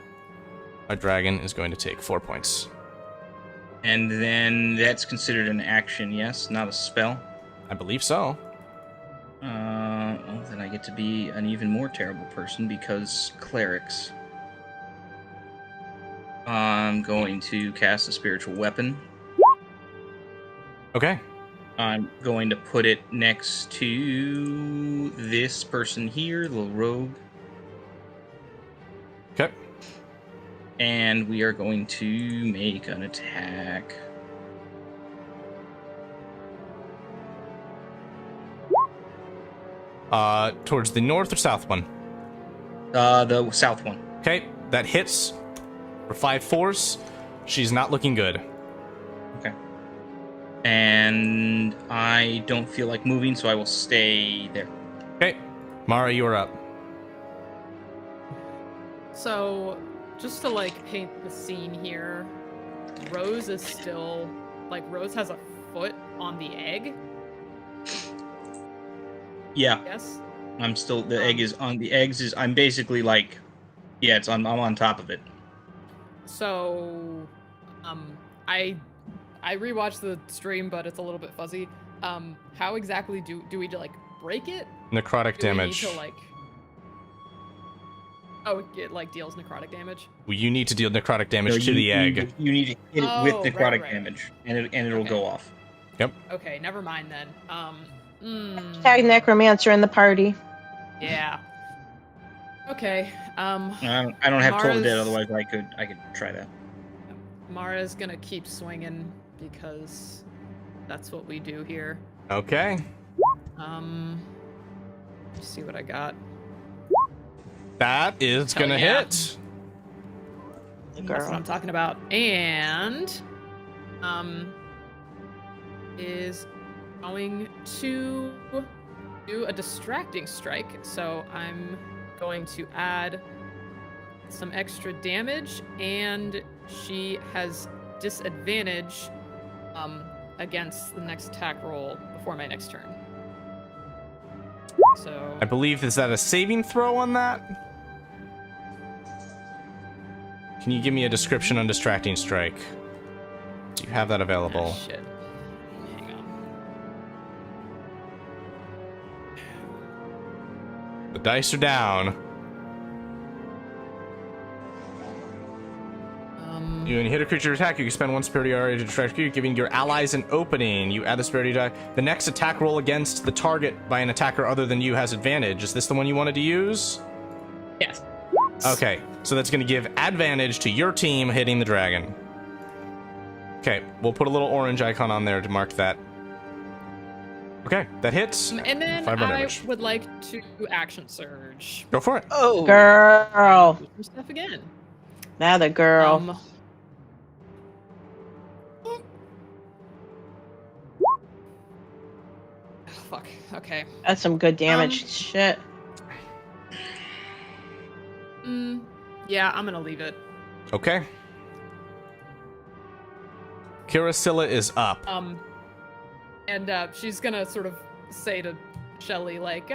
dragon is going to take 4 points. And then that's considered an action, yes? Not a spell? I believe so. Well, then I get to be an even more terrible person because clerics. I'm going to cast a spiritual weapon. Okay. I'm going to put it next to this person here, the little rogue. Okay. And we are going to make an attack. Towards the north or south one? The south one. Okay, that hits for 5 force. She's not looking good. Okay. And I don't feel like moving, so I will stay there. Okay. Mara, you are up. So, just to like paint the scene here, Rose is still like Rose has a foot on the egg. Yeah, Yes. I'm still. The egg is on. The eggs is. I'm basically like. Yeah, it's on. I'm on top of it. So, I rewatched the stream, but it's a little bit fuzzy. How exactly do we like break it? Necrotic Do we need damage. to, like... Oh, it like deals necrotic damage. You need to deal necrotic damage No, to the egg. You need to hit it with Oh, necrotic right. damage, and it'll Okay. go off. Okay, never mind then. Tag necromancer in the party. Yeah. Okay. I don't have total dead, Mara's- otherwise I could try that. Mara's gonna keep swinging because that's what we do here. Okay. Let's see what I got. That is Hell gonna yeah. hit. The That's what girl. I'm talking about. And is going to do a distracting strike. So I'm going to add some extra damage, and she has disadvantage against the next attack roll before my next turn. So I believe, is that a saving throw on that? Can you give me a description on Distracting Strike? Do you have that available? shit. Hang on. The dice are down. You hit a creature attack, you can spend one superiority area to distract you, giving your allies an opening. You add the superiority die. The next attack roll against the target by an attacker other than you has advantage. Is this the one you wanted to use? Yes. Okay, so that's going to give advantage to your team hitting the dragon. Okay, we'll put a little orange icon on there to mark that. Okay, that hits. And then 5 more I damage. would like to action surge. Go for it. Oh, Girl. Do some stuff again. Now the girl. Oh, fuck. Okay. That's some good damage. Shit. Yeah, I'm gonna leave it. Okay. Kiriscylla is up. And she's gonna sort of say to Shelly, like,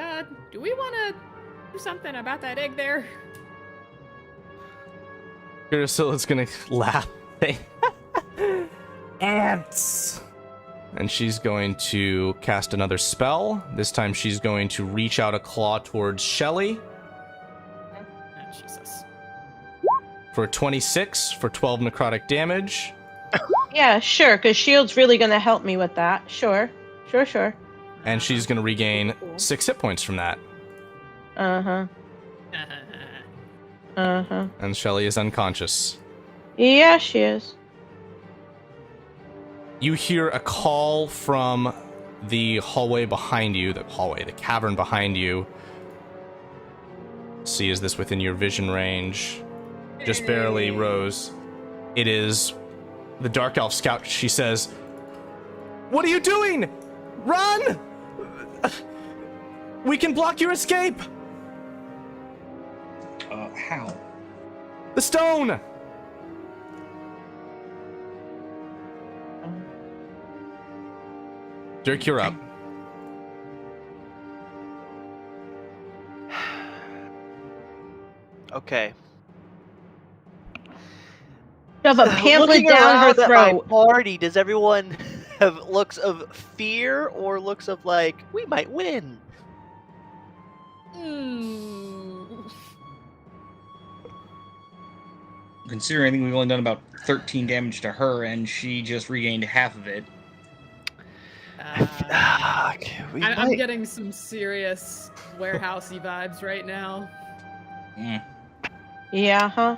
do we want to do something about that egg there? Kiriscylla's gonna laugh. Ants! And she's going to cast another spell. This time she's going to reach out a claw towards Shelly Oh, Jesus. for a 26 for 12 necrotic damage. Yeah, sure, because shield's really gonna help me with that. Sure. And she's going to regain Cool. 6 hit points from that. Uh-huh. And Shelly is unconscious. Yeah, she is. You hear a call from the hallway behind you. The cavern behind you. See, is this within your vision range? Just barely, Rose. It is the Dark Elf Scout. She says, "What are you doing? Run! We can block your escape! How? The stone!" Dirk, you're up. okay. Shove a pamphlet Looking down her around at my throat. party, does everyone have looks of fear or looks of like, we might win? Considering I think we've only done about 13 damage to her, and she just regained half of it. Okay, we I'm might- getting some serious warehousey vibes right now. Mm. Yeah, huh?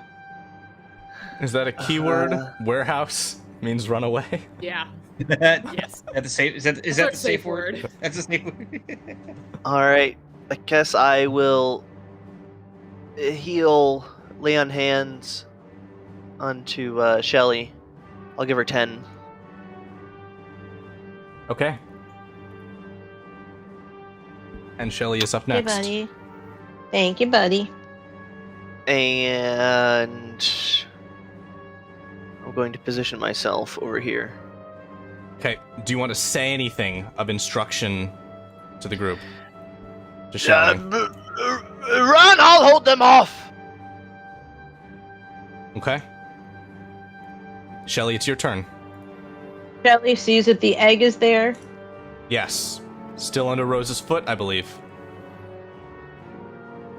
Is that a keyword? Warehouse means run away. Yeah. Yes. Yes. That the safe? Is that That's the our safe word? That's the safe word. All right, I guess I will heal, lay on hands onto Shelly, I'll give her 10. Okay. And Shelly is up Hey, next. buddy. Thank you, buddy. And I'm going to position myself over here. Okay. Do you want to say anything of instruction to the group? To Shelly. Run! I'll hold them off! Okay. Shelly, it's your turn. Shelly sees that the egg is there. Yes. Still under Rose's foot, I believe.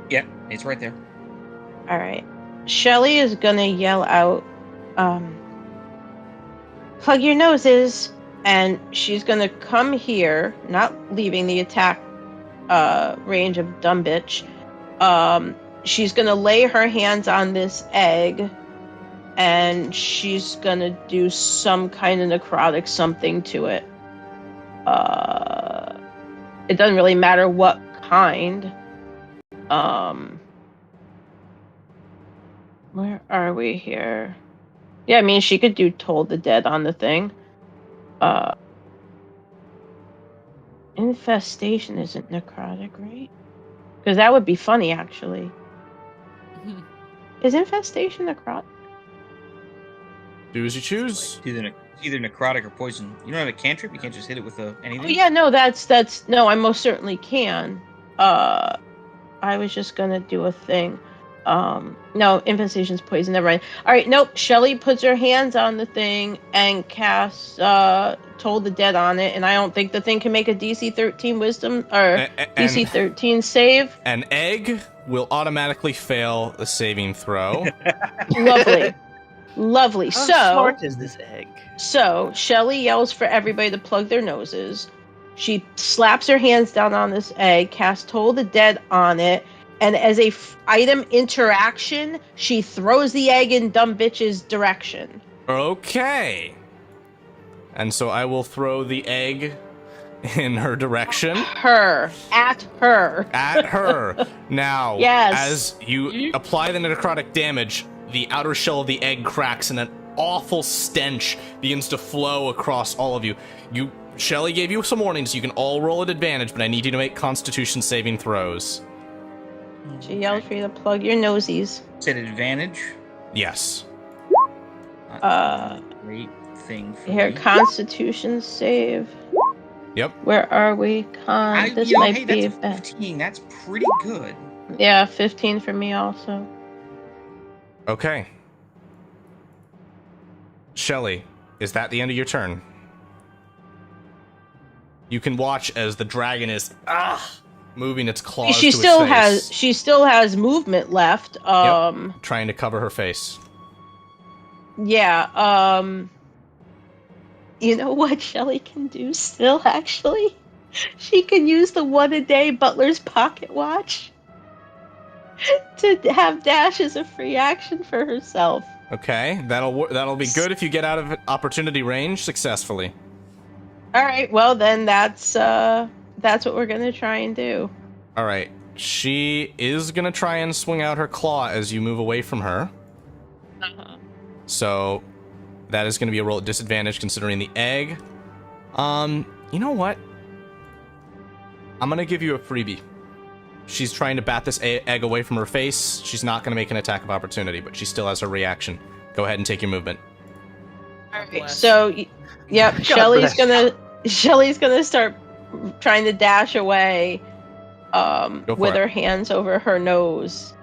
Yeah, it's right there. All right. Shelly is gonna yell out, "Plug your noses!" And she's gonna come here, not leaving the attack range of dumb bitch. She's gonna lay her hands on this egg, and she's gonna do some kind of necrotic something to it. It doesn't really matter what kind. Where are we here? Yeah, I mean, she could do Toll the Dead on the thing. Infestation isn't necrotic, right? Because that would be funny, actually. Is infestation necrotic? Do as you choose. Either necrotic or poison. You don't have a cantrip? You can't just hit it with anything? Oh, yeah, no, that's no, I most certainly can. I was just gonna do a thing. No, infestation's poison, never mind. Alright, nope, Shelly puts her hands on the thing and casts Toll the Dead on it, and I don't think the thing can make a DC 13 wisdom, or DC 13 save. An egg will automatically fail a saving throw. Lovely. Lovely. How So smart is this egg? So, Shelly yells for everybody to plug their noses. She slaps her hands down on this egg, casts Toll the Dead on it, and as a item interaction, she throws the egg in dumb bitch's direction. Okay. And so I will throw the egg in her direction. At her. At her. Now, Yes. as you apply the necrotic damage, the outer shell of the egg cracks and an awful stench begins to flow across all of you. Shelly gave you some warnings. You can all roll at advantage, but I need you to make Constitution saving throws. She yells for you to plug your nosies. Is it advantage? Yes. Great thing for Here, me. Constitution save. Yep. Where are we? This might be that's a 15. That's pretty good. Yeah, 15 for me also. Okay. Shelly, is that the end of your turn? You can watch as the dragon is moving its claws She to still its face. she still has movement left. Trying to cover her face. Yeah, you know what Shelly can do still, actually? She can use the one-a-day Butler's Pocket Watch to have dash as a free action for herself. Okay, that'll be good if you get out of opportunity range successfully. All right, well then that's what we're gonna try and do. All right, she is gonna try and swing out her claw as you move away from her. So that is gonna be a roll at disadvantage considering the egg. You know what? I'm gonna give you a freebie. She's trying to bat this egg away from her face. She's not gonna make an attack of opportunity, but she still has her reaction. Go ahead and take your movement. All right, so yep, Shelly's gonna start trying to dash away with her hands over her nose.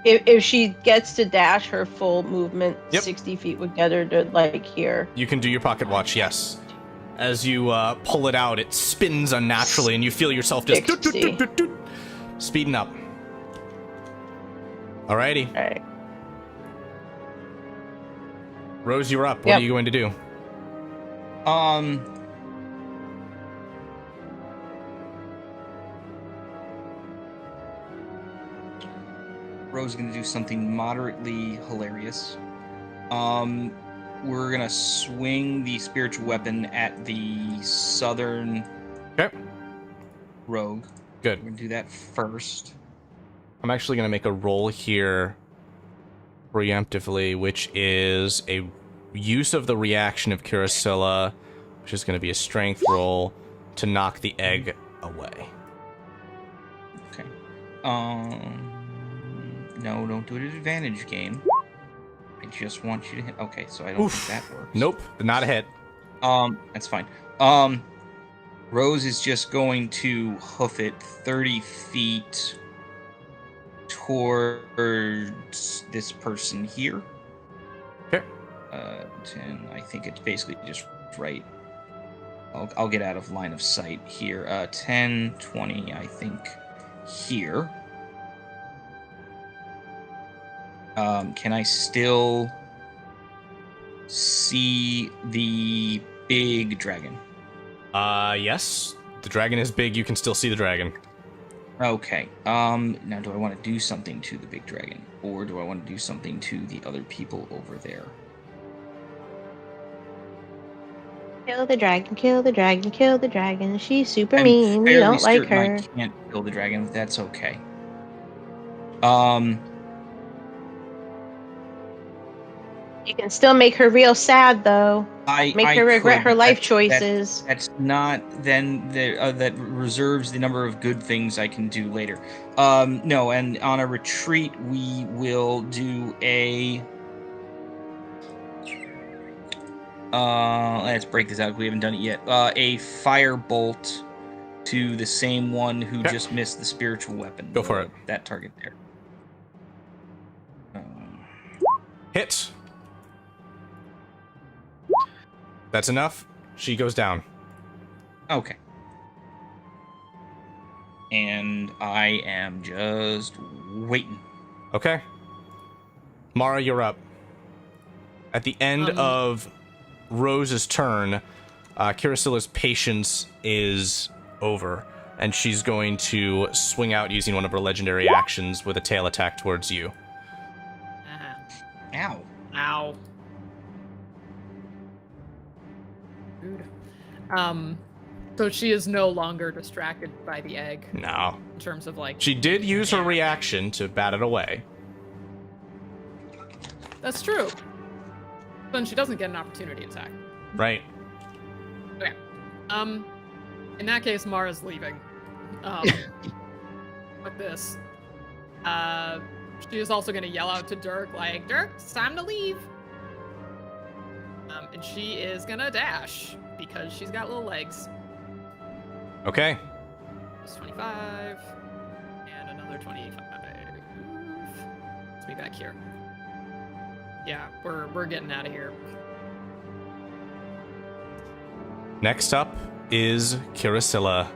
If she gets to dash her full movement, 60 feet would get her to like here. You can do your pocket watch, yes. As you pull it out, it spins unnaturally, and you feel yourself just speeding up. Alrighty. All right. Rose, you're up. What are you going to do? Rose is going to do something moderately hilarious. We're going to swing the spiritual weapon at the southern rogue. Good. We're going to do that first. I'm actually going to make a roll here preemptively, which is a use of the reaction of Kiriscylla, which is going to be a strength roll to knock the egg away. Okay. No, don't do it at advantage game. I just want you to hit. Okay, so I don't think that works. Nope, not a hit. That's fine. Rose is just going to hoof it 30 feet towards this person here. Okay. 10. I think it's basically just right. I'll get out of line of sight here. 10, 20, I think, here. Can I still see the big dragon? Yes. The dragon is big. You can still see the dragon. Okay. Now, do I want to do something to the big dragon? Or do I want to do something to the other people over there? Kill the dragon, kill the dragon, kill the dragon. She's super I'm mean. We fairly don't like certain her. I can't kill the dragon, but that's okay. You can still make her real sad, though. Make I her regret could, her but life choices. That's not then. That reserves the number of good things I can do later. No, and on a retreat we will do a. Let's break this out. We haven't done it yet. A firebolt to the same one who Okay. just missed the spiritual weapon. Go for it. That target there. Hit. That's enough. She goes down. Okay. And I am just waiting. Okay. Mara, you're up. At the end of Rose's turn, Kiriscylla's patience is over, and she's going to swing out using one of her legendary actions with a tail attack towards you. Ow. Ow. Rude. So she is no longer distracted by the egg No. in terms of like. She did use her reaction to bat it away. That's true. Then she doesn't get an opportunity attack. Right. Okay. In that case, Mara's leaving. Fuck this. She is also gonna yell out to Dirk, like, Dirk, it's time to leave. And she is gonna dash because she's got little legs. Okay. It's 25 and another 25. Let's be back here. Yeah, we're getting out of here. Next up is Kiriscylla,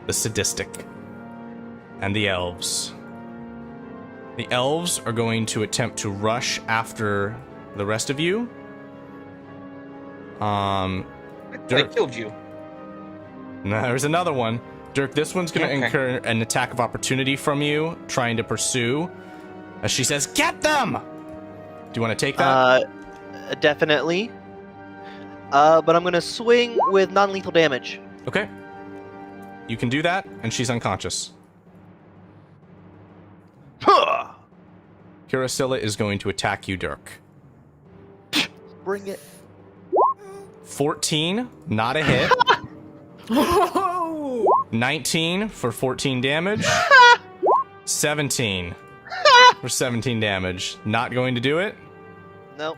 the sadistic, and the elves. The elves are going to attempt to rush after the rest of you. I Dirk, killed you. no, there's another one. Dirk, this one's going to Okay. incur an attack of opportunity from you, trying to pursue. As she says, "Get them!" Do you want to take that? Definitely. But I'm gonna swing with non-lethal damage. Okay. You can do that, and she's unconscious. Huh! Kiriscylla is going to attack you, Dirk. Bring it. 14, not a hit. Oh! 19 for 14 damage. 17 for 17 damage. Not going to do it. Nope.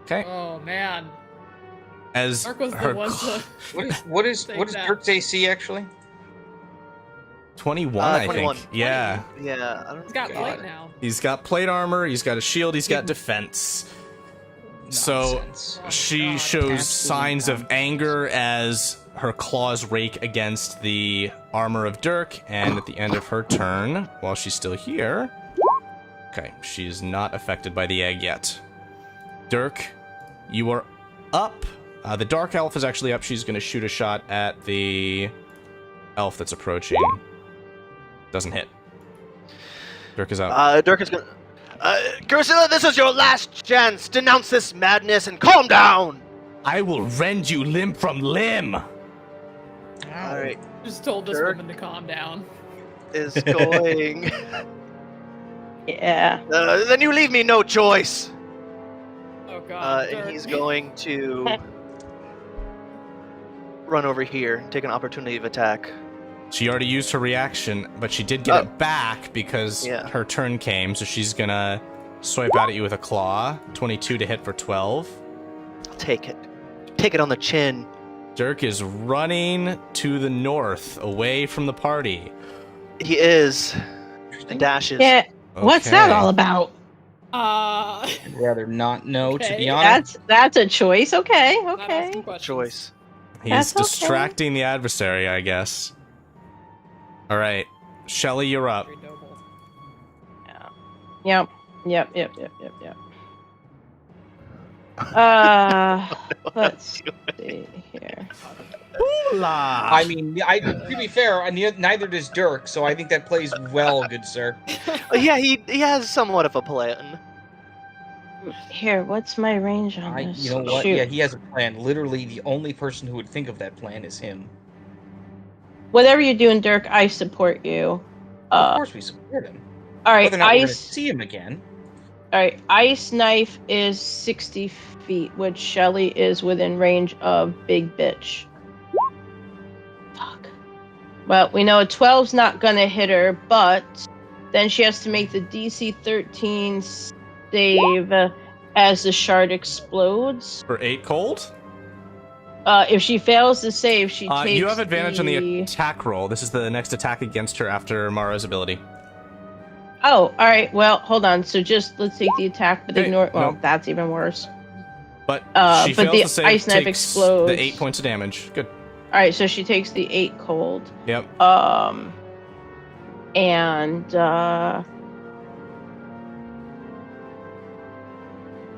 Okay. Oh man. As Dirk was the her one to. What is Take that. Dirk's AC actually? 21, I 21. think. Yeah. Yeah. I don't He's got God. plate now. He's got plate armor, he's got a shield, he's got defense. So Nonsense. she God, shows absolute signs of nonsense. anger as her claws rake against the armor of Dirk, and at the end of her turn, while she's still here... Okay, she's not affected by the egg yet. Dirk, you are up. The Dark Elf is actually up. She's going to shoot a shot at the elf that's approaching. Doesn't hit. Dirk is up. Dirk is gonna. Kiriscylla, this is your last chance. Denounce this madness and calm down. I will rend you limb from limb. All right. Just told this Dirk woman to calm down. Is going Yeah. Then you leave me no choice. Oh god. And Dirk. he's going to run over here and take an opportunity of attack. She already used her reaction, but she did get it back because her turn came, so she's gonna swipe out at you with a claw. 22 to hit for 12. I'll take it. Take it on the chin. Dirk is running to the north, away from the party. He is. And dashes. Yeah. What's that all about? I'd rather not know, to be honest. That's a choice. Okay. Not Okay. asking questions. Choice. He's That's okay. distracting the adversary, I guess. All right, Shelly, you're up. Very noble. Yep. Let's see here. I mean, to be fair, neither does Dirk, so I think that plays well, good sir. Yeah, he has somewhat of a plan. Here, what's my range on this? You know what? Shoot. Yeah, he has a plan. Literally, the only person who would think of that plan is him. Whatever you're doing, Dirk, I support you. Of course we support him. All right, Whether or not we're gonna ice. see him again. All right, ice knife is 60 feet, which Shelly is within range of big bitch. Fuck. Well, we know a 12's not gonna hit her, but then she has to make the DC 13 save as the shard explodes. For 8 cold? If she fails to save, she takes. You have advantage on the attack roll. This is the next attack against her after Mara's ability. Oh, all right. Well, hold on. So just let's take the attack, but Hey, ignore. Well, no. that's even worse. But she but fails the to save, ice knife takes explodes. the 8 points of damage. Good. All right, so she takes the 8 cold. Yep. And all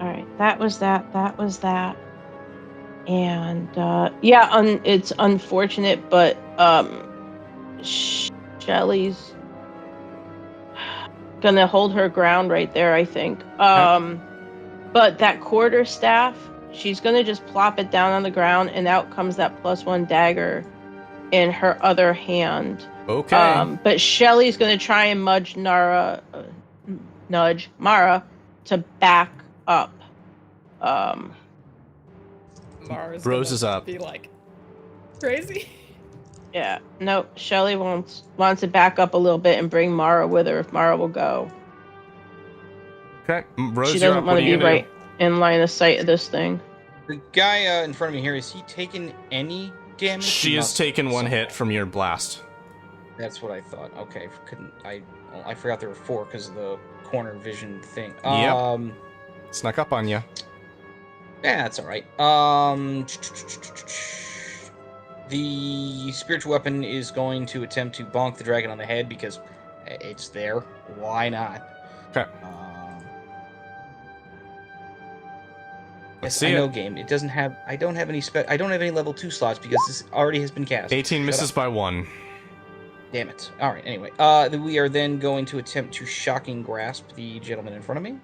right, that was that. That was that. And yeah, it's unfortunate, but Shelly's gonna hold her ground right there, I think. But that quarterstaff, she's gonna just plop it down on the ground, and out comes that +1 dagger in her other hand. Okay. But Shelly's gonna try and nudge Mara to back up. Mara's Rose gonna is up. Be like crazy. Yeah, no, Shelly wants to back up a little bit and bring Mara with her if Mara will go. Okay. Rose, She you're doesn't up. want What to are you be gonna right in line of sight of this thing. The guy in front of me here, is he taking any do? damage? She has taken 1 hit from your blast. That's what I thought. Okay, I forgot there were 4 because of the corner vision thing. Yep. Snuck up on you. Yeah, that's all right. The spiritual weapon is going to attempt to bonk the dragon on the head because it's there. Why not? Okay. Yes, see I know, it. game. It doesn't have. I don't have any level 2 slots because this already has been cast. 18 Shut misses up. by 1. Damn it. All right. Anyway, we are then going to attempt to shocking grasp the gentleman in front of me.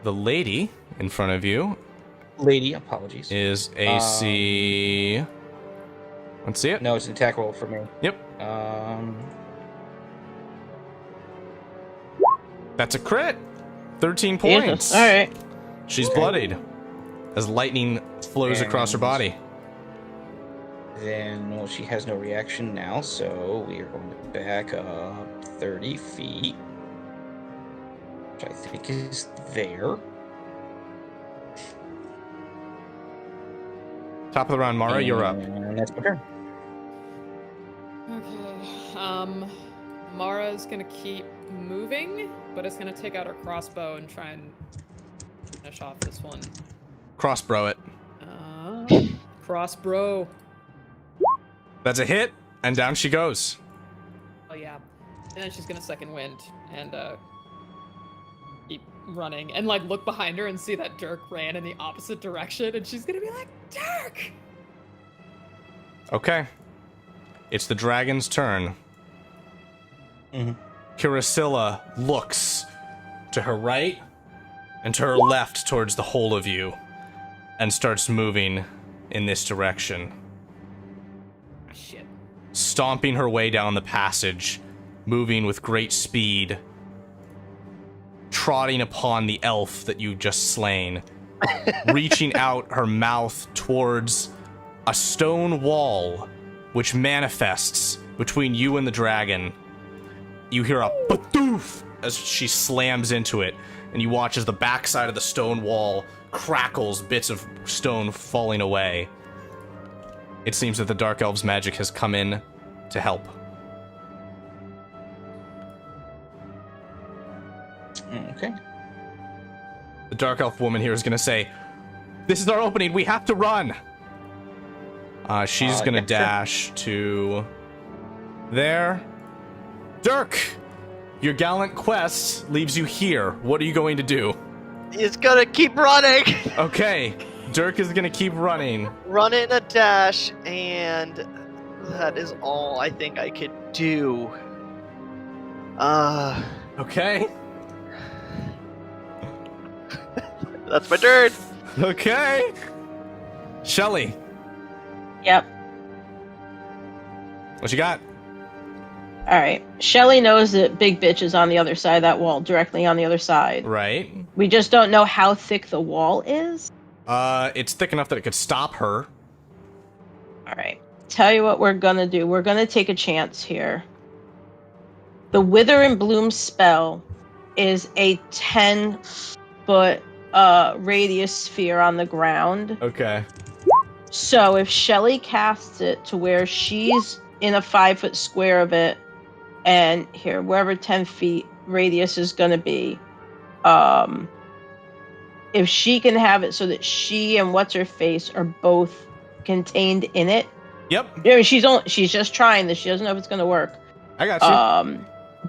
The lady in front of you Lady, apologies. is AC. Let's see it. No, it's an attack roll for me. Yep. That's a crit. 13 points. Jesus. All right. She's bloodied as lightning flows across her body. Then, well, she has no reaction now, so we are going to back up 30 feet. Which I think is there. Top of the round, Mara, you're up. And that's my turn. Okay. Mara's gonna keep moving, but it's gonna take out her crossbow and try and finish off this one. Crossbow it. Crossbow. That's a hit, and down she goes. Oh yeah. And then she's gonna second wind and keep running and like look behind her and see that Dirk ran in the opposite direction, and she's gonna be like, Dirk! Okay. It's the dragon's turn. Kiriscylla looks to her right and to her left towards the whole of you and starts moving in this direction. Shit. Stomping her way down the passage, moving with great speed. trotting upon the elf that you just slain, reaching out her mouth towards a stone wall, which manifests between you and the dragon. You hear a badoof as she slams into it, and you watch as the backside of the stone wall crackles, bits of stone falling away. It seems that the Dark Elf's magic has come in to help. Okay. The Dark Elf woman here is going to say, "This is our opening. We have to run." She's going to dash to there. Dirk, your gallant quest leaves you here. What are you going to do? He's gonna keep running. Okay, Dirk is going to keep running. Run in a dash, and that is all I think I could do. Okay. That's my turn. Okay. Shelly, Yep. what you got? All right. Shelly knows that Big Bitch is on the other side of that wall, directly on the other side. Right. We just don't know how thick the wall is. It's thick enough that it could stop her. All right. Tell you what we're gonna do. We're gonna take a chance here. The Wither and Bloom spell is a 10-foot radius sphere on the ground. Okay. So if Shelly casts it to where she's in a 5-foot square of it, and here, wherever 10 feet radius is going to be, if she can have it so that she and What's-Her-Face are both contained in it. Yep. You know, she's just trying this. She doesn't know if it's going to work. I got you.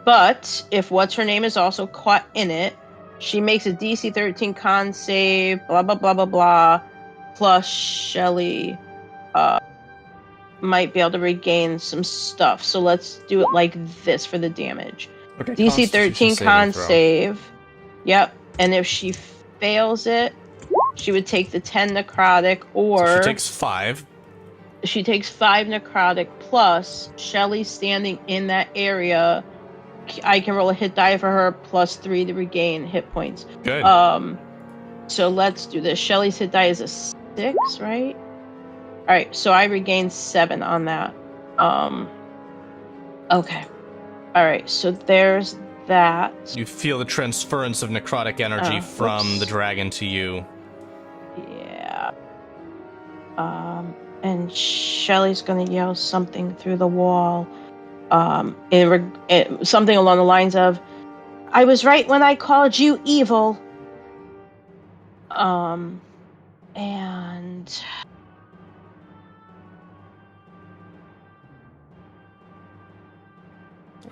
But if What's-Her-Name is also caught in it, she makes a DC 13 con save, blah, blah, blah, blah, blah, plus Shelly might be able to regain some stuff. So let's do it like this for the damage. Okay, DC 13 con throw. save. Yep. And if she fails it, she would take the 10 necrotic, or So she takes 5. she takes 5 necrotic plus Shelly standing in that area. I can roll a hit die for her plus 3 to regain hit points. Good. So let's do this. Shelly's hit die is a 6, right? All right, so I regained 7 on that. Okay. All right, so there's that. You feel the transference of necrotic energy from whoops. the dragon to you. Yeah. And Shelly's gonna yell something through the wall. Something along the lines of, "I was right when I called you evil." And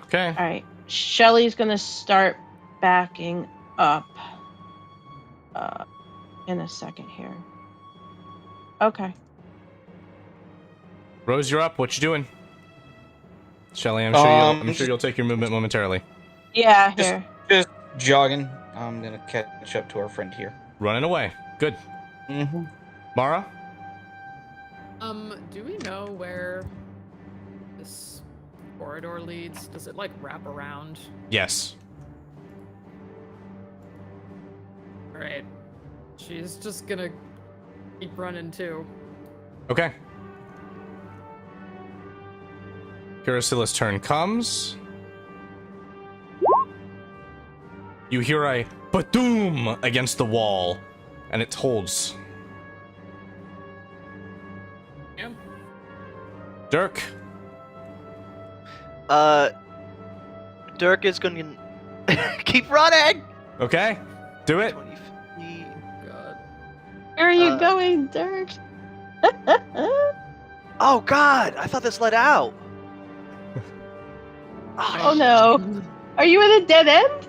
Okay. all right, Shelly's gonna start backing up. In a second here. Okay. Rose, you're up. What you doing? Shelly, I'm sure you'll take your movement momentarily. Yeah, here. Just jogging. I'm gonna catch up to our friend here. Running away. Good. Mm-hmm. Mara? Do we know where this corridor leads? Does it like wrap around? Yes. Alright. She's just gonna keep running too. Okay. Kiriscylla's turn comes. You hear a badoom against the wall, and it holds. Yeah. Dirk? Dirk is gonna keep running. Okay. Do it. 20 feet. God. Where are you going, Dirk? Oh God! I thought this led out. Oh no. Are you at a dead end?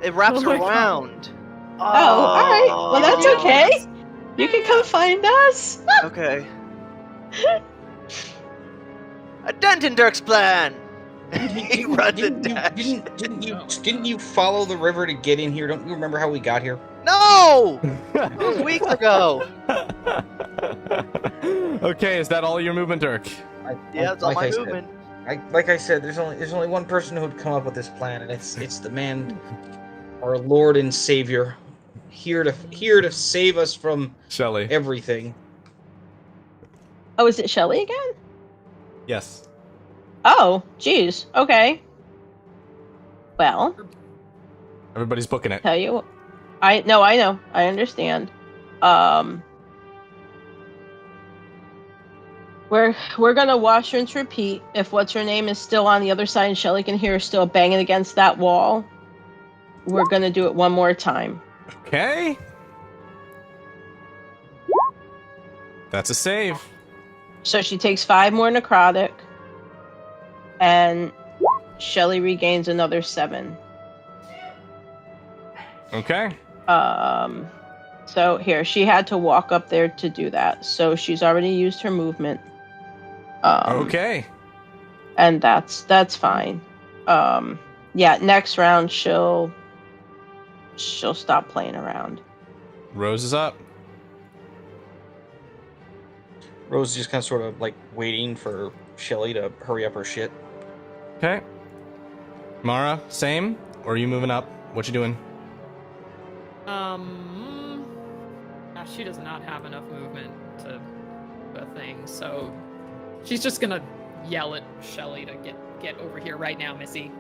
It wraps Oh my God. around. Oh, alright. Well, that's okay. You can come find us. Okay. A dent in Dirk's plan. He runs it dash. Didn't you follow the river to get in here? Don't you remember how we got here? No! It was weeks ago. Okay, is that all your movement, Dirk? Yeah, that's all like my I said- movement. Like I said, there's only one person who would come up with this plan, and it's the man our Lord and Savior, here to save us from Shelly. everything. Oh, is it Shelly again? Yes. Oh, geez. Okay. Well, Everybody's booking it. tell you, I know. I understand. We're gonna wash, rinse, repeat. If what's her name is still on the other side and Shelly can hear her still banging against that wall, we're gonna do it one more time. Okay. That's a save. So she takes 5 more necrotic, and Shelly regains another 7. Okay. So here, she had to walk up there to do that. So she's already used her movement. Okay. And that's fine. Yeah, next round she'll stop playing around. Rose is up. Rose is just kind of sort of like waiting for Shelly to hurry up her shit. Okay. Mara, same? Or are you moving up? What you doing? She does not have enough movement to a thing, so she's just gonna yell at Shelly to get over here right now, Missy.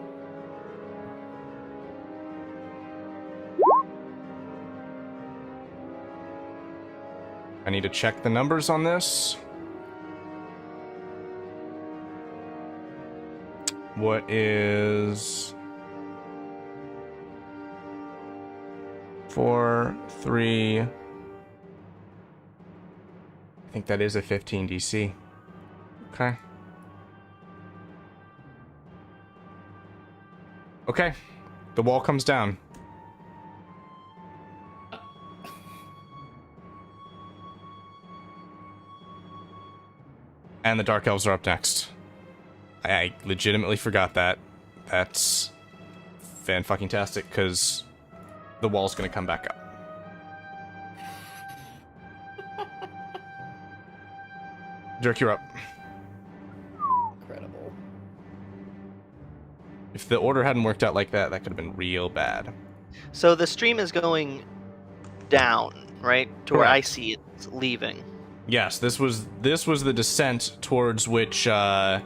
I need to check the numbers on this. What is 4, 3? I think that is a 15 DC. Okay. Okay. The wall comes down. And the Dark Elves are up next. I legitimately forgot that. That's fan-fucking-tastic, because the wall's gonna come back up. Dirk, you're up. Incredible. If the order hadn't worked out like that, that could have been real bad. So the stream is going down, right? To where I see it's leaving. Yes, this was the descent towards which y'all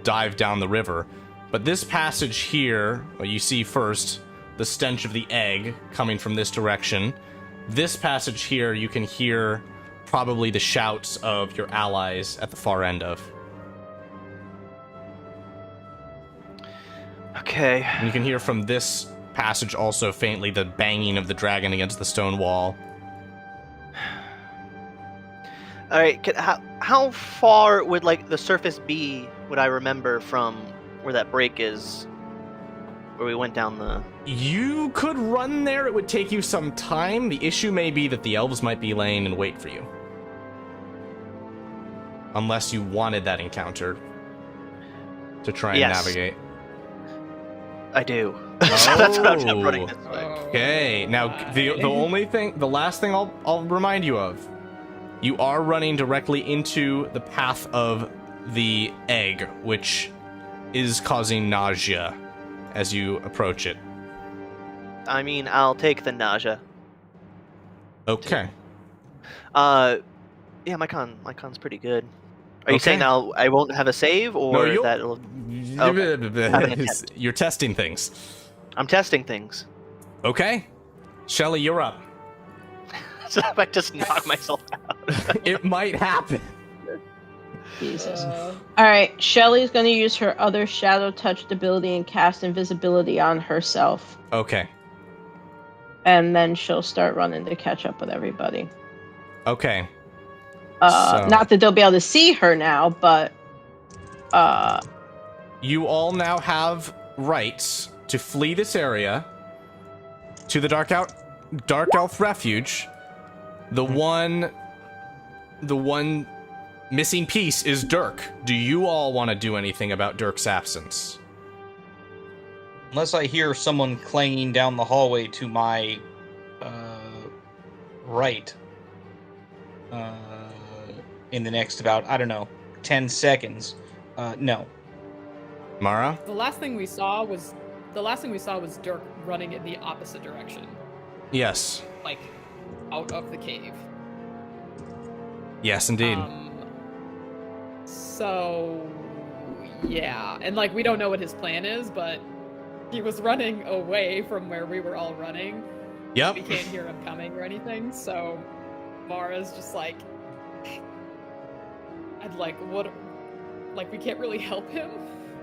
dive down the river. But this passage here, what you see first, the stench of the egg coming from this direction. This passage here, you can hear probably the shouts of your allies at the far end of. Okay. And you can hear from this passage also faintly the banging of the dragon against the stone wall. All right. How far would like the surface be? Would I remember from where that break is, where we went down the? You could run there. It would take you some time. The issue may be that the elves might be laying in wait for you, unless you wanted that encounter to try and navigate. I do. So that's what I'm running this way. Okay. Now the last thing I'll remind you of. You are running directly into the path of the egg, which is causing nausea as you approach it. I mean, I'll take the nausea. Okay. Yeah, my con's pretty good. Are you saying now I won't have a save, or that it'll... Okay. You're testing things. I'm testing things. Okay. Shelly, you're up. So if I just knock myself out. It might happen. Jesus. Alright, Shelly's gonna use her other shadow touched ability and cast invisibility on herself. Okay. And then she'll start running to catch up with everybody. Okay. Not that they'll be able to see her now, but you all now have rights to flee this area to the Dark Elf Refuge. The one missing piece is Dirk. Do you all want to do anything about Dirk's absence? Unless I hear someone clanging down the hallway to my right in the next about, 10 seconds. No. Mara? The last thing we saw was the last thing we saw was Dirk running in the opposite direction, Yes. like out of the cave. Yes, indeed. So, yeah, and like we don't know what his plan is, but he was running away from where we were all running. Yep. We can't hear him coming or anything, so Mara's just like, I'd like, what? Like, we can't really help him.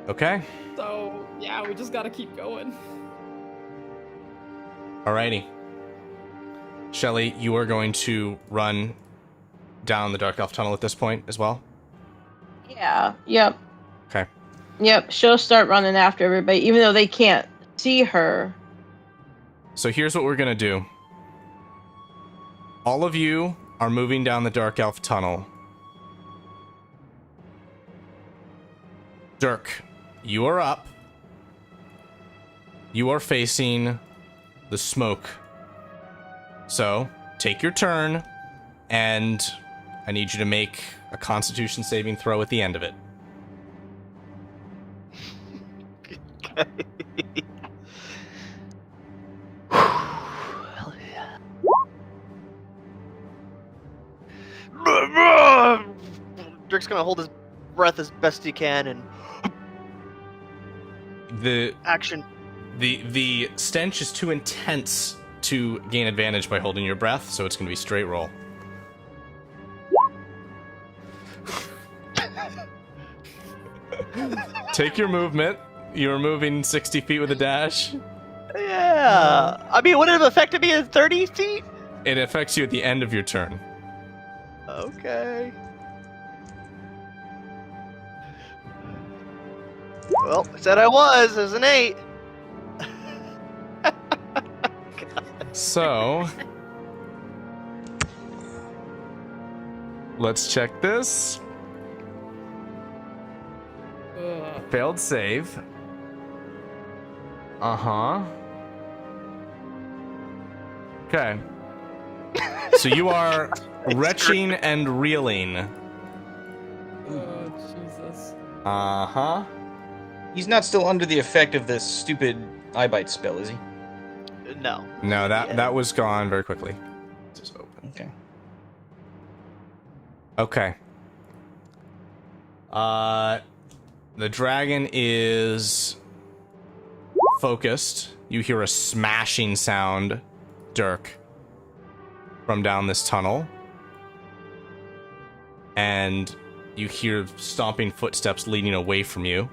Okay. So, yeah, we just gotta keep going. Alrighty. Shelly, you are going to run down the Dark Elf tunnel at this point as well? Yeah. Yep. Okay. Yep. She'll start running after everybody, even though they can't see her. So here's what we're going to do. All of you are moving down the Dark Elf tunnel. Dirk, you are up. You are facing the smoke. So, take your turn, and I need you to make a Constitution saving throw at the end of it. Hell yeah. Dirk's gonna hold his breath as best he can and The action. the stench is too intense to gain advantage by holding your breath, so it's going to be straight roll. Take your movement. You're moving 60 feet with a dash. Yeah. I mean, would it have affected me in 30 feet? It affects you at the end of your turn. Okay. Well, I said I was. There's an 8. So, let's check this. Ugh. Failed save. Uh-huh. Okay. So you are retching and reeling. Oh, Jesus. Uh-huh. He's not still under the effect of this stupid eye bite spell, is he? No. No, that Yeah. that was gone very quickly. Just open. Okay. Okay. The dragon is focused. You hear a smashing sound, Dirk, from down this tunnel. And you hear stomping footsteps leading away from you.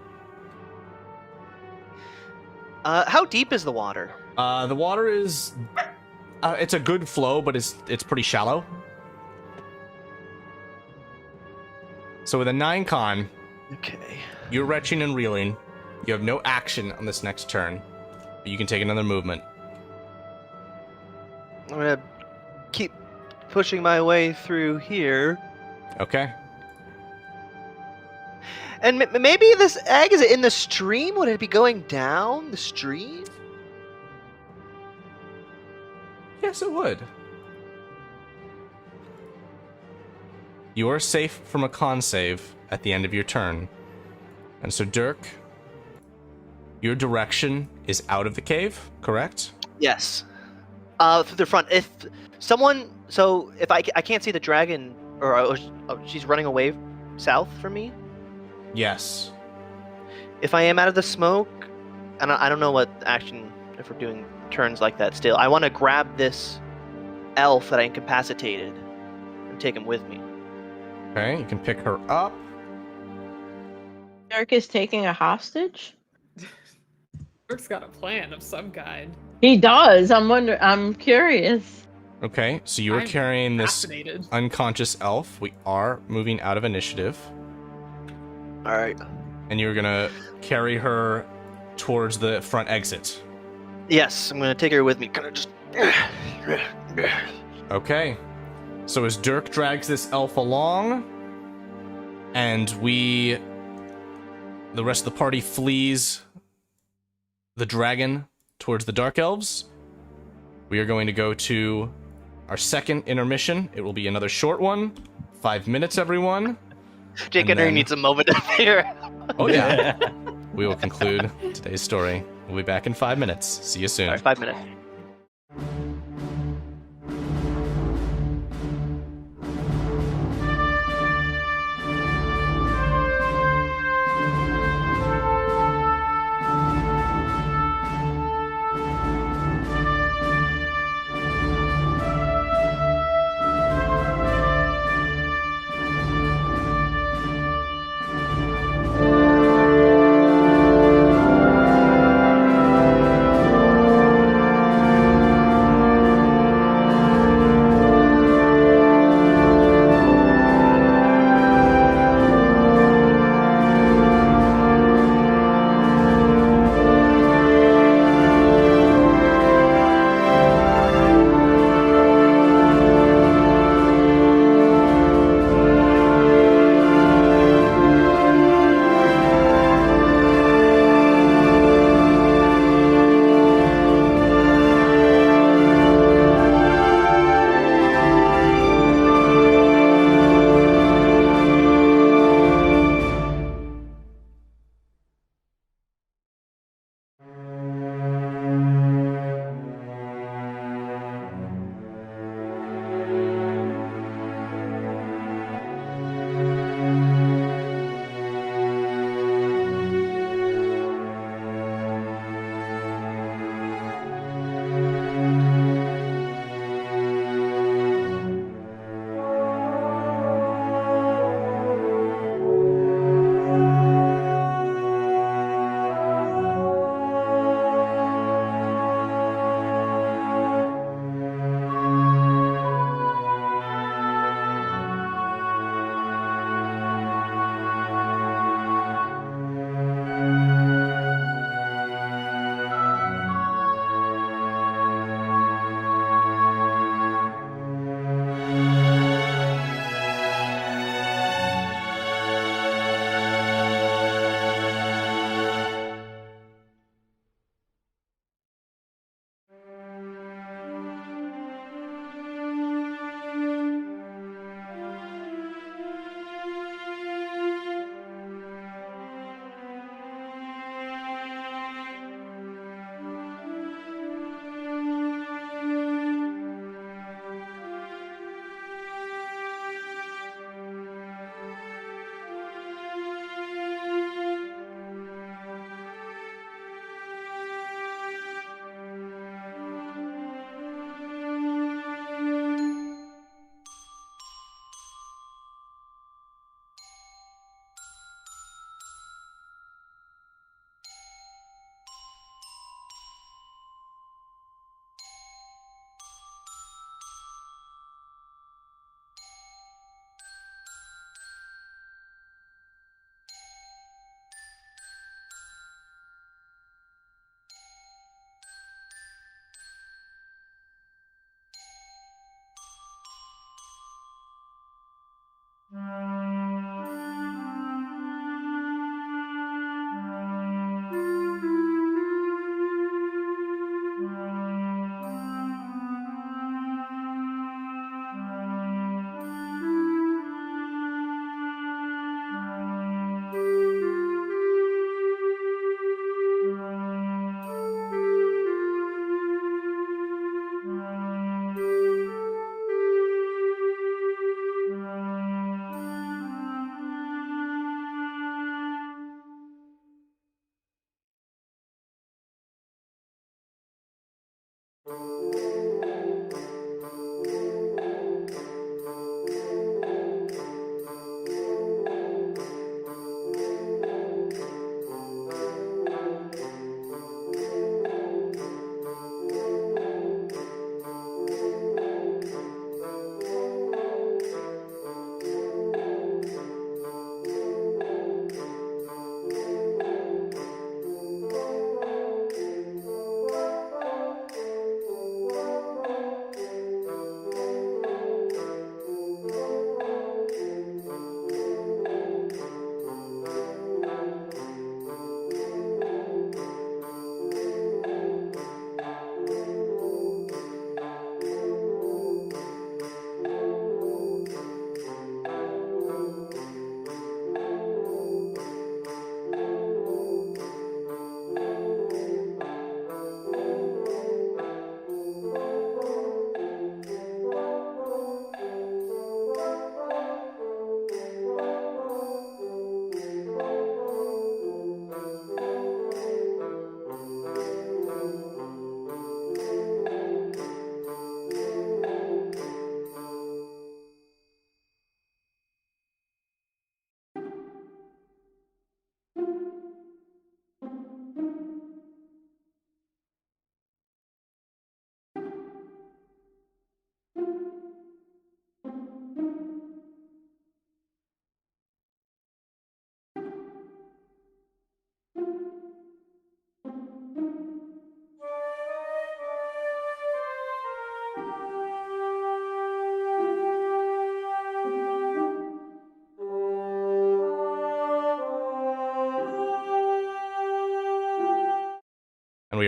How deep is the water? The water is... it's a good flow, but it's pretty shallow. So with a 9 con, Okay. you're retching and reeling. You have no action on this next turn. But you can take another movement. I'm gonna keep pushing my way through here. Okay. And maybe this egg, is it in the stream? Would it be going down the stream? Yes, it would. You are safe from a con save at the end of your turn. And so, Dirk, your direction is out of the cave, correct? Yes. Through the front. If someone, so if I can't see the dragon, or she's running away south from me. Yes. If I am out of the smoke, and I don't know what action, if we're doing turns like that still, I want to grab this elf that I incapacitated and take him with me. Okay, you can pick her up. Dirk is taking a hostage? Dirk's got a plan of some kind. He does. I'm curious. Okay, so you are I'm carrying this Fascinated. unconscious elf. We are moving out of initiative. All right. And you're gonna carry her towards the front exit. Yes, I'm gonna take her with me. Kind of just. Okay. So as Dirk drags this elf along, and the rest of the party flees the dragon towards the Dark Elves, we are going to go to our second intermission. It will be another short one. 5 minutes, everyone. Jake And Henry then- needs a moment up here. Oh, yeah. We will conclude today's story We'll be back in 5 minutes. See you soon. All right, 5 minutes.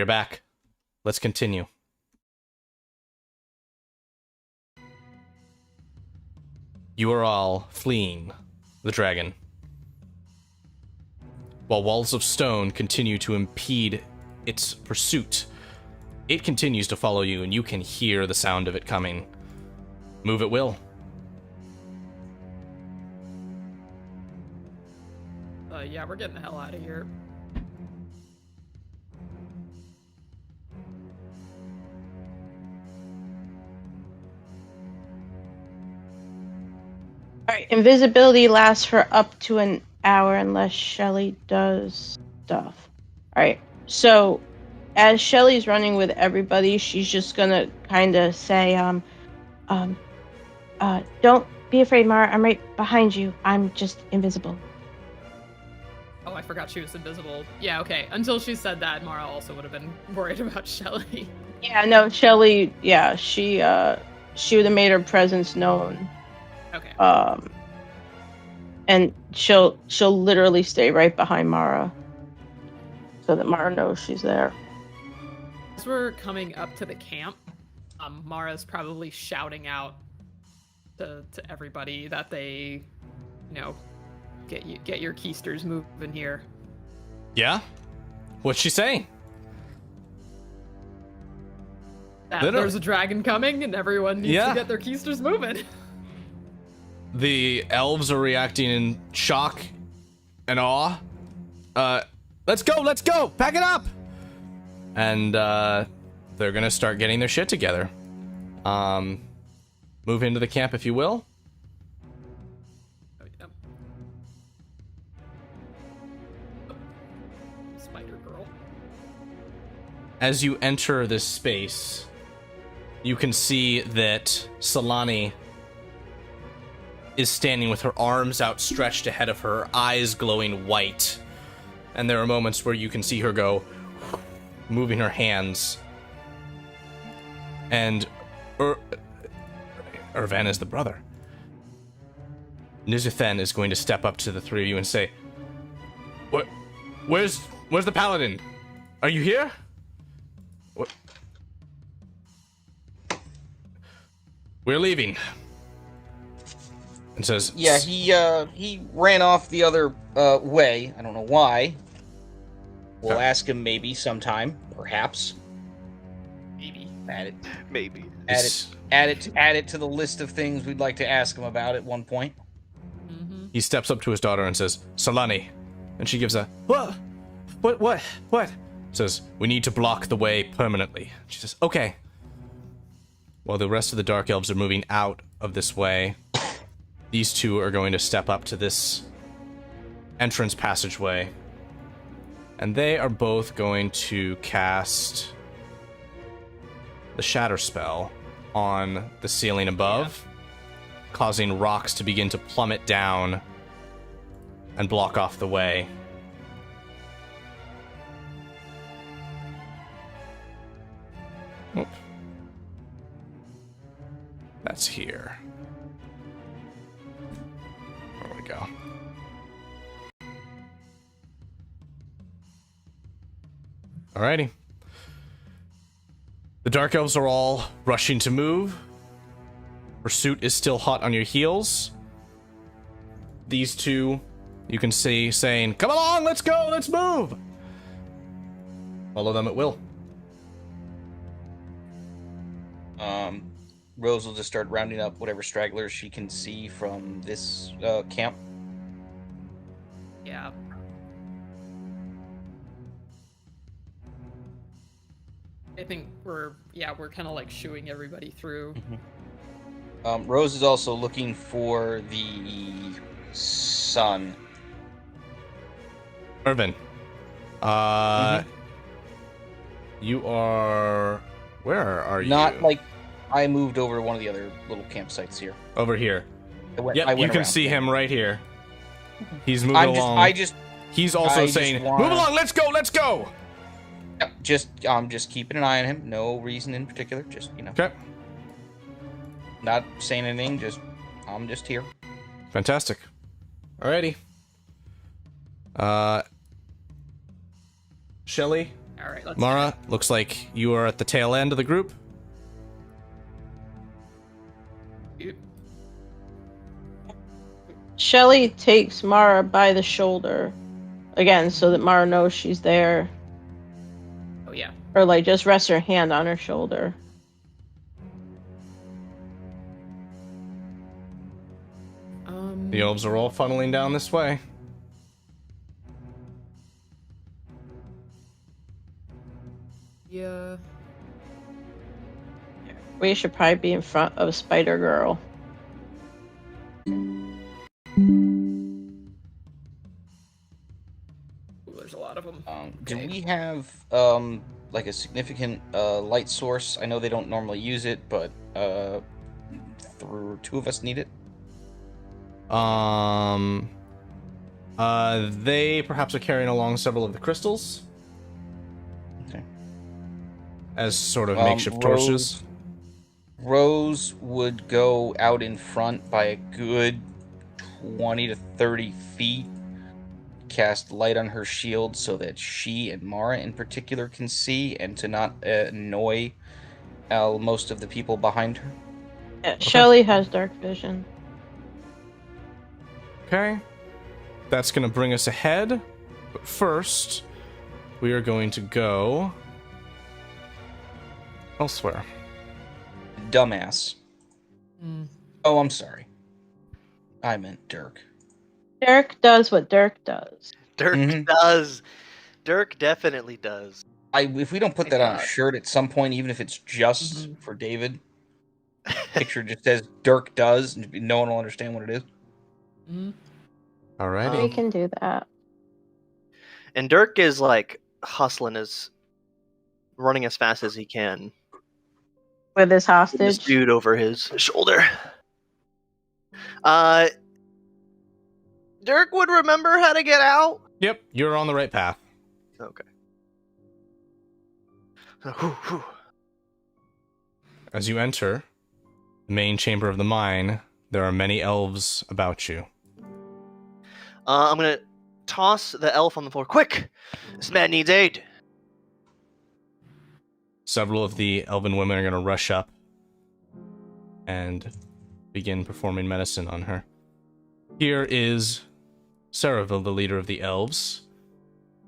We are back. Let's continue. You are all fleeing the dragon, while walls of stone continue to impede its pursuit. It continues to follow you, and you can hear the sound of it coming. Move at will. Yeah, we're getting the hell out of here. Alright, invisibility lasts for up to an hour unless Shelly does stuff. Alright, so as Shelly's running with everybody, she's just gonna kind of say, don't be afraid, Mara. I'm right behind you. I'm just invisible. Oh, I forgot she was invisible. Yeah, okay. Until she said that, Mara also would have been worried about Shelly. Yeah, no, Shelly, yeah, she would have made her presence known. Okay. And she'll literally stay right behind Mara, so that Mara knows she's there. As we're coming up to the camp, Mara's probably shouting out to everybody that they, get your keisters moving here. Yeah? What's she saying? That Literally. there's a dragon coming and everyone needs to get their keisters moving. The elves are reacting in shock and awe. Let's go! Pack it up! And, they're gonna start getting their shit together. Move into the camp, if you will. Oh, yeah. Spider girl. As you enter this space, you can see that Solani is standing with her arms outstretched ahead of her, eyes glowing white. And there are moments where you can see her go, moving her hands. And Irvan is the brother. Nizuthen is going to step up to the three of you and say, Where's the paladin? Are you here? What? We're leaving. And says, Yeah, he ran off the other way. I don't know why. We'll ask him maybe sometime, perhaps. Maybe. Add it. Maybe. Add it to the list of things we'd like to ask him about at one point. Mm-hmm. He steps up to his daughter and says, Solani. And she gives a, what? Says, we need to block the way permanently. She says, okay. While the rest of the Dark Elves are moving out of this way, these two are going to step up to this entrance passageway. And they are both going to cast the Shatter spell on the ceiling above, causing rocks to begin to plummet down and block off the way. Oop. That's here. There we go. Alrighty. The Dark Elves are all rushing to move. Pursuit is still hot on your heels. These two, you can see saying, come along, let's go, let's move! Follow them at will. Rose will just start rounding up whatever stragglers she can see from this camp. Yeah. I think we're kind of like shooing everybody through. Rose is also looking for the sun. Irvin. You are... Where are you? Not like... I moved over to one of the other little campsites here. Over here. I went You can around. see him right here. He's moving along. He's also saying, move along, let's go! I'm just keeping an eye on him. No reason in particular. Just, Okay. Not saying anything. I'm just here. Fantastic. Alrighty. Shelly, All right, let's. Mara, looks like you are at the tail end of the group. Shelly takes Mara by the shoulder again, so that Mara knows she's there, Oh yeah. or like just rests her hand on her shoulder. The elves are all funneling down this way. Yeah. We should probably be in front of Spider Girl. Ooh, there's a lot of them. Do we have like a significant light source? I know they don't normally use it, but two of us need it. They perhaps are carrying along several of the crystals. Okay. As sort of makeshift torches. Rose would go out in front by a good 20 to 30 feet, cast light on her shield so that she and Mara in particular can see, and to not annoy most of the people behind her. Yeah, Shelly has dark vision. Okay. That's going to bring us ahead. But first, we are going to go elsewhere. Dumbass. Oh, I'm sorry. I meant Dirk. Dirk does what Dirk does. Dirk does. Dirk definitely does. If we don't put that on a God. shirt at some point, even if it's just for David, picture just says Dirk does, and no one will understand what it is. Alrighty. We can do that. And Dirk is like hustling, running as fast as he can. With his With this hostage. dude over his shoulder. Dirk would remember how to get out. Yep, you're on the right path. Okay. Whew, whew. As you enter the main chamber of the mine, there are many elves about you. I'm gonna toss the elf on the floor. Quick! This man needs aid. Several of the elven women are going to rush up and begin performing medicine on her. Here is Cere'vil, the leader of the elves.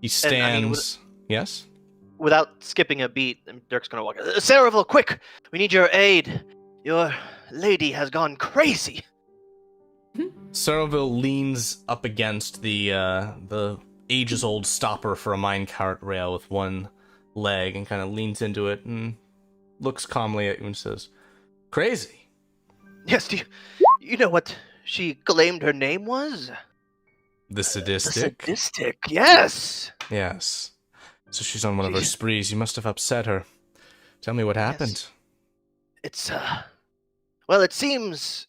He stands... Yes? Without skipping a beat, Dirk's gonna walk. Cere'vil, quick! We need your aid. Your lady has gone crazy. Cere'vil leans up against the ages-old stopper for a minecart rail with one leg and kind of leans into it and looks calmly at you and says, "Crazy." Yes, do you know what she claimed her name was? The sadistic? The sadistic, yes. Yes. So she's on one of her sprees. You must have upset her. Tell me what happened. It's, well, it seems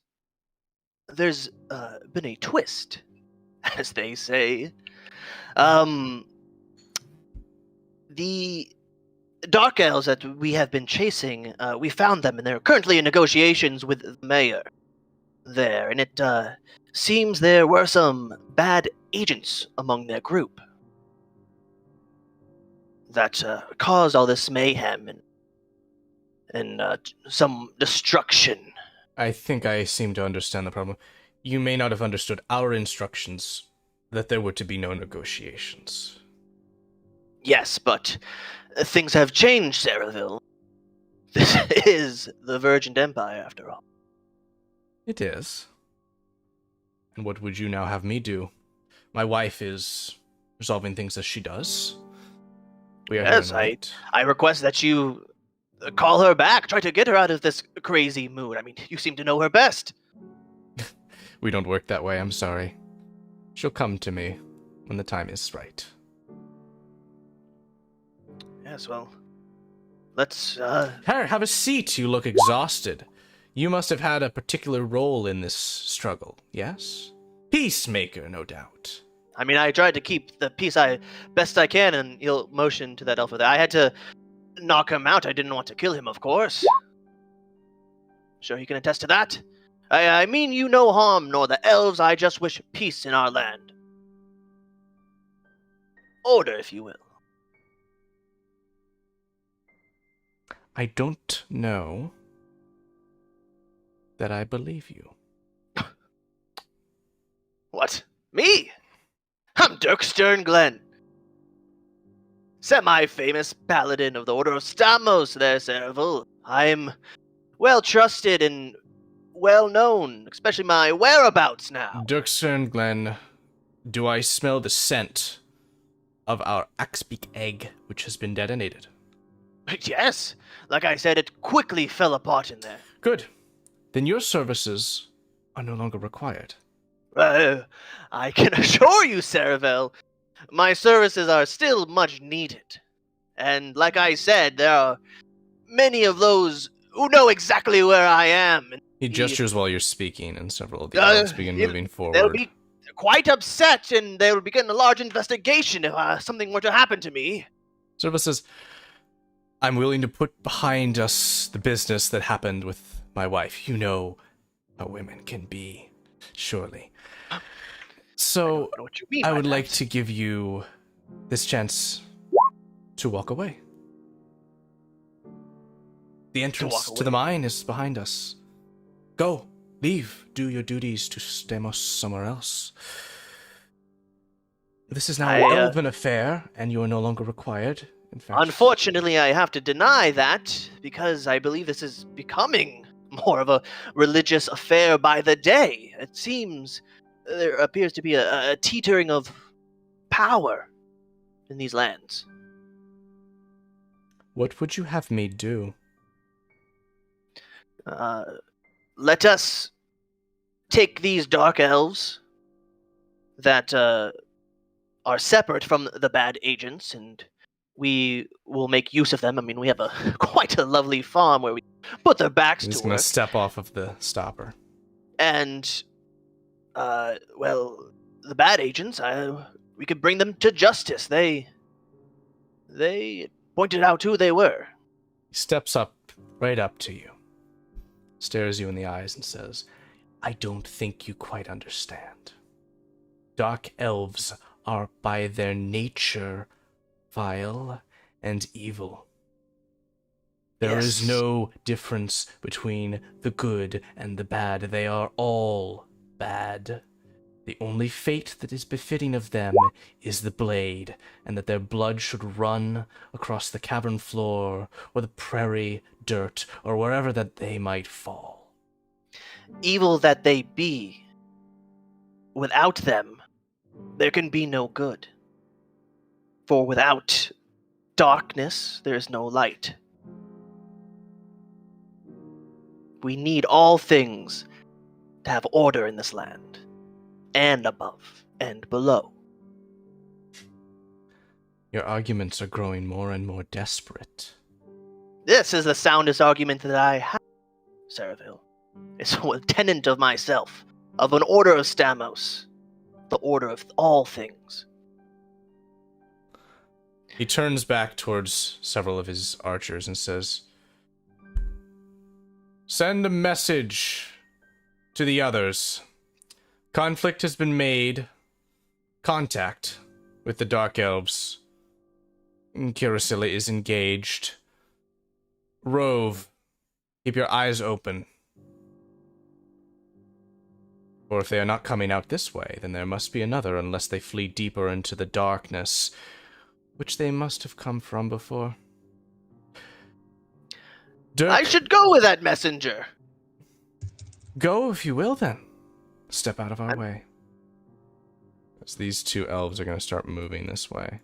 there's been a twist, as they say. The Dark Elves that we have been chasing, we found them, and they're currently in negotiations with the mayor there, and it seems there were some bad agents among their group that caused all this mayhem and some destruction. I think I seem to understand the problem. You may not have understood our instructions that there were to be no negotiations. Yes, but things have changed, Cere'vil. This is the Virgin Empire, after all. It is. And what would you now have me do? My wife is resolving things as she does. We are Yes, I request that you call her back. Try to get her out of this crazy mood. I mean, you seem to know her best. We don't work that way, I'm sorry. She'll come to me when the time is right. Yes, well, let's, Here, have a seat. You look exhausted. You must have had a particular role in this struggle, yes? Peacemaker, no doubt. I mean, I tried to keep the peace best I can, and he'll motion to that elf there. I had to knock him out. I didn't want to kill him, of course. Sure he can attest to that? I mean you no harm, nor the elves. I just wish peace in our land. Order, if you will. I don't know that I believe you. What? Me? I'm Dirk Sternglen. Semi-famous paladin of the Order of Stamos there, Cere'vil. I'm well trusted and well known, especially my whereabouts now. Dirk Sternglen, do I smell the scent of our Axbeak egg, which has been detonated? Yes, like I said, it quickly fell apart in there. Good. Then your services are no longer required. I can assure you, Cere'vil, my services are still much needed. And like I said, there are many of those who know exactly where I am. He gestures while you're speaking, and several of the elves begin moving forward. They'll be quite upset, and they'll begin a large investigation if something were to happen to me. Services, I'm willing to put behind us the business that happened with my wife. You know how women can be, surely. So, I know what you mean I by would that. like to give you this chance to walk away. The entrance to the mine is behind us. Go, leave, do your duties to Stamos somewhere else. This is now an elven affair, and you are no longer required. In fact, Unfortunately, I have to deny that, because I believe this is becoming more of a religious affair by the day. It seems there appears to be a teetering of power in these lands. what would you have me do? Let us take these dark elves that are separate from the bad agents, and we will make use of them. I mean, we have quite a lovely farm where we put their backs He's to going work. to step off of the stopper. And, well, the bad agents, we could bring them to justice. They pointed out who they were. He steps up, right up to you, stares you in the eyes, and says, I don't think you quite understand. Dark elves are by their nature vile and evil. There is Yes. no difference between the good and the bad. They are all bad. The only fate that is befitting of them is the blade, and that their blood should run across the cavern floor, or the prairie dirt, or wherever that they might fall. Evil that they be, without them, there can be no good. For without darkness, there is no light. We need all things to have order in this land, and above and below. Your arguments are growing more and more desperate. This is the soundest argument that I have, Cere'vil. It's a tenant of myself, of an order of Stamos, the order of all things. He turns back towards several of his archers and says, send a message to the others. Conflict has been made. Contact with the Dark Elves. Kiriscylla is engaged. Rove, keep your eyes open. Or if they are not coming out this way, then there must be another, unless they flee deeper into the darkness, which they must have come from before. Dirk, I should go with that messenger. go if you will, then. Step out of our way. As these two elves are going to start moving this way.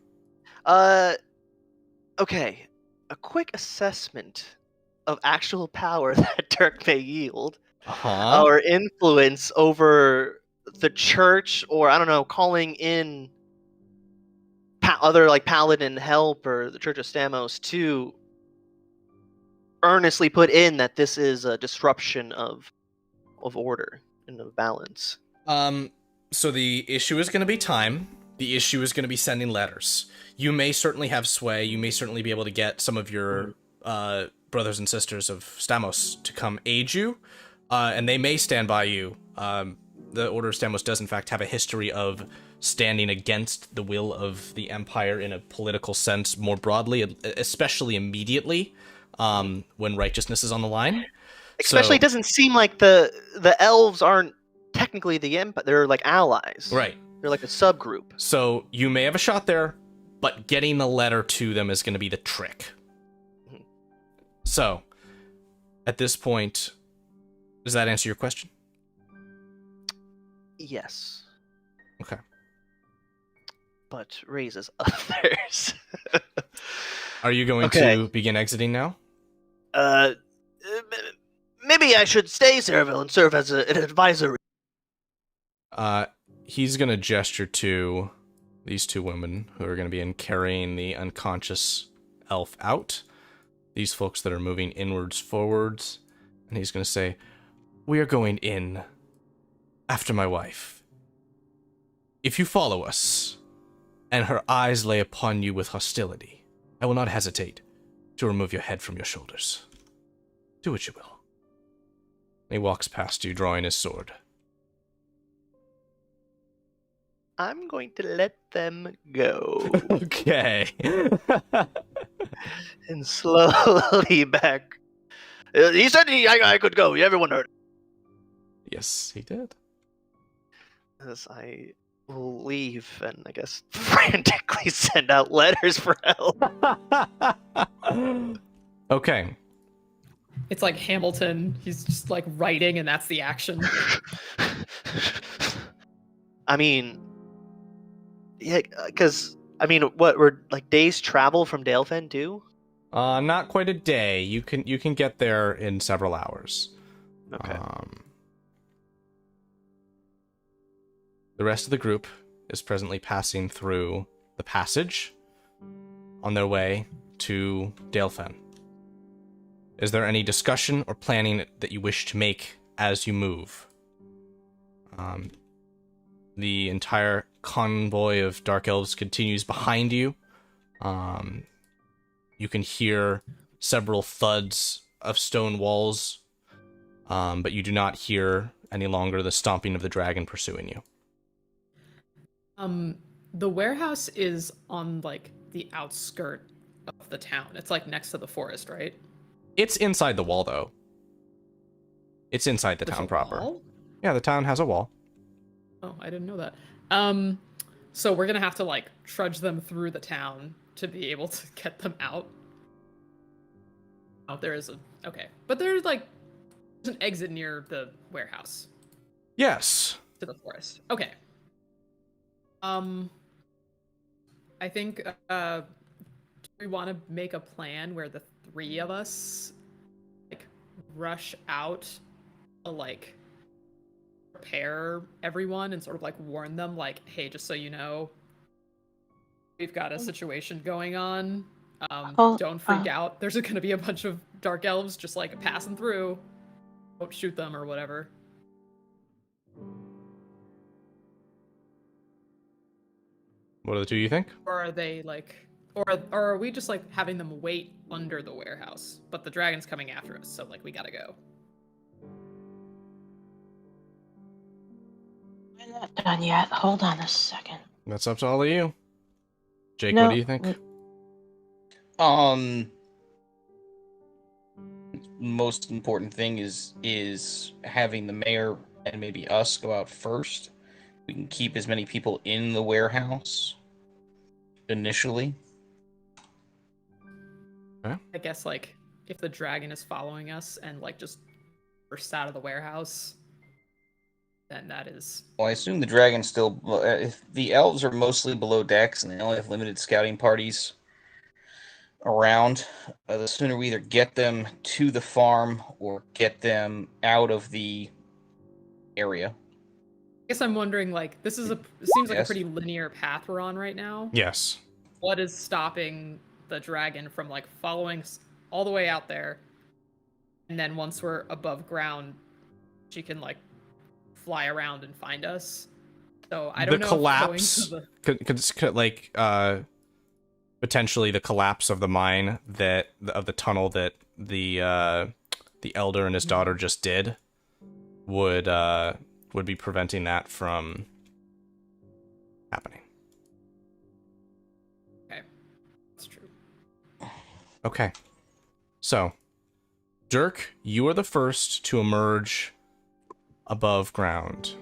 Okay. A quick assessment of actual power that Dirk may yield. Our influence over the church, or I don't know, calling in other like paladin help or the Church of Stamos to earnestly put in that this is a disruption of order and of balance. So the issue is going to be time. The issue is going to be sending letters. You may certainly have sway. You may certainly be able to get some of your brothers and sisters of Stamos to come aid you, and they may stand by you. The Order of Stamos does, in fact, have a history of standing against the will of the Empire in a political sense more broadly, especially immediately. when righteousness is on the line. Especially, it doesn't seem like the elves aren't technically the empire. They're like allies. Right. They're like a subgroup. So you may have a shot there, but getting the letter to them is going to be the trick. Mhm. So, at this point, does that answer your question? Yes. Okay. But raises others. Are you going Okay. to begin exiting now? Maybe I should stay Cere'vil and serve as an advisor. He's going to gesture to these two women who are going to be carrying the unconscious elf out. These folks that are moving inwards, forwards. And he's going to say, "We are going in after my wife. If you follow us, and her eyes lay upon you with hostility, I will not hesitate to remove your head from your shoulders. Do what you will." And he walks past you, drawing his sword. I'm going to let them go. Okay. And slowly back. He said I could go. Everyone heard. Yes, he did. As I will leave and I guess frantically send out letters for help. Okay. It's like Hamilton. He's just like writing, and that's the action. I mean, yeah, because what we're like days travel from Dalefen too? Not quite a day. You can get there in several hours. Okay. The rest of the group is presently passing through the passage on their way to Dalefen. Is there any discussion or planning that you wish to make as you move? The entire convoy of dark elves continues behind you. You can hear several thuds of stone walls, but you do not hear any longer the stomping of the dragon pursuing you. The warehouse is on like the outskirt of the town. It's like next to the forest, right? It's inside the wall, though. It's inside the There's town a proper. wall? Yeah, the town has a wall. Oh, I didn't know that. So we're gonna have to like trudge them through the town to be able to get them out. Oh, there is but there's an exit near the warehouse Yes. to the forest. Okay. I think we want to make a plan where the three of us like rush out to like prepare everyone and sort of like warn them like, hey, just so you know, we've got a situation going on. Don't freak out. There's going to be a bunch of dark elves just like passing through. Don't shoot them or whatever. What are the two you think? Or are they like, or are we just like having them wait under the warehouse? But the dragon's coming after us, so like we gotta go. We're not done yet. Hold on a second. That's up to all of you. Jake, No, what do you think? Most important thing is having the mayor and maybe us go out first. We can keep as many people in the warehouse initially. Okay. I guess like if the dragon is following us and like just bursts out of the warehouse, then that is. Well, I assume the dragon's still. If the elves are mostly below decks and they only have limited scouting parties around, the sooner we either get them to the farm or get them out of the area. I guess I'm wondering like it seems like a Yes. pretty linear path we're on right now. Yes. What is stopping the dragon from like following us all the way out there, and then once we're above ground, she can like fly around and find us? So I don't know. Collapse, potentially the collapse of the mine of the tunnel that the elder and his daughter just did would be preventing that from happening. Okay, that's true. Okay. So, Dirk, you are the first to emerge above ground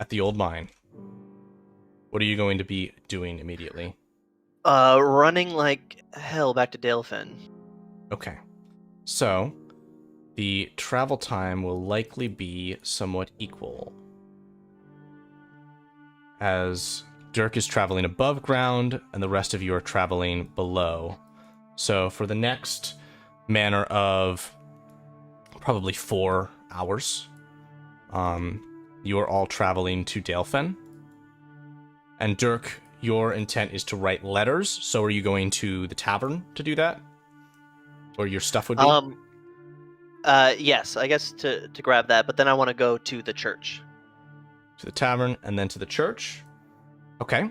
at the old mine. What are you going to be doing immediately? Running like hell back to Dalefen. Okay. So, the travel time will likely be somewhat equal, as Dirk is traveling above ground and the rest of you are traveling below. So for the next manner of probably 4 hours, you are all traveling to Dalefen. And Dirk, your intent is to write letters, so are you going to the tavern to do that? Or your stuff would be? Yes, I guess to grab that, but then I want to go to the church. To the tavern and then to the church. Okay.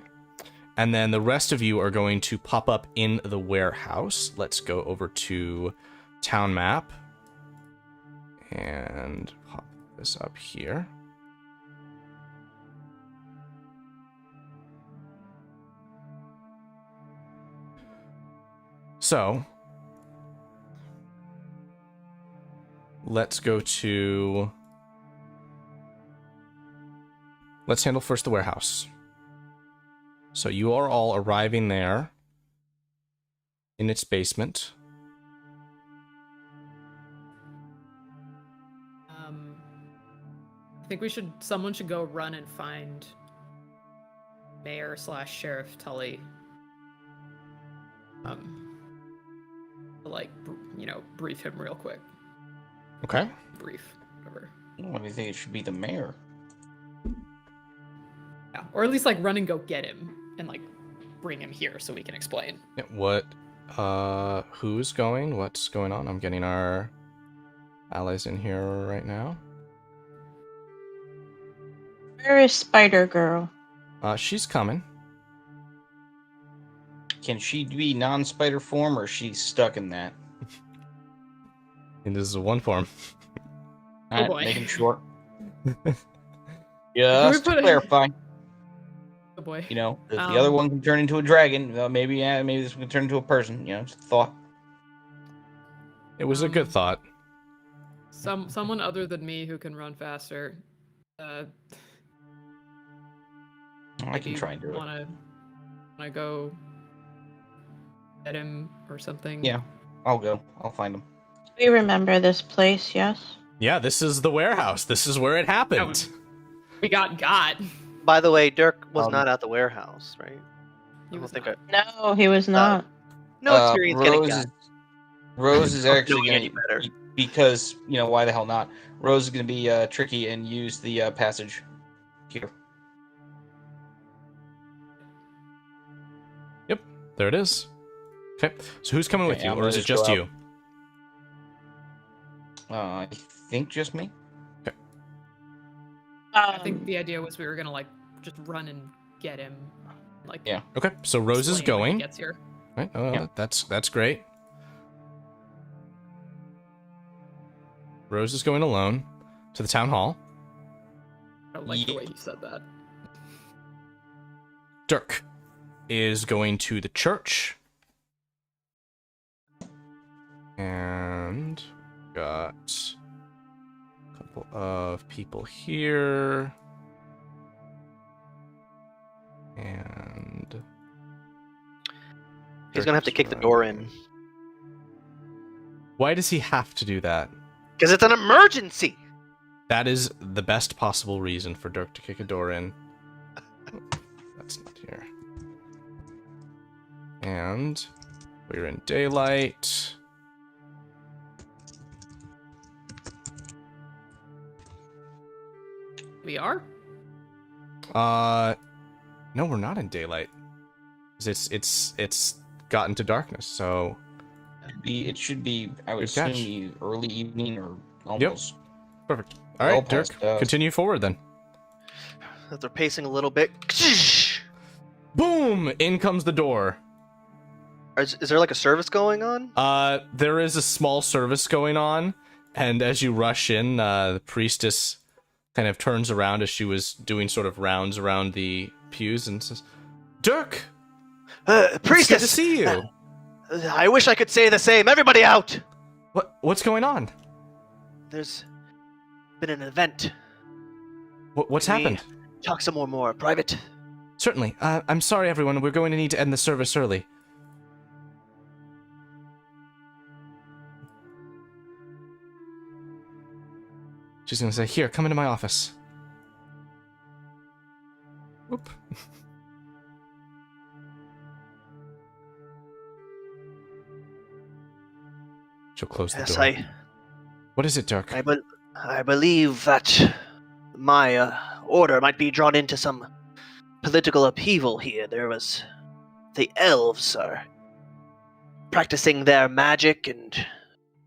And then the rest of you are going to pop up in the warehouse. Let's go over to town map and pop this up here. So, let's go to... Let's handle first the warehouse. So you are all arriving there in its basement. I think someone should go run and find Mayor/Sheriff Tully. Brief him real quick. Okay. Brief, whatever. What do you think? It should be the mayor. Yeah, or at least like run and go get him and like bring him here so we can explain. Yeah, what? Who's going? What's going on? I'm getting our allies in here right now. Where is Spider Girl? She's coming. Can she be non-spider form, or is she stuck in that? And this is a one form. Alright, boy. making sure. Just to clarify. Oh boy. You know, if the other one can turn into a dragon, maybe this one can turn into a person. You know, just a thought. It was a good thought. Someone other than me who can run faster. I can try and do it. Wanna go get him or something? Yeah, I'll go. I'll find him. We remember this place, yes? Yeah, this is the warehouse. This is where it happened. We got. By the way, Dirk was not at the warehouse, right? He was think not. No, he was not. no experience getting got. Rose is actually Knowing any going better. to, because, you know, why the hell not? Rose is going to be tricky and use the passage here. Yep, there it is. Okay, so who's coming with you, I'm or gonna is it just just go you? I think just me. I think the idea was we were gonna like just run and get him. Like Yeah. Okay, so Rose is explain when he going. gets here. Right, Yeah. that's great. Rose is going alone to the town hall. I don't like the Yeah. way he said that. Dirk is going to the church. And got a couple of people here. And He's gonna have to kick the door in. Why does he have to do that? Because it's an emergency! That is the best possible reason for Dirk to kick a door in. That's not here. And we're in daylight. We are? No, we're not in daylight. It's gotten to darkness, so It should be, I would Good assume, catch. the early evening or almost. perfect. All Well right, Dirk, past dusk. continue forward then. As they're pacing a little bit. Boom! In comes the door. Is there like a service going on? There is a small service going on, and as you rush in, the priestess kind of turns around as she was doing sort of rounds around the pews and says, "Dirk, it's good to Priestess! see you." I wish I could say the same. Everybody out! What's going on? There's been an event. What's Can we happened? talk some more private. Certainly. I'm sorry, everyone. We're going to need to end the service early. She's going to say, here, come into my office. Whoop. She'll close the door. What is it, Dirk? I believe that my order might be drawn into some political upheaval here. The elves are practicing their magic and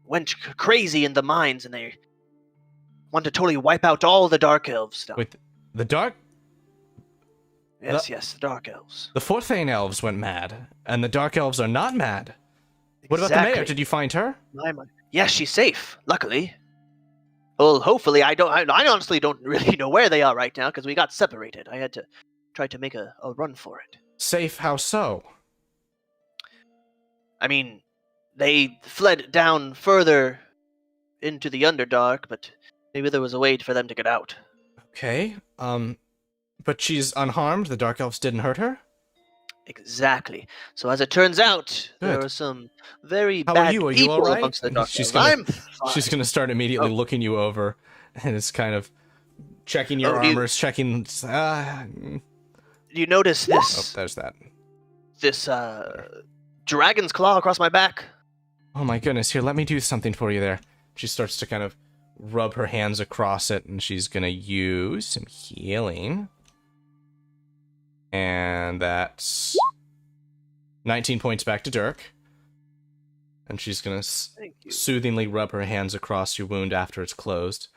went crazy in the mines, and they want to totally wipe out all the dark elves. Wait, the dark... Yes, the dark elves. The Forthane elves went mad, and the dark elves are not mad. What about the mayor? Did you find her? Yes, she's safe, luckily. Well, hopefully. I honestly don't really know where they are right now, because we got separated. I had to try to make a run for it. Safe? How so? I mean, they fled down further into the Underdark, but maybe there was a way for them to get out. Okay, but she's unharmed? The dark elves didn't hurt her? Exactly. So as it turns out, there Good. are some very How bad are you? Are you people all right? amongst the dark elves. I'm fine. She's gonna start immediately looking you over, and it's kind of checking your armors, checking... Do you notice Oh, this? there's that. This dragon's claw across my back? Oh my goodness, here, let me do something for you there. She starts to kind of rub her hands across it, and she's gonna use some healing. And that's 19 points back to Dirk. And she's gonna soothingly rub her hands across your wound after it's closed.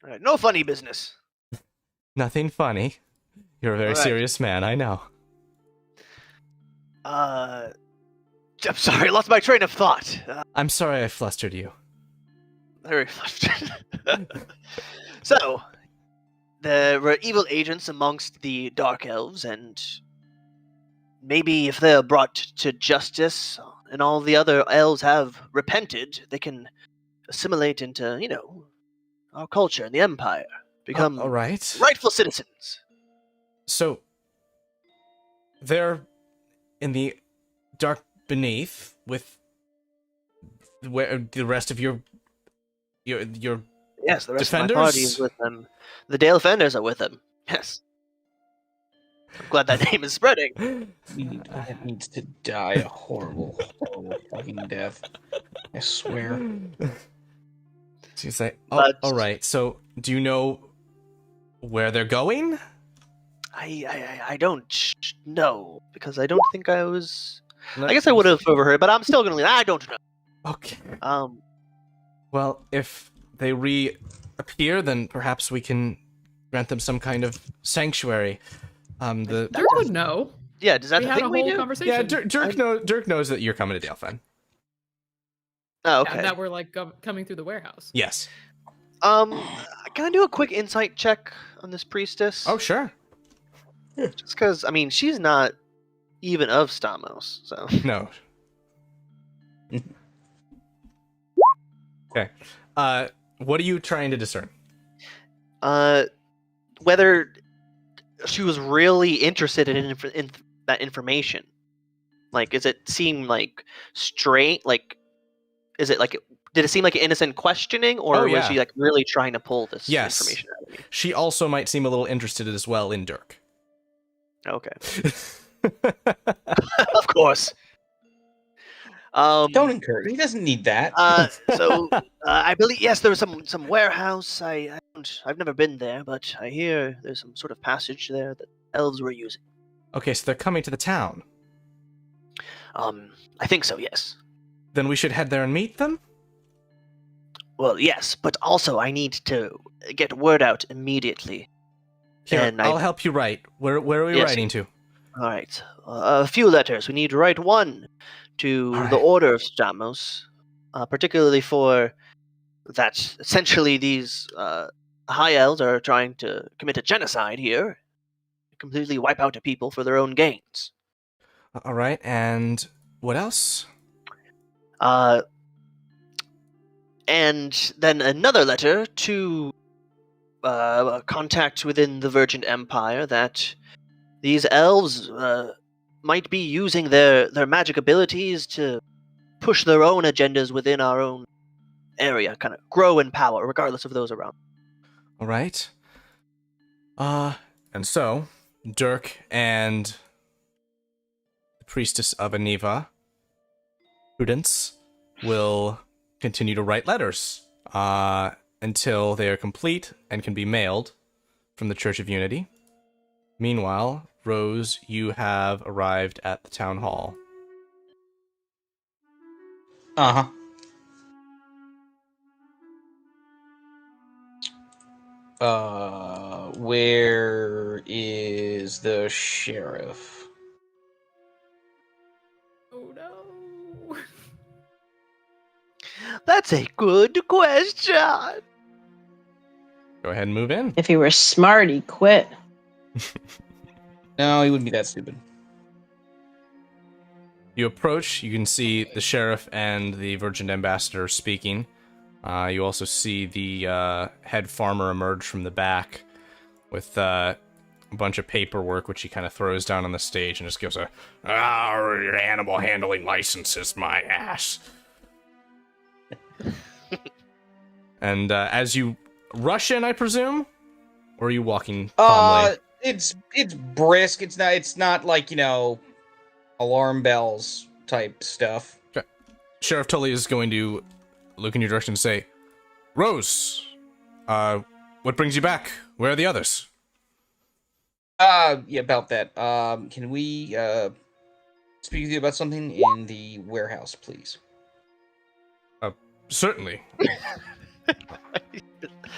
All right, no funny business. Nothing funny. You're a very serious man, I know. I'm sorry, I lost my train of thought. I'm sorry I flustered you. Very flustered. So, there were evil agents amongst the Dark Elves, and maybe if they're brought to justice and all the other elves have repented, they can assimilate into, our culture and the Empire. Become all right. rightful citizens. So, they're in the dark beneath with where the rest of your Yes, the rest defenders? of my party is with them. The Dalefenders are with them. Yes. I'm glad that name is spreading. That needs to die a horrible, horrible fucking death. I swear. So you say, But- all right. So, do you know where they're going? I don't know, because I don't think I was... I guess I would have overheard, but I'm still going to leave. I don't know. Okay. Well, if they reappear, then perhaps we can grant them some kind of sanctuary. Dirk would know. Yeah, does that We the had a thing we whole do? conversation. Yeah, Dirk knows that you're coming to Dalefen. Oh, Yeah, okay. that we're like coming through the warehouse. Yes. Can I do a quick insight check on this priestess? Oh, sure. Just because, she's not even of Stamos, so... No. Okay. What are you trying to discern? Whether she was really interested in that information. Like, does it seem like straight? Like, is it like... Did it seem like an innocent questioning, or was she like really trying to pull this information out of me? She also might seem a little interested as well in Dirk. Okay. Of course. Don't encourage. He doesn't need that. I believe there was some warehouse. I've never been there, but I hear there's some sort of passage there that elves were using. Okay, so they're coming to the town. I think so. Yes. Then we should head there and meet them. Well, yes, but also I need to get word out immediately. Here, And I'll help you write. Where are we writing to? All right, a few letters. We need to write one to the Order of Stamos, particularly for that. Essentially, these high elves are trying to commit a genocide here, completely wipe out a people for their own gains. All right, and what else? And then another letter to contact within the Virgin Empire that these elves might be using their magic abilities to push their own agendas within our own area, kind of grow in power, regardless of those around. All right. And so, Dirk and the Priestess of Aniva, Prudence, will continue to write letters until they are complete and can be mailed from the Church of Unity. Meanwhile, Rose, you have arrived at the town hall. Uh-huh. Where is the sheriff? Oh no. That's a good question. Go ahead and move in. If he were smart, he'd quit. No, he wouldn't be that stupid. You approach, you can see the sheriff and the Virgin Ambassador speaking. You also see the head farmer emerge from the back with a bunch of paperwork, which he kind of throws down on the stage and just gives a, your animal handling license is my ass. And as you rush in, I presume? Or are you walking calmly? It's brisk. It's not like, alarm bells type stuff. Okay. Sheriff Tully is going to look in your direction and say, Rose, what brings you back? Where are the others? Yeah, about that. Can we speak with you about something in the warehouse, please? Certainly.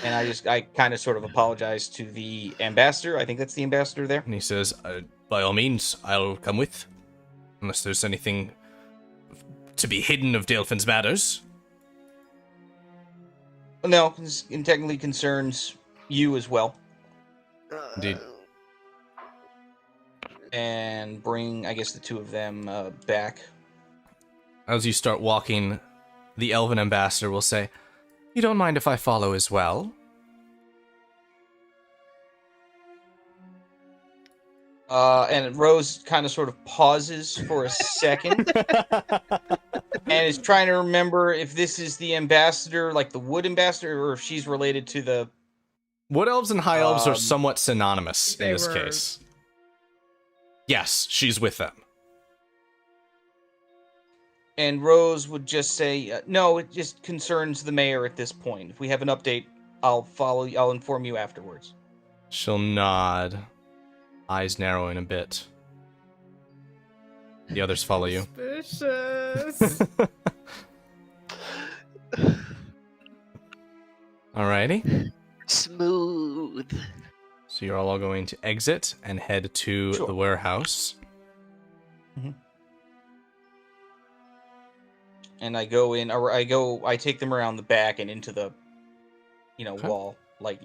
And I kind of sort of apologize to the ambassador. I think that's the ambassador there. And he says, by all means, I'll come with. Unless there's anything to be hidden of Dalefen's matters. No, it technically concerns you as well. Indeed. And bring, I guess, the two of them back. As you start walking, the Elven Ambassador will say, you don't mind if I follow as well? And Rose kind of sort of pauses for a second and is trying to remember if this is the ambassador, like the wood ambassador, or if she's related to the... Wood elves and high elves are somewhat synonymous in this were- case. Yes, she's with them. And Rose would just say, no, it just concerns the mayor at this point. If we have an update, I'll inform you afterwards. She'll nod, eyes narrowing a bit. The others follow you. Suspicious. Alrighty. Smooth. So you're all going to exit and head to Sure. the warehouse. And I go in, or I take them around the back and into the, Okay. wall, like,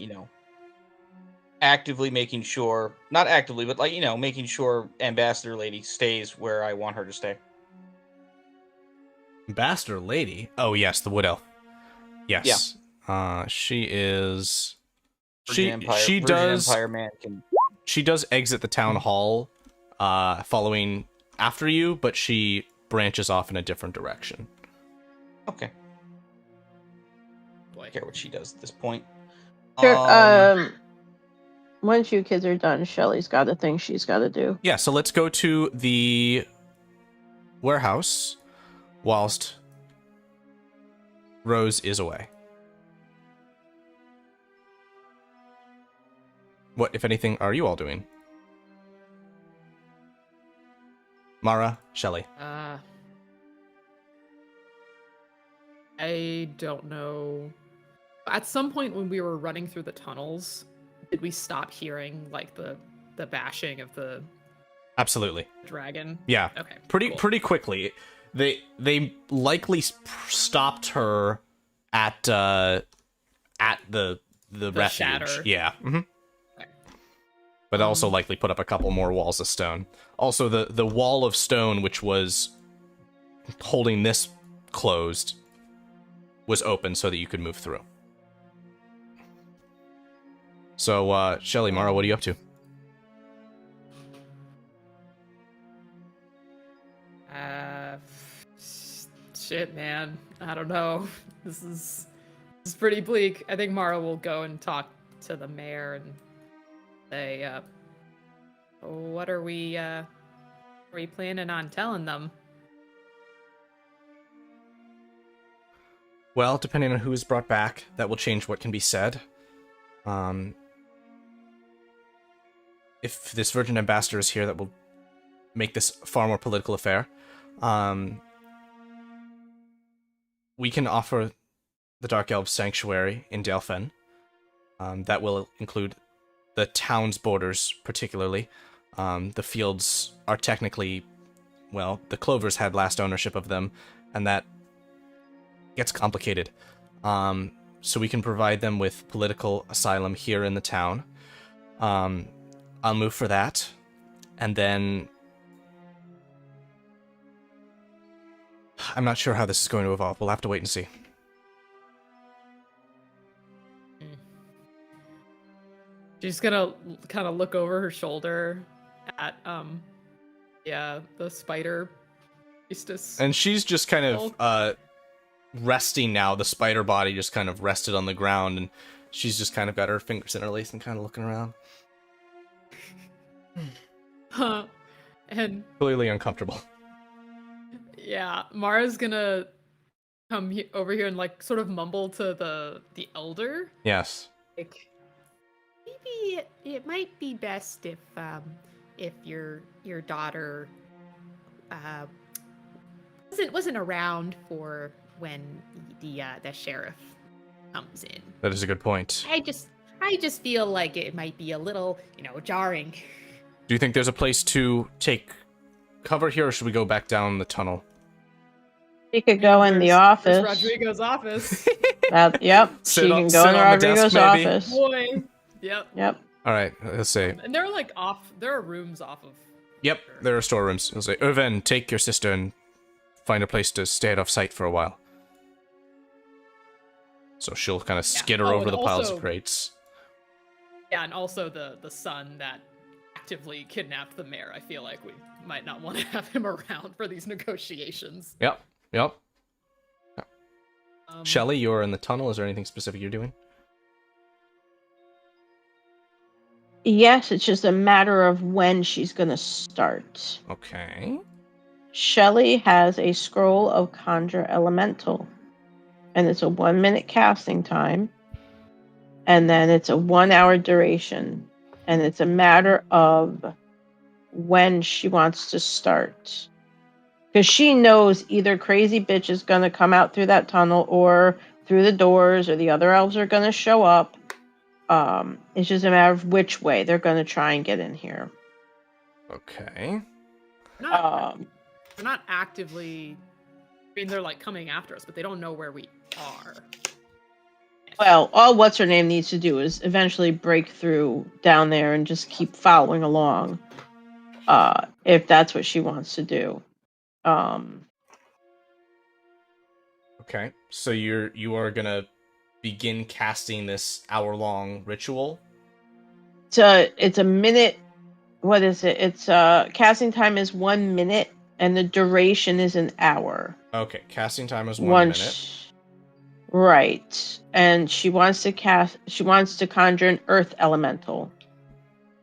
actively making sure, not actively, but like, making sure Ambassador Lady stays where I want her to stay. Ambassador Lady? Oh, yes, the Wood Elf. Yes. Yeah. She is... She Virgin does... Empire man can... She does exit the town hall following after you, but she branches off in a different direction. Okay. Boy. I don't care what she does at this point. Sure. Once you kids are done, Shelly's got a thing she's got to do. Yeah, so let's go to the warehouse whilst Rose is away. What, if anything, are you all doing? Mara, Shelly. I don't know. At some point when we were running through the tunnels, did we stop hearing like the bashing of the Absolutely. dragon? Yeah. Okay. Pretty cool. pretty quickly. They likely stopped her at the refuge. shatter. Yeah. Mm-hmm. Okay. But also likely put up a couple more walls of stone. Also the wall of stone which was holding this closed was open so that you could move through. So, Shelly, Mara, what are you up to? Shit, man. I don't know. This is pretty bleak. I think Mara will go and talk to the mayor and say, what are we planning on telling them? Well, depending on who is brought back, that will change what can be said. If this Virgin Ambassador is here, that will make this a far more political affair. We can offer the Dark Elves Sanctuary in Dalefen. That will include the town's borders, particularly. The fields are technically, well, the Clovers had last ownership of them, and that gets complicated. So we can provide them with political asylum here in the town. I'll move for that. And then I'm not sure how this is going to evolve. We'll have to wait and see. She's gonna kind of look over her shoulder at the spider priestess. And she's just kind of resting now. The spider body just kind of rested on the ground, and she's just kind of got her fingers interlaced and kind of looking around. And Clearly uncomfortable. yeah, Mara's gonna come over here and like sort of mumble to the elder. Yes. Like, maybe it might be best if your daughter wasn't around for when the sheriff comes in. That is a good point. I just feel like it might be a little, jarring. Do you think there's a place to take cover here, or should we go back down the tunnel? She could go in the There's office. Rodrigo's office. Yep, she can go in Rodrigo's office. Boy. Yep. Yep. All right, let's see. And they're like there are rooms off of. Yep, there are storerooms. I'll say, Irvin, take your sister and find a place to stay out of sight for a while. So she'll kind of skitter over the piles of crates. Yeah, and also the son that actively kidnapped the mayor. I feel like we might not want to have him around for these negotiations. Yep. Shelly, you're in the tunnel. Is there anything specific you're doing? Yes, it's just a matter of when she's going to start. Okay. Shelly has a scroll of Conjure Elemental, and it's a 1-minute casting time, and then it's a 1-hour duration, and it's a matter of when she wants to start. Because she knows either Crazy Bitch is going to come out through that tunnel, or through the doors, or the other elves are going to show up. It's just a matter of which way they're going to try and get in here. Okay. They're not actively. I mean, they're like coming after us, but they don't know where we are. Well, all what's her name needs to do is eventually break through down there and just keep following along. If that's what she wants to do. Okay. So you are gonna begin casting this hour-long ritual? It's a minute. What is it? It's casting time is 1 minute, and the duration is an hour. Okay, casting time is 1 minute. Right, and she wants to conjure an earth elemental.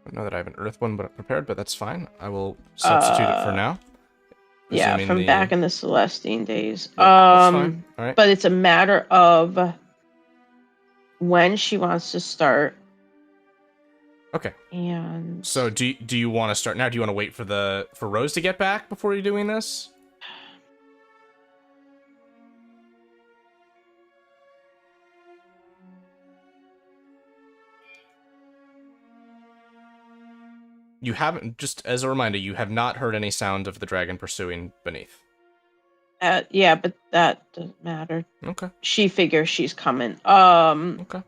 I don't know that I have an earth one prepared, but that's fine. I will substitute it for now. Yeah, from back in the Celestine days. Yep, that's fine. All right. But it's a matter of when she wants to start. Okay. And so do you want to start now? Do you want to wait for Rose to get back before you're doing this? You haven't, just as a reminder, you have not heard any sound of the dragon pursuing beneath. Yeah, but that doesn't matter. Okay. She figures she's coming. Okay.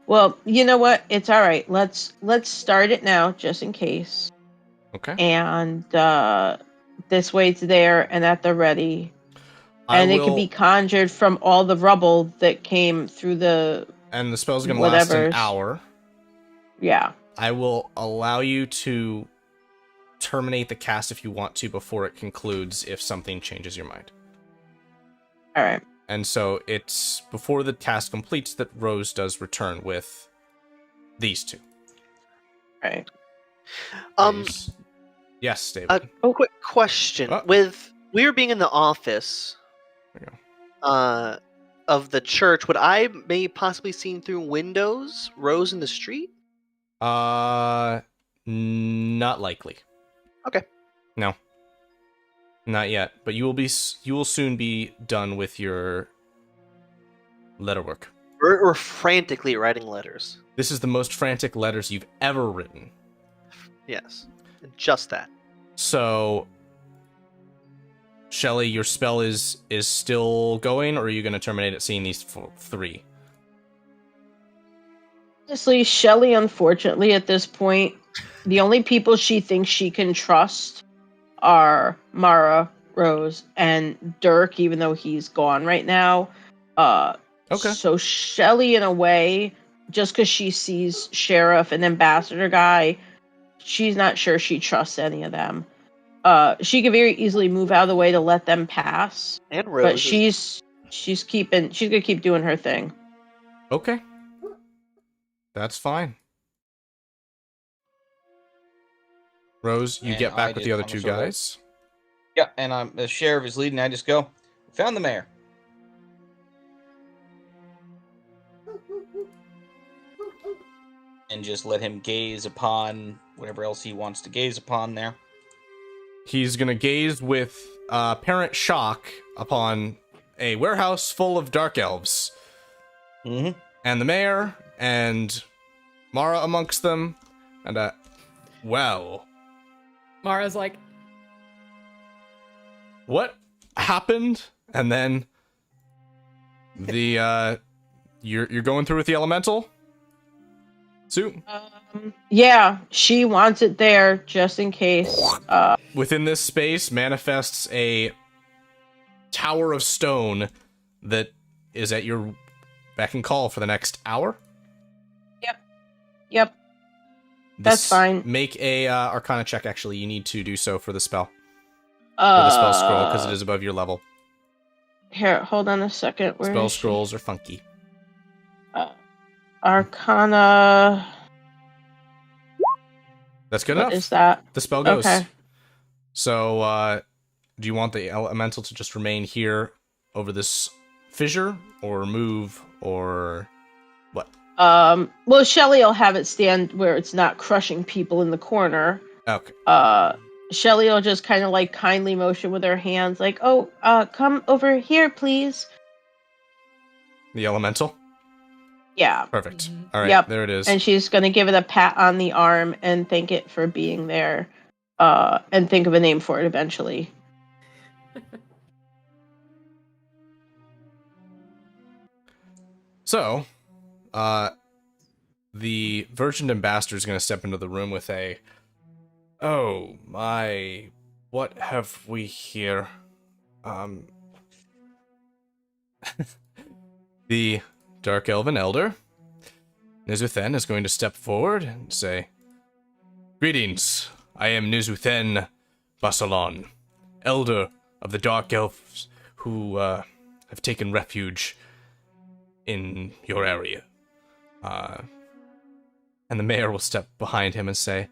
Well, you know what? It's all right. Let's start it now, just in case. Okay. And this way it's there and at the ready. And it can be conjured from all the rubble that came through the... And the spell's going to last an hour. Yeah. I will allow you to terminate the cast if you want to before it concludes if something changes your mind. All right. And so it's before the task completes that Rose does return with these two. Right. Yes, David. A quick question. With we were being in the office of the church, would I may possibly seen through windows Rose in the street? Not likely. Okay. No. Not yet, but you will soon be done with your letter work. We're frantically writing letters. This is the most frantic letters you've ever written. Yes, just that. So, Shelly, your spell is still going, or are you going to terminate it seeing these three? Honestly, Shelly, unfortunately, at this point, the only people she thinks she can trust are Mara, Rose, and Dirk, even though he's gone right now. Okay. So Shelly, in a way, just because she sees Sheriff and Ambassador Guy, she's not sure she trusts any of them. She could very easily move out of the way to let them pass. And Rose. But she's gonna keep doing her thing. Okay. That's fine. Rose, you get back with the other two guys. Yeah, and the sheriff is leading. I just go, found the mayor. And just let him gaze upon whatever else he wants to gaze upon there. He's going to gaze with apparent shock upon a warehouse full of dark elves. Mm-hmm. And the mayor, and Mara amongst them, and well... Mara's like, what happened? And then the you're going through with the elemental? Sue? Yeah, she wants it there just in case. Within this space manifests a tower of stone that is at your beck and call for the next hour. Yep. That's fine. Make a Arcana check. Actually, you need to do so for the spell. For the spell scroll, because it is above your level. Here, hold on a second. Where spell is she? scrolls are funky. Arcana. That's good What enough. is that? The spell goes. Okay. So, do you want the elemental to just remain here over this fissure, or move, or what? Well, Shelly will have it stand where it's not crushing people in the corner. Okay. Shelly will just kind of like kindly motion with her hands, like, "Oh, come over here, please." The elemental? Yeah. Perfect. All right, Yep. there it is. And she's gonna give it a pat on the arm and thank it for being there, and think of a name for it eventually. So, the Virgin Ambassador is going to step into the room with a, "Oh my, what have we here?" The Dark Elven Elder, Nizuthen, is going to step forward and say, "Greetings, I am Nizuthen Basalon, Elder of the Dark Elves who have taken refuge in your area." And the mayor will step behind him and say,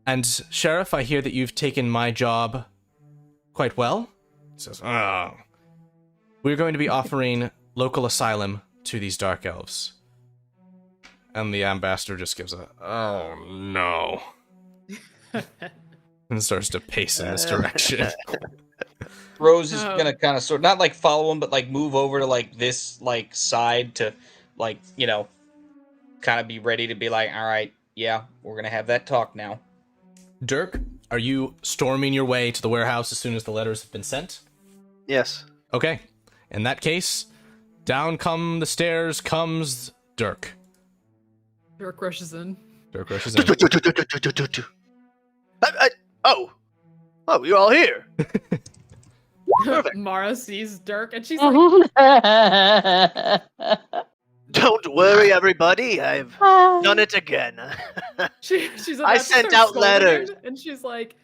"And Sheriff, I hear that you've taken my job quite well." He says, "Oh, we're going to be offering local asylum to these dark elves." And the ambassador just gives a, "Oh no," and starts to pace in this direction. Rose is gonna kind of sort, not like follow him, but like move over to like this like side to like, you know, kind of be ready to be like, "All right, yeah, we're gonna have that talk now." Dirk, are you storming your way to the warehouse as soon as the letters have been sent? Yes. Okay. In that case, down come the stairs comes Dirk. Dirk rushes in. Dirk rushes in. Oh, you're all here. Perfect. Mara sees Dirk and she's like, Don't worry, everybody. I've done it again. she's about I to sent start out scolding letters. him, and she's like,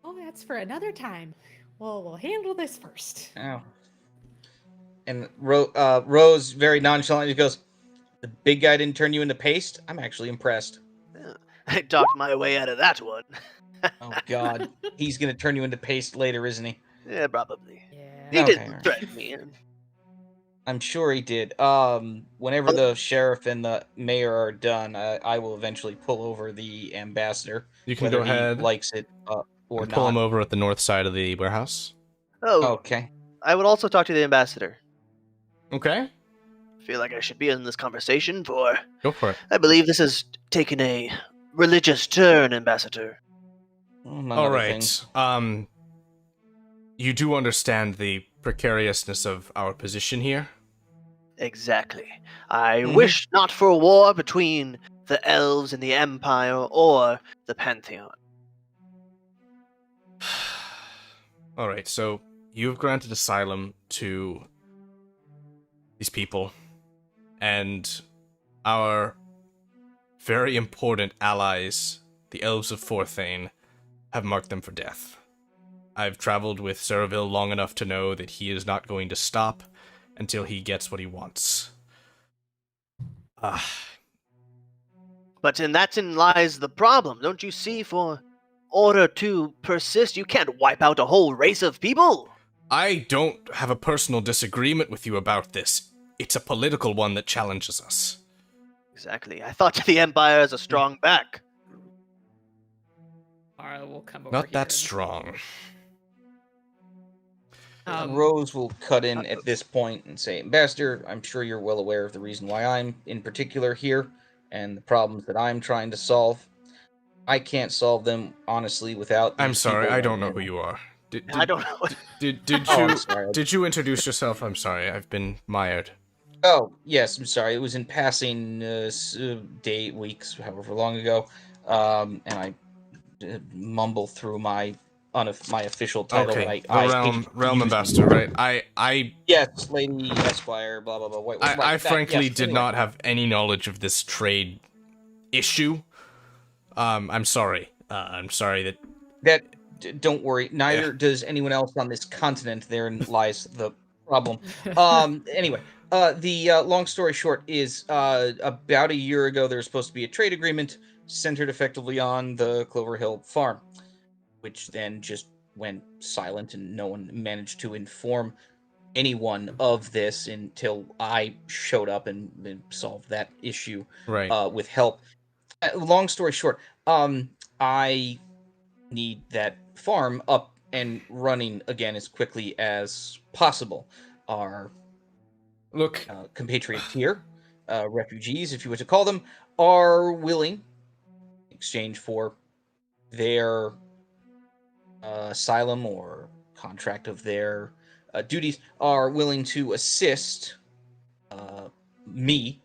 "Oh, that's for another time. Well, we'll handle this first." Oh. And Rose very nonchalantly goes, "The big guy didn't turn you into paste? I'm actually impressed." I talked my way out of that one. Oh God, he's gonna turn you into paste later, isn't he? Yeah, probably. Yeah. He Okay, didn't alright. threaten me. I'm sure he did. Whenever the sheriff and the mayor are done, I will eventually pull over the ambassador. You can whether go he ahead likes it or and pull him not. over at the north side of the warehouse. Oh, Okay. I would also talk to the ambassador. Okay, Feel like I should be in this conversation, for go for it. I believe this has taken a religious turn, Ambassador. Among All other right. things. You do understand the precariousness of our position here? Exactly. I Mhm. wish not for a war between the elves and the Empire or the Pantheon. All right, so you've granted asylum to these people, and our very important allies, the elves of Forthane, have marked them for death. I've traveled with Cere'vil long enough to know that he is not going to stop until he gets what he wants. But in that lies the problem, don't you see? For order to persist, you can't wipe out a whole race of people. I don't have a personal disagreement with you about this. It's a political one that challenges us. Exactly. I thought the Empire has a strong back. Mara will come over Not here that and- strong. Rose will cut in at this point and say, "Ambassador, I'm sure you're well aware of the reason why I'm in particular here and the problems that I'm trying to solve. I can't solve them honestly without these I'm sorry, people I don't and- know who you are. I don't know. Did Oh, you I'm sorry. did you introduce yourself? I'm sorry, I've been mired. Oh, yes, I'm sorry. It was in passing day, weeks, however long ago. And I mumble through my official title. Okay, that the I hate realm using. ambassador, right? I Yes, Lady Esquire, blah, blah, blah. I frankly did anyway. not have any knowledge of this trade issue. I'm sorry. I'm sorry that Don't worry. Neither does anyone else on this continent. Therein lies the problem. Anyway, the long story short is about a year ago there was supposed to be a trade agreement centered effectively on the Clover Hill farm, which then just went silent and no one managed to inform anyone of this until I showed up and solved that issue right. with help. Long story short, I need that farm up and running again as quickly as possible. Our Look, compatriots here, refugees, if you were to call them, are willing, in exchange for their asylum or contract of their duties, are willing to assist me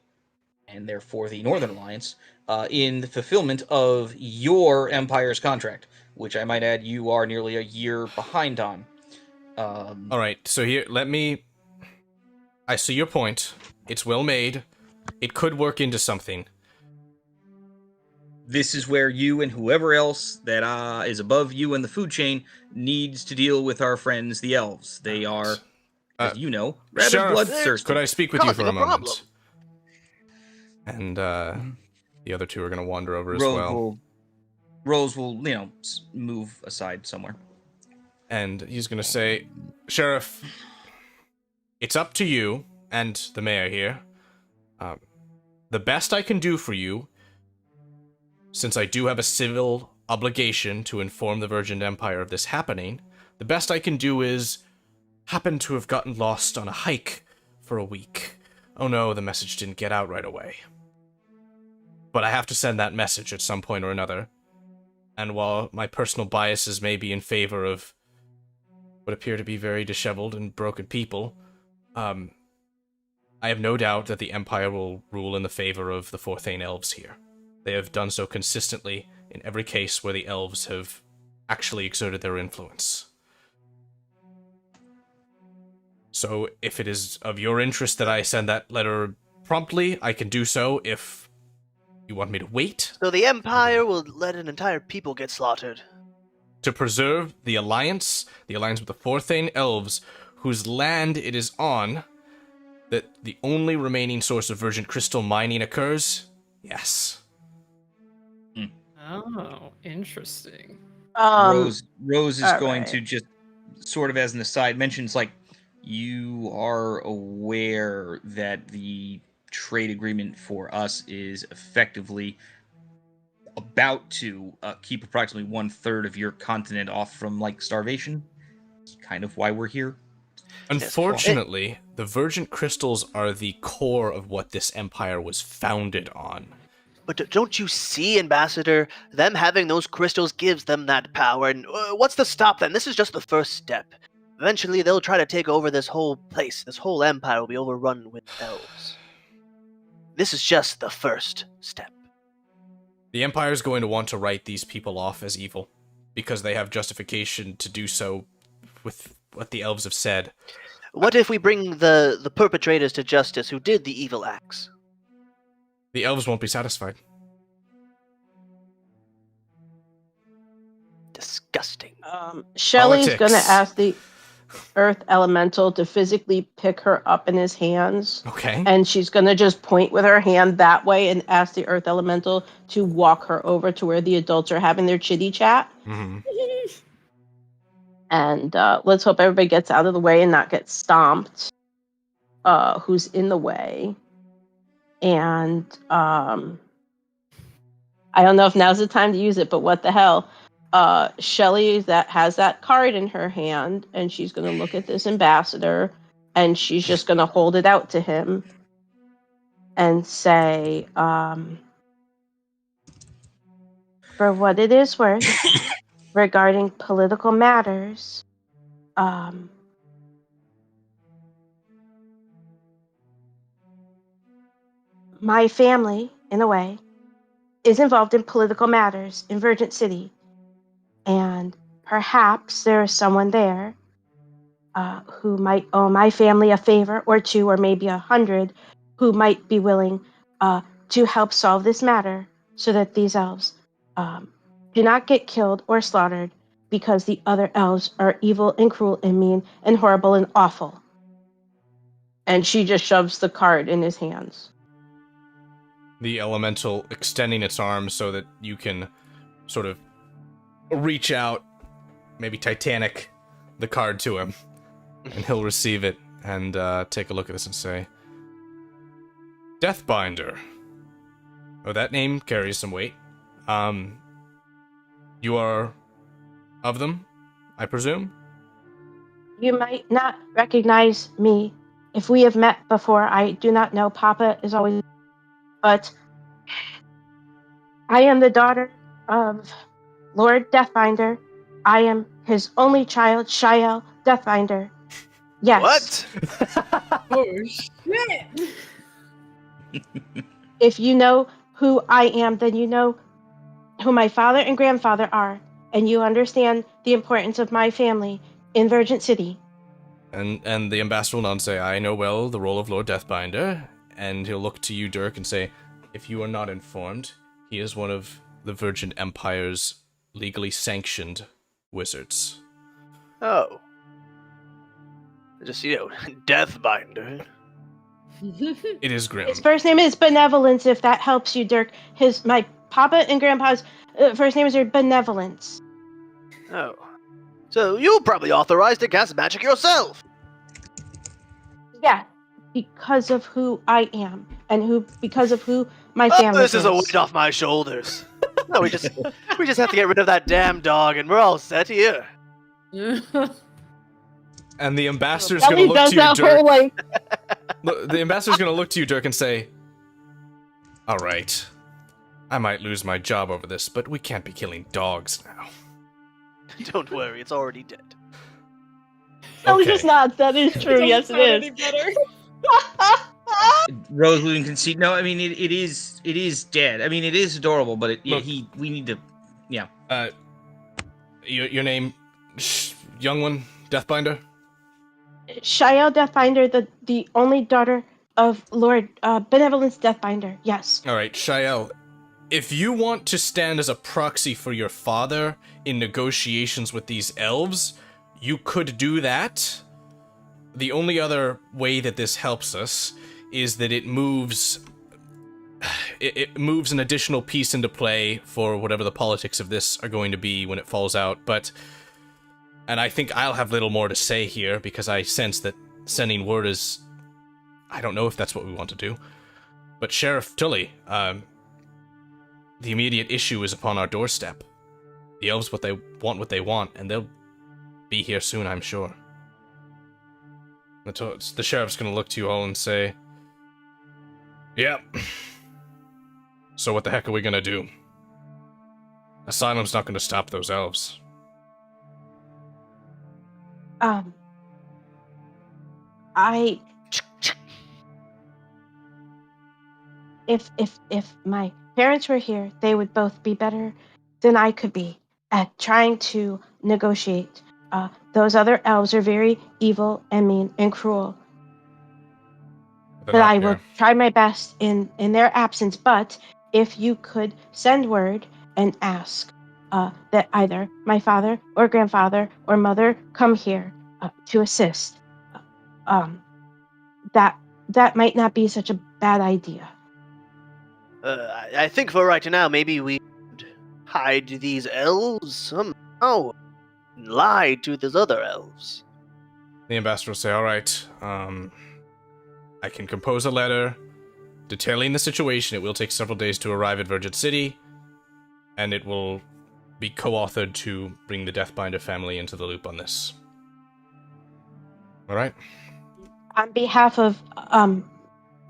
and therefore the Northern Alliance in the fulfillment of your empire's contract, which I might add you are nearly a year behind on. all right. So here, I see your point. It's well made. It could work into something. This is where you and whoever else that is above you in the food chain needs to deal with our friends, the elves. They are, as you know, rather Sheriff, bloodthirsty. could I speak with you for Causing a a moment? problem. And the other two are going to wander over as Rose well. Rose will, move aside somewhere. And he's going to say, Sheriff, it's up to you and the mayor here. The best I can do for you, since I do have a civil obligation to inform the Virgin Empire of this happening, the best I can do is happen to have gotten lost on a hike for a week. Oh no, the message didn't get out right away. But I have to send that message at some point or another. And while my personal biases may be in favor of what appear to be very disheveled and broken people, I have no doubt that the Empire will rule in the favor of the Forthane elves here. They have done so consistently in every case where the elves have actually exerted their influence. So if it is of your interest that I send that letter promptly, I can do so. If you want me to wait, So the Empire will let an entire people get slaughtered. to preserve the alliance with the Forthane elves, whose land it is on, that the only remaining source of virgin crystal mining occurs, yes. Oh, interesting. Rose is all going right. to just sort of as an aside mentions like you are aware that the trade agreement for us is effectively about to keep approximately 1/3 of your continent off from like starvation. It's kind of why we're here. Unfortunately, the virgin crystals are the core of what this empire was founded on. But don't you see, Ambassador? Them having those crystals gives them that power, and what's to stop them? This is just the first step. Eventually, they'll try to take over this whole place. This whole empire will be overrun with elves. This is just the first step. The empire is going to want to write these people off as evil, because they have justification to do so with what the elves have said. What if we bring the perpetrators to justice who did the evil acts? The elves won't be satisfied. Disgusting. Shelley's Politics. gonna ask the Earth Elemental to physically pick her up in his hands. Okay. And she's gonna just point with her hand that way and ask the Earth Elemental to walk her over to where the adults are having their chitty chat. Mm-hmm. And let's hope everybody gets out of the way and not get stomped. Who's in the way? And I don't know if now's the time to use it, but what the hell? Shelley that has that card in her hand, and she's gonna look at this ambassador, and she's just gonna hold it out to him and say, for what it is worth, regarding political matters, my family, in a way, is involved in political matters in Virgin City. And perhaps there is someone there who might owe my family a favor or two, or maybe 100, who might be willing to help solve this matter so that these elves do not get killed or slaughtered because the other elves are evil and cruel and mean and horrible and awful. And she just shoves the card in his hands. The elemental extending its arms so that you can sort of reach out, maybe Titanic the card to him, and he'll receive it and take a look at this and say, Deathbinder. Oh, that name carries some weight. You are of them, I presume? You might not recognize me. If we have met before, I do not know. Papa is always... But I am the daughter of Lord Deathbinder. I am his only child, Shael Deathbinder. Yes. What? Oh shit! If you know who I am, then you know who my father and grandfather are, and you understand the importance of my family in Virgin City. And the ambassador will nod and say, I know well the role of Lord Deathbinder, and he'll look to you, Dirk, and say, if you are not informed, he is one of the Virgin Empire's legally sanctioned wizards. Oh. Just, Deathbinder. It is grim. His first name is Benevolence, if that helps you, Dirk. My papa and grandpa's first names are Benevolence. Oh. So you're probably authorized to cast magic yourself. Yeah, because of who I am, and because of who my family This is a weight off my shoulders. No, we just have to get rid of that damn dog, and we're all set here. And the ambassador's gonna look to you, Dirk. The ambassador's gonna look to you, Dirk, and say, all right, I might lose my job over this, but we can't be killing dogs now. Don't worry, it's already dead. No, Okay. it's not. That is true. Yes, it is. Rose Loon can see. No, I mean it is dead. I mean it is adorable, but Look. we need to. Yeah. Your name, young one, Deathbinder? Shael Deathbinder, the only daughter of Lord Benevolence Deathbinder. Yes. All right, Shael, if you want to stand as a proxy for your father in negotiations with these elves, you could do that. The only other way that this helps us is that it moves an additional piece into play for whatever the politics of this are going to be when it falls out, and I think I'll have little more to say here, because I sense that sending word is... I don't know if that's what we want to do. But Sheriff Tully, the immediate issue is upon our doorstep. The elves what they want, and they'll be here soon, I'm sure. The sheriff's gonna look to you all and say, "Yep. So what the heck are we gonna do? Asylum's not gonna stop those elves." If my parents were here, they would both be better than I could be at trying to negotiate. Those other elves are very evil and mean and cruel. But I will try my best in their absence. But if you could send word and ask that either my father or grandfather or mother come here to assist, that might not be such a bad idea. I think for right now, maybe we hide these elves somehow and lie to these other elves. The ambassador will say, "All right, I can compose a letter detailing the situation. It will take several days to arrive at Virgin City, and it will be co-authored to bring the Deathbinder family into the loop on this." All right? On behalf of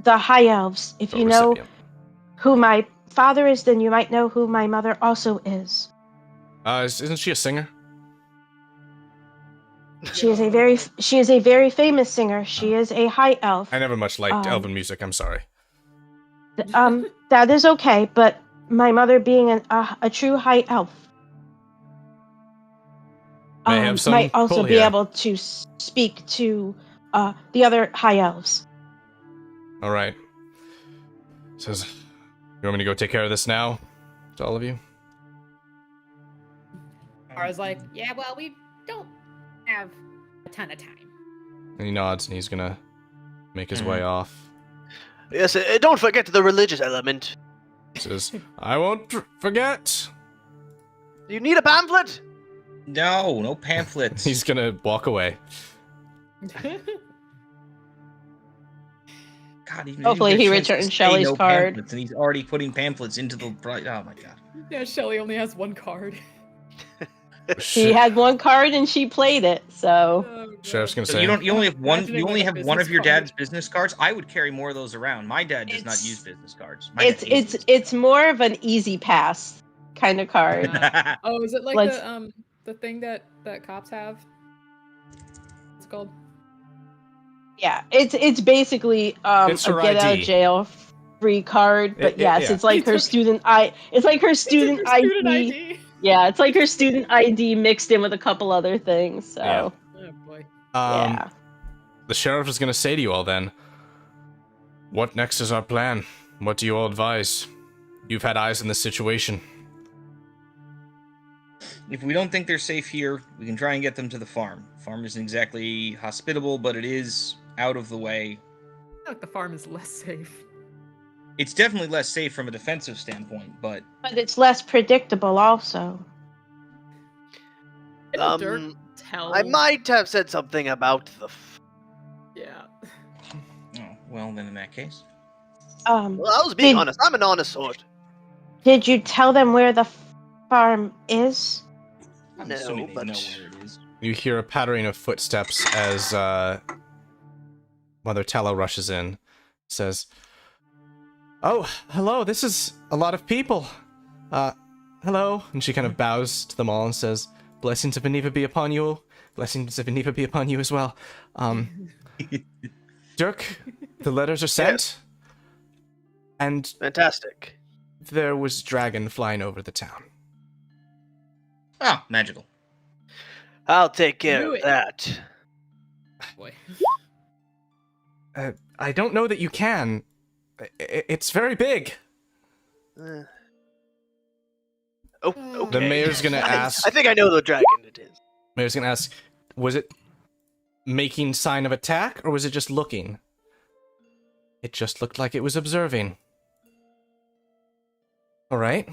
the High Elves, if you know who my father is, then you might know who my mother also is. Isn't she a singer? She is a very famous singer. She is a High Elf. I never much liked elven music, I'm sorry. That is okay, but my mother being a true High Elf might also be able to speak to the other High Elves. All right. Says, "You want me to go take care of this now?" To all of you. I was like, yeah, well, we don't have a ton of time. And he nods, and he's gonna make his way off. Yes, don't forget the religious element. He says, "I won't forget." Do you need a pamphlet? No pamphlets. He's gonna walk away. God, Hopefully he returns Shelley's card. And he's already putting pamphlets into the... Oh my god. Yeah, Shelly only has one card. She had one card and she played it, so... Sheriff's gonna So say, you only have one. Imagining You only like a have one of business your card. dad's business cards. I would carry more of those around. My dad does not use business cards. My dad It's more of an easy pass kind of card. Oh, is it like Let's- the thing that cops have? It's called. Yeah, it's basically It's a her get out ID. of jail free card, but yes, yeah. it's like her student student ID. Yeah, it's like her student ID mixed in with a couple other things. So Yeah. Oh boy. yeah. The sheriff is gonna say to you all then, "What next is our plan? What do you all advise? You've had eyes in this situation." If we don't think they're safe here, we can try and get them to the farm. The farm isn't exactly hospitable, but it is out of the way. I feel like the farm is less safe. It's definitely less safe from a defensive standpoint, but But it's less predictable also. Didn't Dirk tell? I might have said something about the... Yeah. oh, well, then in that case, Well, I was being honest. I'm an honest sort. Did you tell them where the farm is? I'm No, assuming they but- know where it is. You hear a pattering of footsteps as Mother Tella rushes in. Says, "Oh, hello, this is a lot of people. Hello." And she kind of bows to them all and says, "Blessings of Beneva be upon you. Blessings of Beneva be upon you as well. Dirk, the letters are sent. And Fantastic. there was dragon flying over the town." Ah, magical. I'll take care Knew of it. that. Boy. I don't know that you can. It's very big. Okay. The mayor's gonna ask. I think I know the dragon it is. Mayor's gonna ask, was it making sign of attack, or was it just looking? It just looked like it was observing. Alright.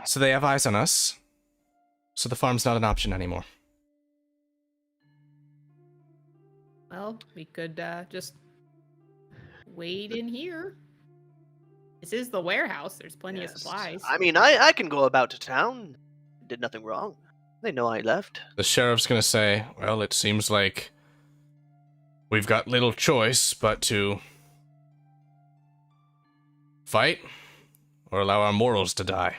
So they have eyes on us. So the farm's not an option anymore. Well, we could just wait in here. This is the warehouse. There's plenty of supplies. I mean, I can go about to town. Did nothing wrong. They know I left. The sheriff's gonna say, well, it seems like we've got little choice but to fight or allow our morals to die.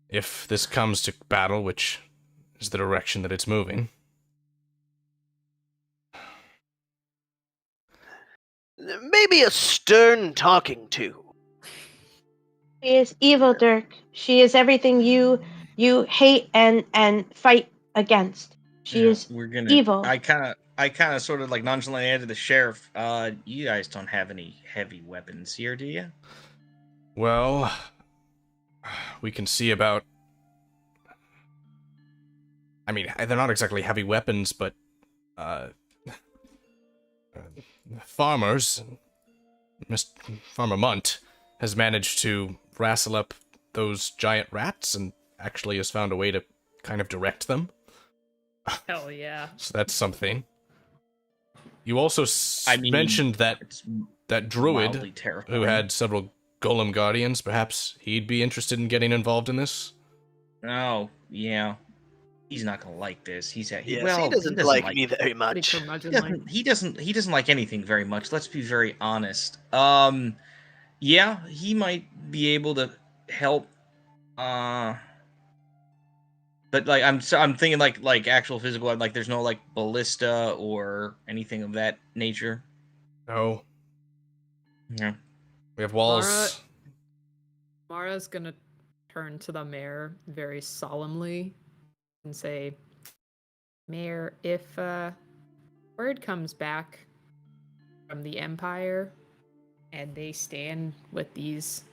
If this comes to battle, which is the direction that it's moving. Maybe a stern talking to. She is evil, Dirk. She is everything you hate and fight against. She is evil. I kind of sort of like nonchalantly added to the sheriff. You guys don't have any heavy weapons here, do you? Well, we can see about... I mean, they're not exactly heavy weapons, but farmers, Farmer Munt, has managed to wrestle up those giant rats and actually has found a way to kind of direct them. Hell yeah. So that's something. You also mentioned that druid who had several golem guardians. Perhaps he'd be interested in getting involved in this? Oh, yeah. He's not gonna like this. He doesn't like me very much. He doesn't like anything very much. Let's be very honest. Yeah, he might be able to help. But like I'm thinking like actual physical. Like there's no like ballista or anything of that nature. No. Yeah. We have walls. Mara's gonna turn to the mayor very solemnly and say, Mayor, if word comes back from the Empire and they stand with these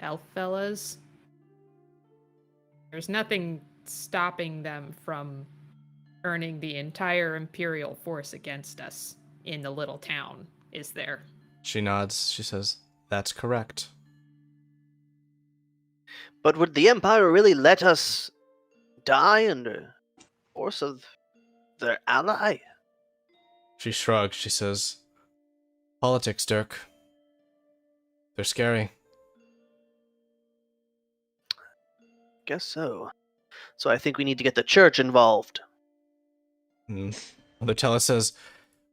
elf fellas, there's nothing stopping them from turning the entire Imperial force against us in the little town, is there? She nods. She says, that's correct. But would the Empire really let us die under force of their ally? She shrugs. She says, politics, Dirk. They're scary. Guess so. So I think we need to get the church involved. Mother Tella says,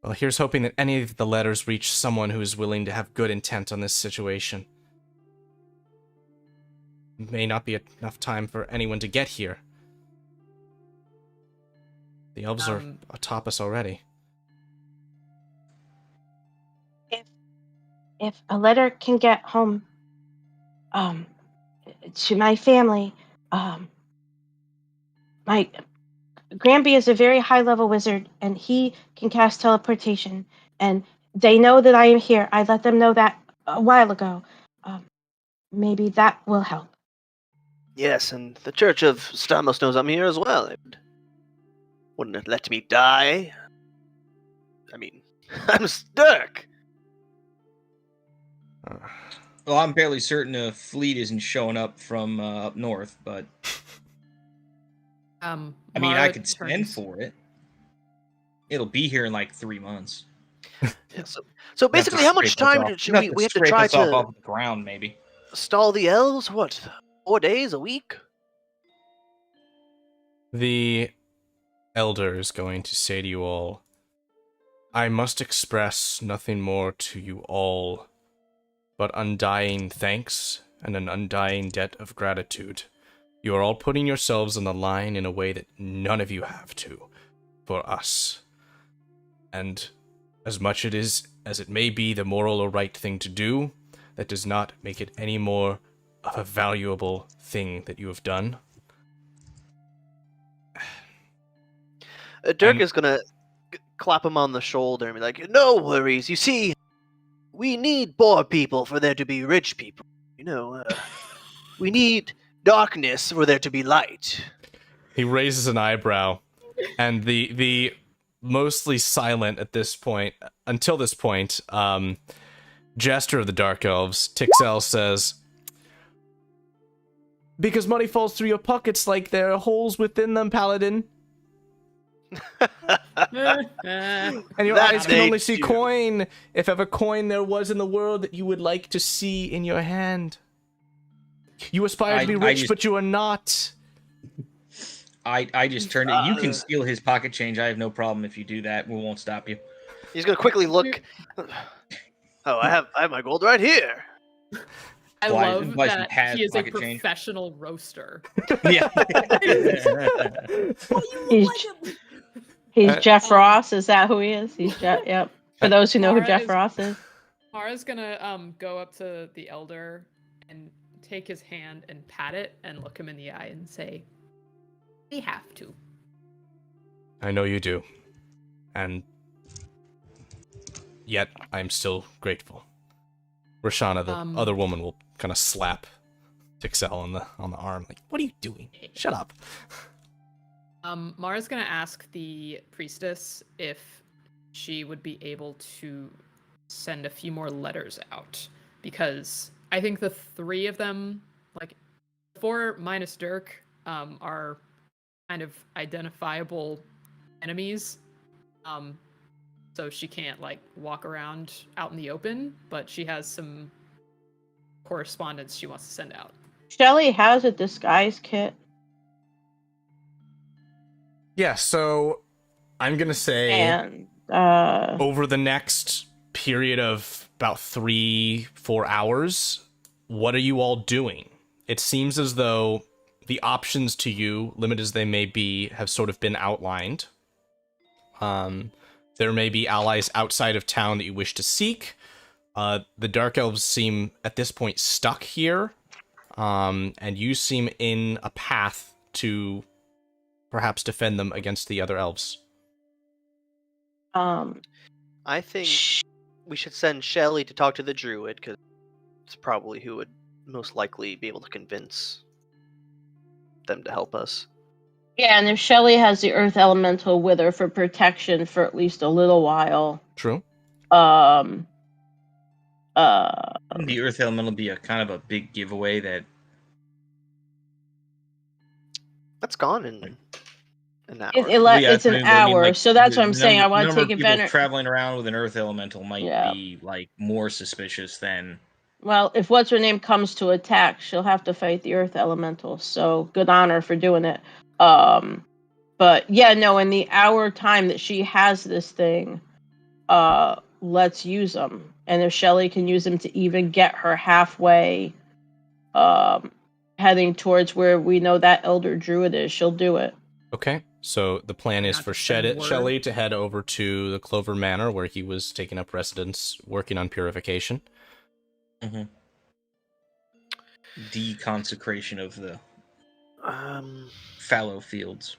well, here's hoping that any of the letters reach someone who is willing to have good intent on this situation. May not be enough time for anyone to get here. The elves are atop us already. If a letter can get home to my family, my Granby is a very high-level wizard, and he can cast teleportation, and they know that I am here. I let them know that a while ago. Maybe that will help. Yes, and the Church of Stamos knows I'm here as well. Wouldn't it let me die? I mean, I'm Dirk. Well, I'm fairly certain a fleet isn't showing up from up north, but I mean, I could spend for it. It'll be here in like 3 months. Yeah, so basically, how much time should we have to try to off the ground? Maybe stall the elves? What, 4 days, a week? The elder is going to say to you all, I must express nothing more to you all but undying thanks and an undying debt of gratitude. You are all putting yourselves on the line in a way that none of you have to, for us. And as much as it may be the moral or right thing to do, that does not make it any more of a valuable thing that you have done. Dirk is gonna clap him on the shoulder and be like, "No worries. You see, we need poor people for there to be rich people. We need darkness for there to be light." He raises an eyebrow, and the mostly silent at this point, until this point, Jester of the Dark Elves, Tixel, says, "Because money falls through your pockets like there are holes within them, Paladin. And your That eyes can they only see do. coin, if ever coin there was in the world that you would like to see in your hand. You aspire to be rich, but you are not." I just turned it. You can steal his pocket change. I have no problem if you do that. We won't stop you. He's gonna quickly look. Oh, I have my gold right here. I Buy- love buy some that Paz he is a pocket change. professional roaster. Yeah. He's Jeff Ross. Is that who he is? He's Jeff. Yep. For those who know who Mara Jeff is- Ross is. Mara's gonna go up to the elder and take his hand and pat it and look him in the eye and say, "We have to." I know you do. And yet, I'm still grateful. Rashana, the other woman, will kind of slap Tixel on the arm. Like, what are you doing? Shut up. Mara's gonna ask the priestess if she would be able to send a few more letters out, because I think the three of them, like 4 minus Dirk, are kind of identifiable enemies. So she can't like walk around out in the open, but she has some correspondence she wants to send out. Shelly has a disguise kit. Yeah, so I'm going to say And over the next period of about 3-4 hours, what are you all doing? It seems as though the options to you, limited as they may be, have sort of been outlined. There may be allies outside of town that you wish to seek. The Dark Elves seem, at this point, stuck here. And you seem in a path to perhaps defend them against the other elves. I think we should send Shelly to talk to the druid, because it's probably who would most likely be able to convince them to help us. yeah, and if Shelly has the Earth Elemental with her for protection for at least a little while, True. The Earth Elemental will be a kind of a big giveaway that That's gone in an hour. it's an hour, so that's what I'm saying. I want to take people advantage. traveling around with an Earth Elemental might Yeah. be like more suspicious than. Well, if what's her name comes to attack, she'll have to fight the Earth Elemental. So good on her for doing it. But yeah, no, in the hour time that she has this thing, let's use them. And if Shelly can use them to even get her halfway, heading towards where we know that Elder Druid is, she'll do it. Okay, so the plan is Not for to send word. Shelly to head over to the Clover Manor, where he was taking up residence, working on purification. Mm-hmm. Deconsecration of the fallow fields.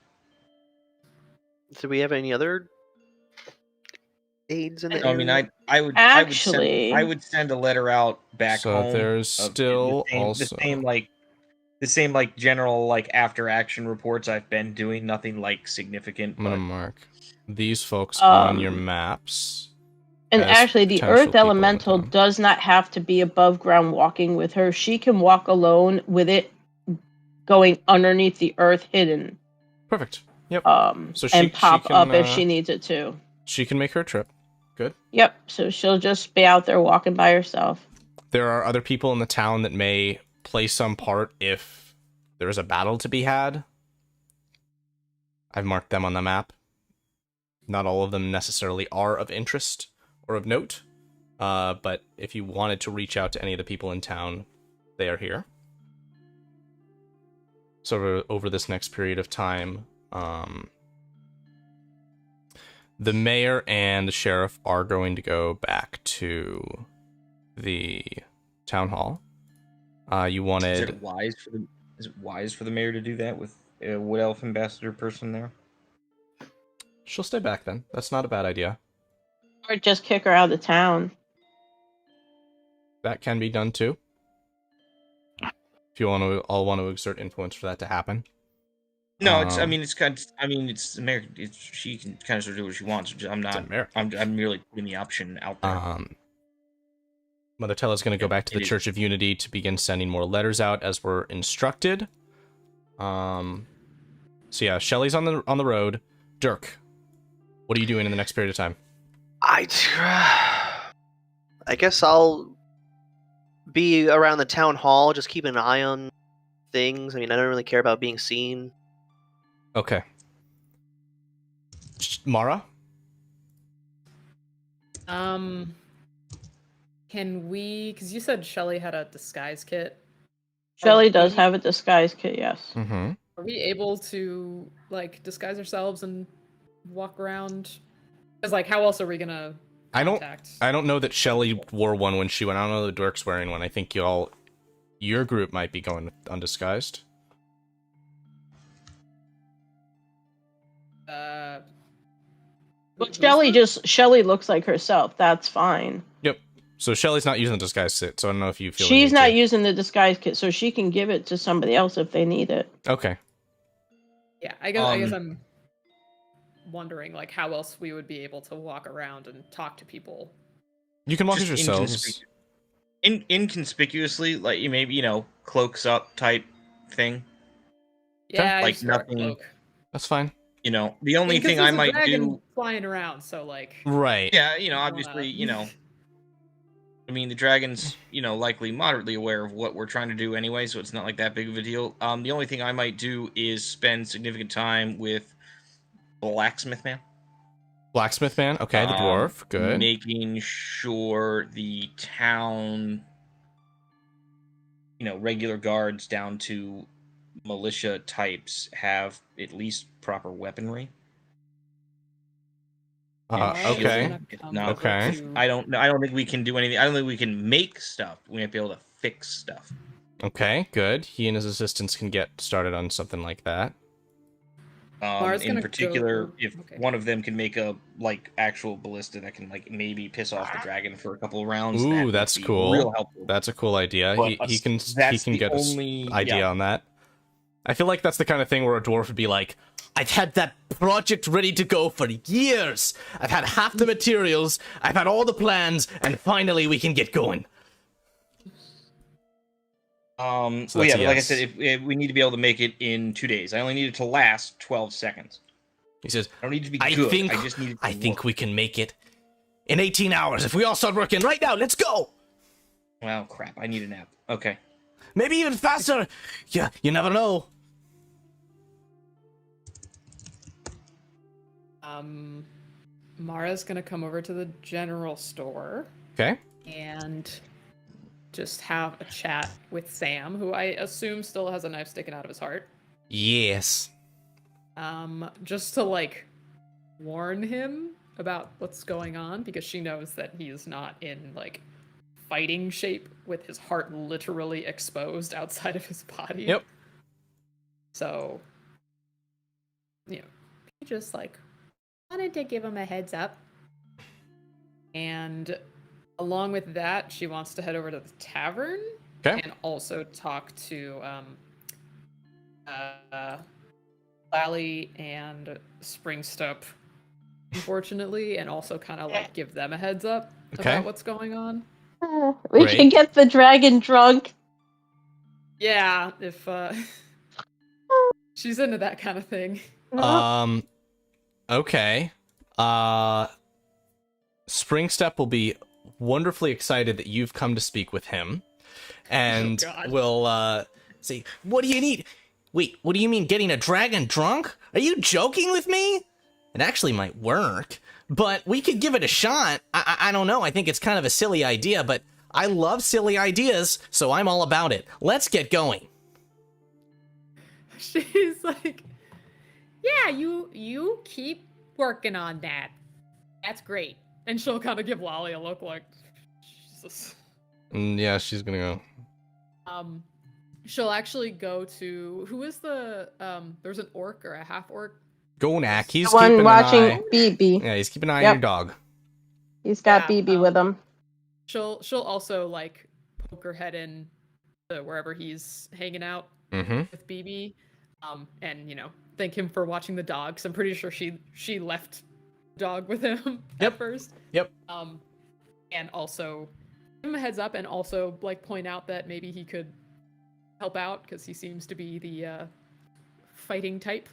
Do we have any other aids in the I mean, area? I would Actually- I would send a letter out back So home. there's of still the same like general like after action reports I've been doing. Nothing like significant. I'm gonna But mark these folks on your maps. And as actually, the potential Earth people in the Elemental town. does not have to be above ground walking with her. She can walk alone with it going underneath the earth hidden. Perfect. Yep. So and pop can, up if she needs it to. She can make her trip. Good. Yep, so she'll just be out there walking by herself. There are other people in the town that may play some part if there is a battle to be had. I've marked them on the map. Not all of them necessarily are of interest or of note, but if you wanted to reach out to any of the people in town, they are here. So over this next period of time, the mayor and the sheriff are going to go back to the town hall. You wanted... Is it wise for the mayor to do that with Wood Elf ambassador person there? She'll stay back then. That's not a bad idea. Or just kick her out of town. That can be done too. If you all want to exert influence for that to happen. No, it's. I mean, it's kind. It's American. She can kind of sort of do what she wants. I'm not. I'm merely putting the option out there. Mother Tella's going to go back to the Church of Unity to begin sending more letters out as we're instructed. So yeah, Shelly's on the road. Dirk, what are you doing in the next period of time? I guess I'll be around the town hall, just keep an eye on things. I mean, I don't really care about being seen. Okay. Mara? Can we, because you said Shelly had a disguise kit. Shelly does have a disguise kit, yes. Mm-hmm. Are we able to, like, disguise ourselves and walk around? Because, like, how else are we gonna contact? I don't know that Shelly wore one when she went. I don't know that Dirk's wearing one. I think your group might be going undisguised. But Shelly looks like herself. That's fine. Yep. So Shelly's not using the disguise kit, so I don't know if you feel she's not using the disguise kit, so she can give it to somebody else if they need it. Okay. Yeah, I guess I'm wondering, like, how else we would be able to walk around and talk to people. You can walk as yourselves. Inconspicuously, like maybe cloaks up type thing. Yeah, like nothing. Cloak. That's fine. The only thing I might do flying around, so like right. Yeah, obviously, I mean, the dragon's, likely moderately aware of what we're trying to do anyway, so it's not like that big of a deal. The only thing I might do is spend significant time with Blacksmith Man. Blacksmith Man? Okay, the dwarf. Good. Making sure the town, regular guards down to militia types have at least proper weaponry. Okay. Okay. I don't think we can do anything. I don't think we can make stuff. We might be able to fix stuff. Okay, good. He and his assistants can get started on something like that. In particular, if one of them can make a actual ballista that can maybe piss off the dragon for a couple of rounds. Ooh, that's cool. Real helpful. That's a cool idea. He can get an idea on that. I feel like that's the kind of thing where a dwarf would be like, I've had that project ready to go for years. I've had half the materials. I've had all the plans, and finally we can get going. Like I said, if we need to be able to make it in 2 days. I only need it to last 12 seconds. He says, I don't need to be good. I just need it to think we can make it in 18 hours. If we all start working right now, let's go. Well, crap. I need a nap. Okay. Maybe even faster. Yeah, you never know. Mara's gonna come over to the general store. Okay. And just have a chat with Sam, who I assume still has a knife sticking out of his heart. Yes. Just to warn him about what's going on, because she knows that he is not in fighting shape with his heart literally exposed outside of his body. Yep. So, he just wanted to give him a heads up. And along with that, she wants to head over to the tavern and also talk to Lally and Springstup, unfortunately, and also kind of give them a heads up about what's going on. We can get the dragon drunk. Yeah, if she's into that kind of thing. Okay. Springstep will be wonderfully excited that you've come to speak with him, and will say, "What do you need? Wait, what do you mean getting a dragon drunk? Are you joking with me? It actually might work, but we could give it a shot. I don't know. I think it's kind of a silly idea, but I love silly ideas, so I'm all about it. Let's get going." She's like, "Yeah, you keep working on that. That's great." And she'll kind of give Lolly a look like, Jesus. Yeah, she's gonna go. She'll actually go to, who is the, there's an orc or a half orc Gonak, he's The one keeping watching an eye. BB. Yeah, he's keeping an eye Yep. on your dog. He's got Yeah, BB with him. She'll also like poke her head in to wherever he's hanging out Mm-hmm. with BB, and thank him for watching the dog. 'Cause I'm pretty sure she left the dog with him Yep. at first. Yep. And also give him a heads up, and also like point out that maybe he could help out because he seems to be the fighting type.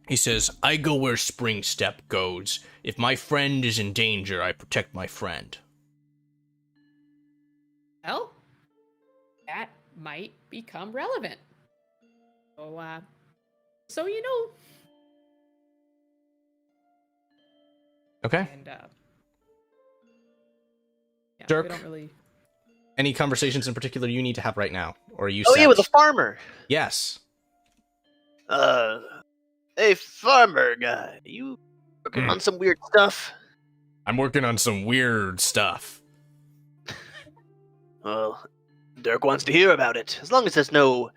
He says, I go where Spring Step goes. If my friend is in danger, I protect my friend. Well, that might become relevant. So you know. Okay. And yeah, Dirk? we don't really. Any conversations in particular you need to have right now? Or are you Oh set? yeah, with the farmer. Yes. Hey, farmer guy, you working on some weird stuff? I'm working on some weird stuff. Well, Dirk wants to hear about it, as long as there's no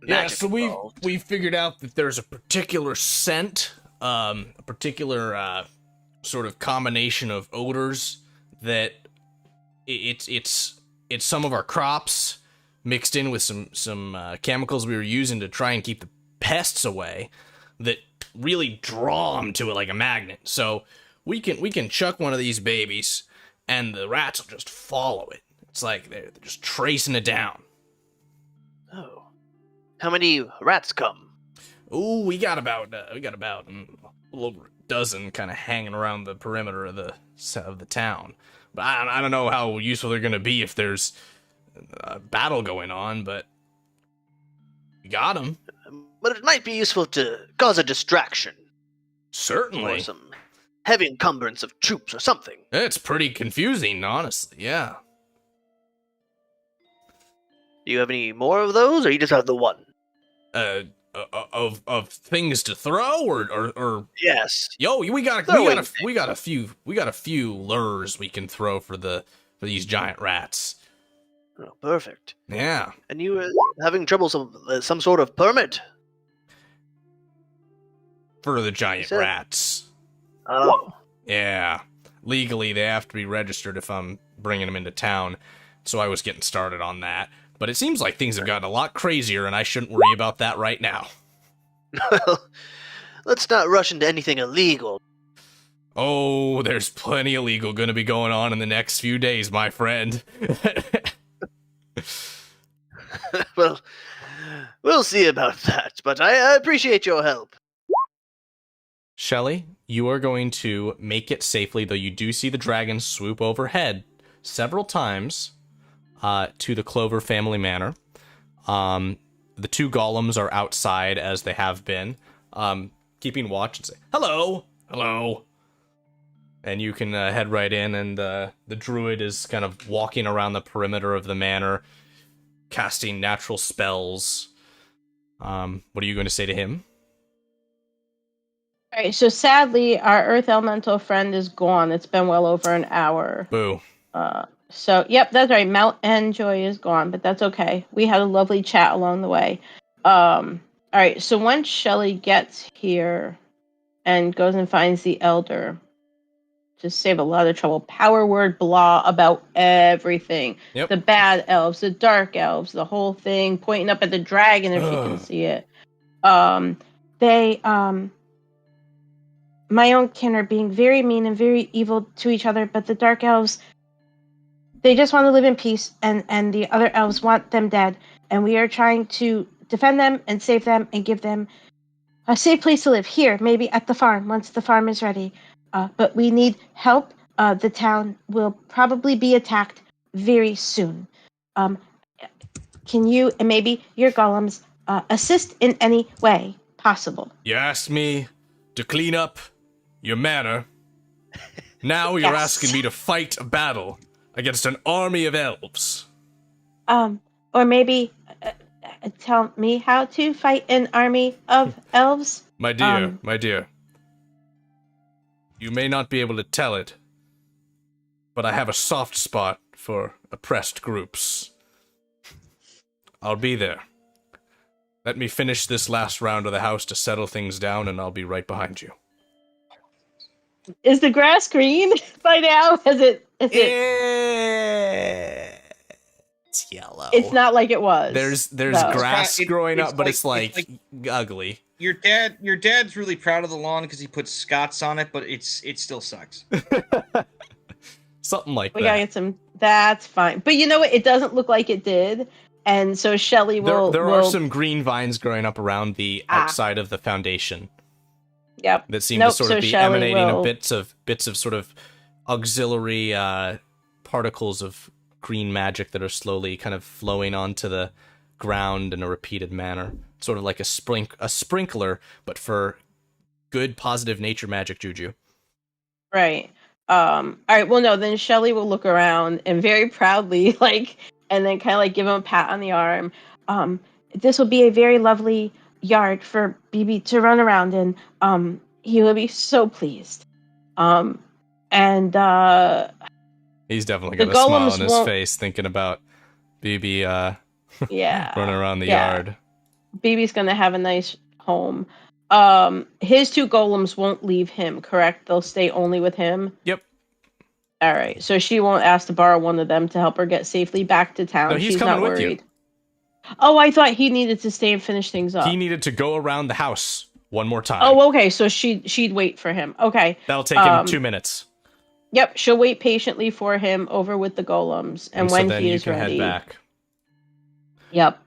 Yeah, magic so involved. we figured out that there's a particular scent, a particular sort of combination of odors that it's some of our crops mixed in with some chemicals we were using to try and keep the pests away that really draw them to it like a magnet. So we can chuck one of these babies and the rats will just follow it. It's like they're just tracing it down. Oh. How many rats come? Ooh, we got about a little over a dozen kind of hanging around the perimeter of the town. But I don't know how useful they're gonna be if there's a battle going on. But we got them. But it might be useful to cause a distraction. Certainly. Or some heavy encumbrance of troops or something. It's pretty confusing, honestly. Yeah. Do you have any more of those, or you just have the one? Of things to throw or Yes. yo, we got a few lures we can throw for these giant rats. Oh, perfect. Yeah. And you were having trouble some sort of permit? For the giant said- rats. Oh. Yeah. Legally, they have to be registered if I'm bringing them into town. So I was getting started on that. But it seems like things have gotten a lot crazier, and I shouldn't worry about that right now. Well, let's not rush into anything illegal. Oh, there's plenty illegal going to be going on in the next few days, my friend. Well, we'll see about that, but I appreciate your help. Shelly, you are going to make it safely, though you do see the dragon swoop overhead several times to the Clover family manor. The two golems are outside, as they have been, keeping watch and say, hello, hello. And you can head right in, and the druid is kind of walking around the perimeter of the manor, casting natural spells. What are you going to say to him? All right, so sadly, our Earth Elemental friend is gone. It's been well over an hour. Boo. So, yep, that's right. Mount and Joy is gone, but that's okay. We had a lovely chat along the way. All right, so once Shelly gets here and goes and finds the Elder, to save a lot of trouble, power word blah about everything. Yep. The bad elves, the dark elves, the whole thing, pointing up at the dragon if you can see it. My own kin are being very mean and very evil to each other, but the dark elves, they just want to live in peace, and the other elves want them dead. And we are trying to defend them and save them and give them a safe place to live here, maybe at the farm, once the farm is ready. But we need help. The town will probably be attacked very soon. Can you, and maybe your golems, assist in any way possible? You asked me to clean up your manor. Now you're Yes. asking me to fight a battle against an army of elves. Or maybe tell me how to fight an army of elves? My dear. You may not be able to tell it, but I have a soft spot for oppressed groups. I'll be there. Let me finish this last round of the house to settle things down, and I'll be right behind you. Is the grass green by now? Is it? It's yellow. It's not like it was. There's though. grass growing up, but it's like ugly. Your dad's really proud of the lawn because he put Scots on it, but it still sucks. Something like We that. gotta get some. That's fine. But you know what? It doesn't look like it did. And so Shelly will. There are some green vines growing up around the outside of the foundation. Yep. That seem to sort of be Shelley emanating will... bits of sort of auxiliary particles of green magic that are slowly kind of flowing onto the ground in a repeated manner. Sort of like a sprinkler, but for good, positive nature magic juju. Right. All right. Well, no. Then Shelly will look around and very proudly, and then kind of give him a pat on the arm. This will be a very lovely yard for BB to run around in. He will be so pleased. And he's definitely got a smile on his face thinking about BB running around the yard. BB's gonna have a nice home. His 2 golems won't leave him, correct? They'll stay only with him? Yep. All right. So she won't ask to borrow one of them to help her get safely back to town. No, he's She's coming not with worried. you. Oh, I thought he needed to stay and finish things up. He needed to go around the house one more time. Oh, okay. So she'd wait for him. Okay. That'll take him 2 minutes. Yep. She'll wait patiently for him over with the golems, and when so then he you is can ready. head back. Yep.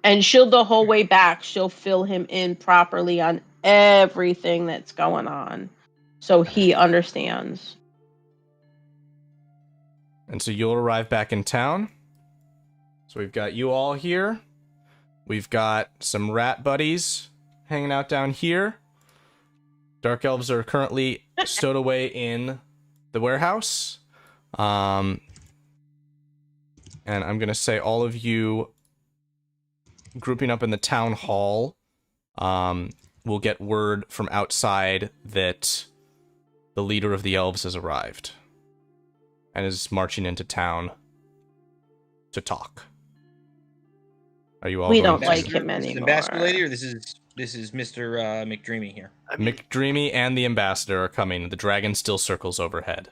And she'll the whole way back. She'll fill him in properly on everything that's going on, so he understands. And so you'll arrive back in town. So we've got you all here. We've got some rat buddies hanging out down here. Dark elves are currently stowed away in the warehouse. And I'm going to say all of you grouping up in the town hall will get word from outside that the leader of the elves has arrived and is marching into town to talk. Are you all? We going don't like him anymore. Ambassador lady, or this is Mr. McDreamy here. McDreamy and the ambassador are coming. The dragon still circles overhead.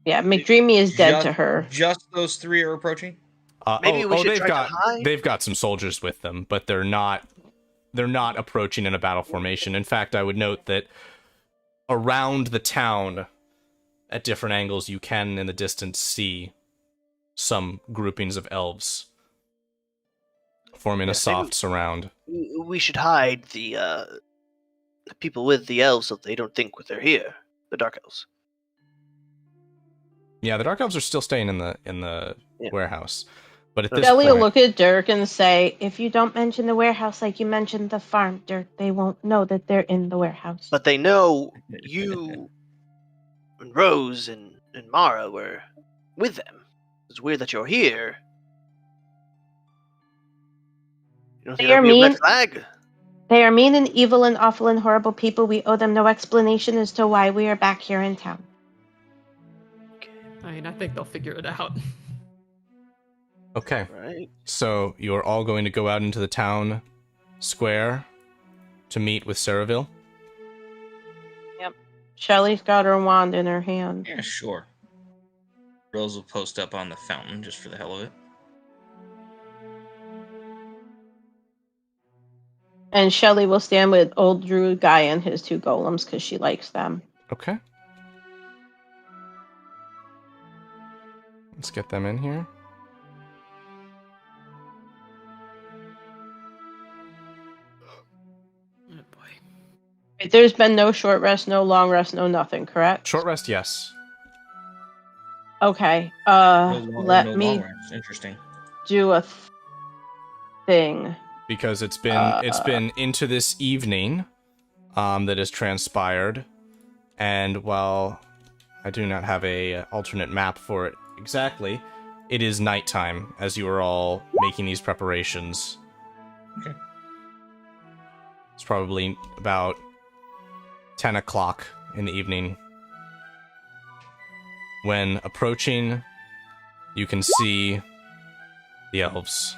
Yeah, McDreamy is dead to her. Just those 3 are approaching. Maybe we should try to hide. They've got some soldiers with them, but they're not approaching in a battle formation. In fact, I would note that around the town, at different angles, you can in the distance see some groupings of elves forming a soft surround. We should hide the people with the elves so they don't think they're here. The dark elves. Yeah, the dark elves are still staying in the warehouse. But at this Shelly point, will look at Dirk and say, "If you don't mention the warehouse like you mentioned the farm, Dirk, they won't know that they're in the warehouse." But they know you and Rose and Mara were with them. It's weird that you're here. You don't think They are that'd be a mean. red flag? They are mean and evil and awful and horrible people. We owe them no explanation as to why we are back here in town. I mean, I think they'll figure it out. okay. Right. So you're all going to go out into the town square to meet with Cere'vil? Yep. Shelly's got her wand in her hand. Yeah, sure. Rose will post up on the fountain just for the hell of it. And Shelly will stand with old druid guy and his 2 golems because she likes them. Okay. Let's get them in here. Oh boy. There's been no short rest, no long rest, no nothing, correct? Short rest, yes. Okay. Let me It's interesting. do a thing. Because it's been into this evening that has transpired, and while I do not have a alternate map for it exactly, it is nighttime as you are all making these preparations. Okay. It's probably about 10 o'clock in the evening when approaching, you can see the elves.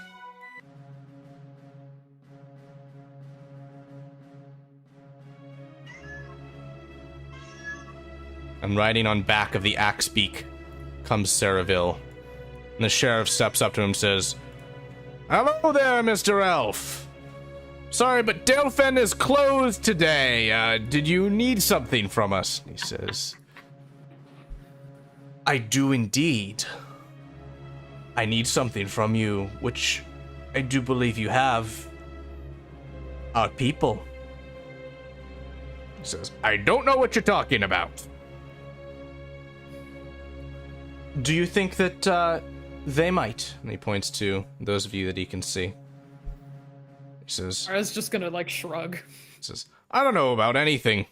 And riding on back of the axe beak comes Cere'vil. And the sheriff steps up to him and says, "Hello there, Mr. Elf. Sorry, but Dalefen is closed today. Did you need something from us?" He says, "I do indeed. I need something from you, which I do believe you have. Our people." He says, "I don't know what you're talking about." "Do you think that they might?" And he points to those of you that he can see. He says, I was just gonna like shrug. He says, "I don't know about anything.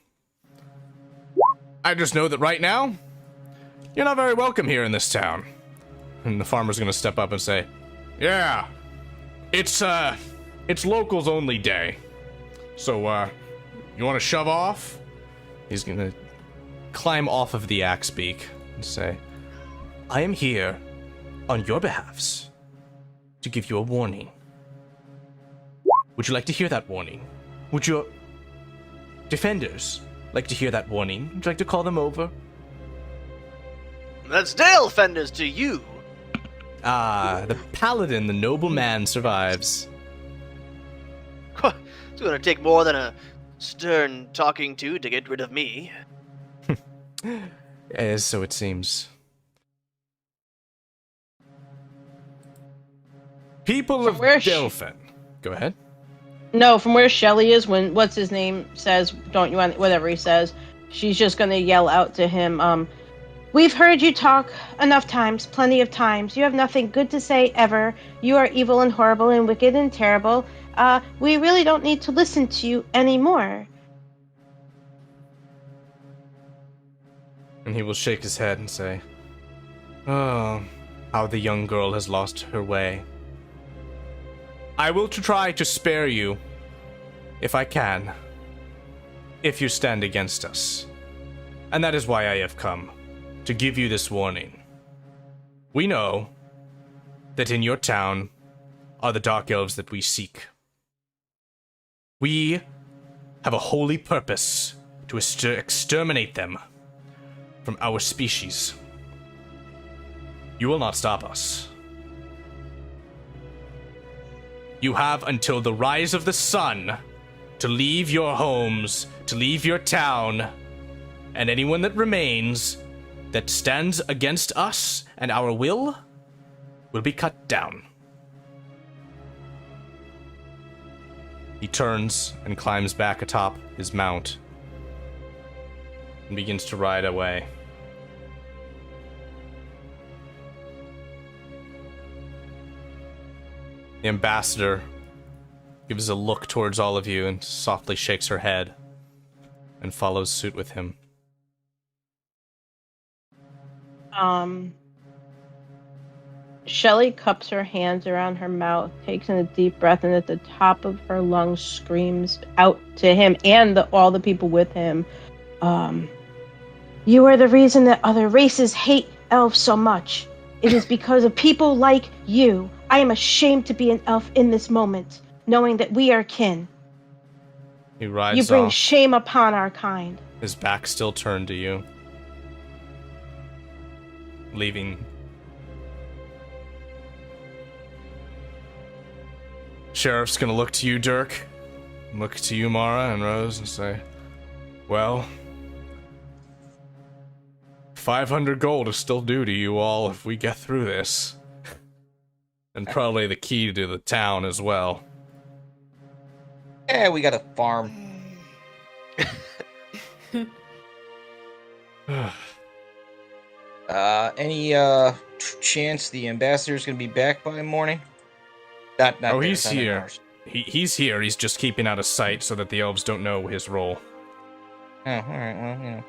I just know that right now, you're not very welcome here in this town." And the farmer's gonna step up and say, "Yeah, it's locals only day. So, you wanna shove off?" He's gonna climb off of the axe beak and say, "I am here on your behalfs to give you a warning. Would you like to hear that warning? Would your defenders like to hear that warning? Would you like to call them over?" That's Dalefenders to you. Ah, the paladin, the noble man, survives. It's gonna take more than a stern talking to get rid of me. So it seems. People of Dalefen. Go ahead. No, from where Shelly is, when what's his name says, "Don't you want," whatever he says, she's just gonna yell out to him, "We've heard you talk enough times, plenty of times. You have nothing good to say ever. You are evil and horrible and wicked and terrible. We really don't need to listen to you anymore." And he will shake his head and say, "Oh, how the young girl has lost her way. I will try to spare you, if I can, if you stand against us. And that is why I have come, to give you this warning. We know that in your town are the dark elves that we seek. We have a holy purpose to exterminate them from our species. You will not stop us. You have until the rise of the sun to leave your homes, to leave your town, and anyone that remains that stands against us and our will be cut down." He turns and climbs back atop his mount and begins to ride away. The ambassador gives a look towards all of you and softly shakes her head and follows suit with him. Shelly cups her hands around her mouth, takes in a deep breath, and at the top of her lungs screams out to him and all the people with him, "You are the reason that other races hate elves so much. It is because of people like you. I am ashamed to be an elf in this moment, knowing that we are kin. He rides You bring off, shame upon our kind." his back still turned to you, leaving. Sheriff's gonna look to you, Dirk, look to you, Mara and Rose, and say, "Well, 500 gold is still due to you all if we get through this. And probably the key to the town as well." Yeah, we got a farm. Any chance the ambassador's gonna be back by morning? Not Oh, there, he's not in here. ours. He's here. He's just keeping out of sight so that the elves don't know his role. Oh, all right. Well, you know.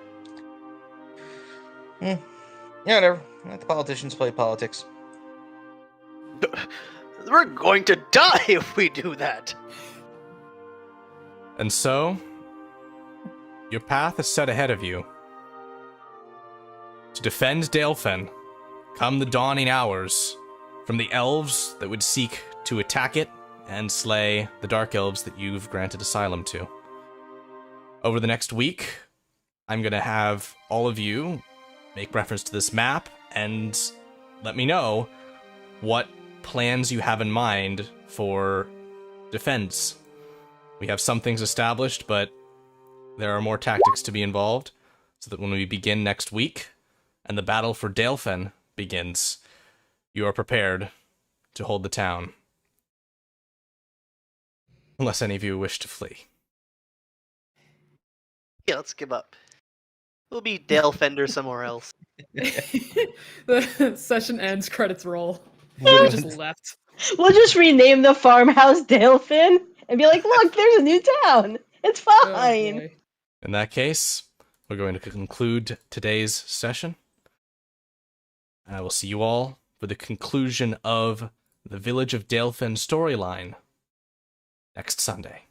Yeah, whatever. Let the politicians play politics. We're going to die if we do that. And so, your path is set ahead of you. To defend Dalefen, come the dawning hours, from the elves that would seek to attack it and slay the dark elves that you've granted asylum to. Over the next week, I'm going to have all of you make reference to this map and let me know what plans you have in mind for defense. We have some things established, but there are more tactics to be involved, so that when we begin next week and the battle for Dalefen begins, you are prepared to hold the town. Unless any of you wish to flee. Yeah, let's give up. We'll be Dale Fender somewhere else. The session ends, credits roll. Yeah. We just left. We'll just rename the farmhouse Dalefen and be like, look, there's a new town. It's Oh, fine. boy. In that case, we're going to conclude today's session. And I will see you all for the conclusion of the Village of Dalefen storyline next Sunday.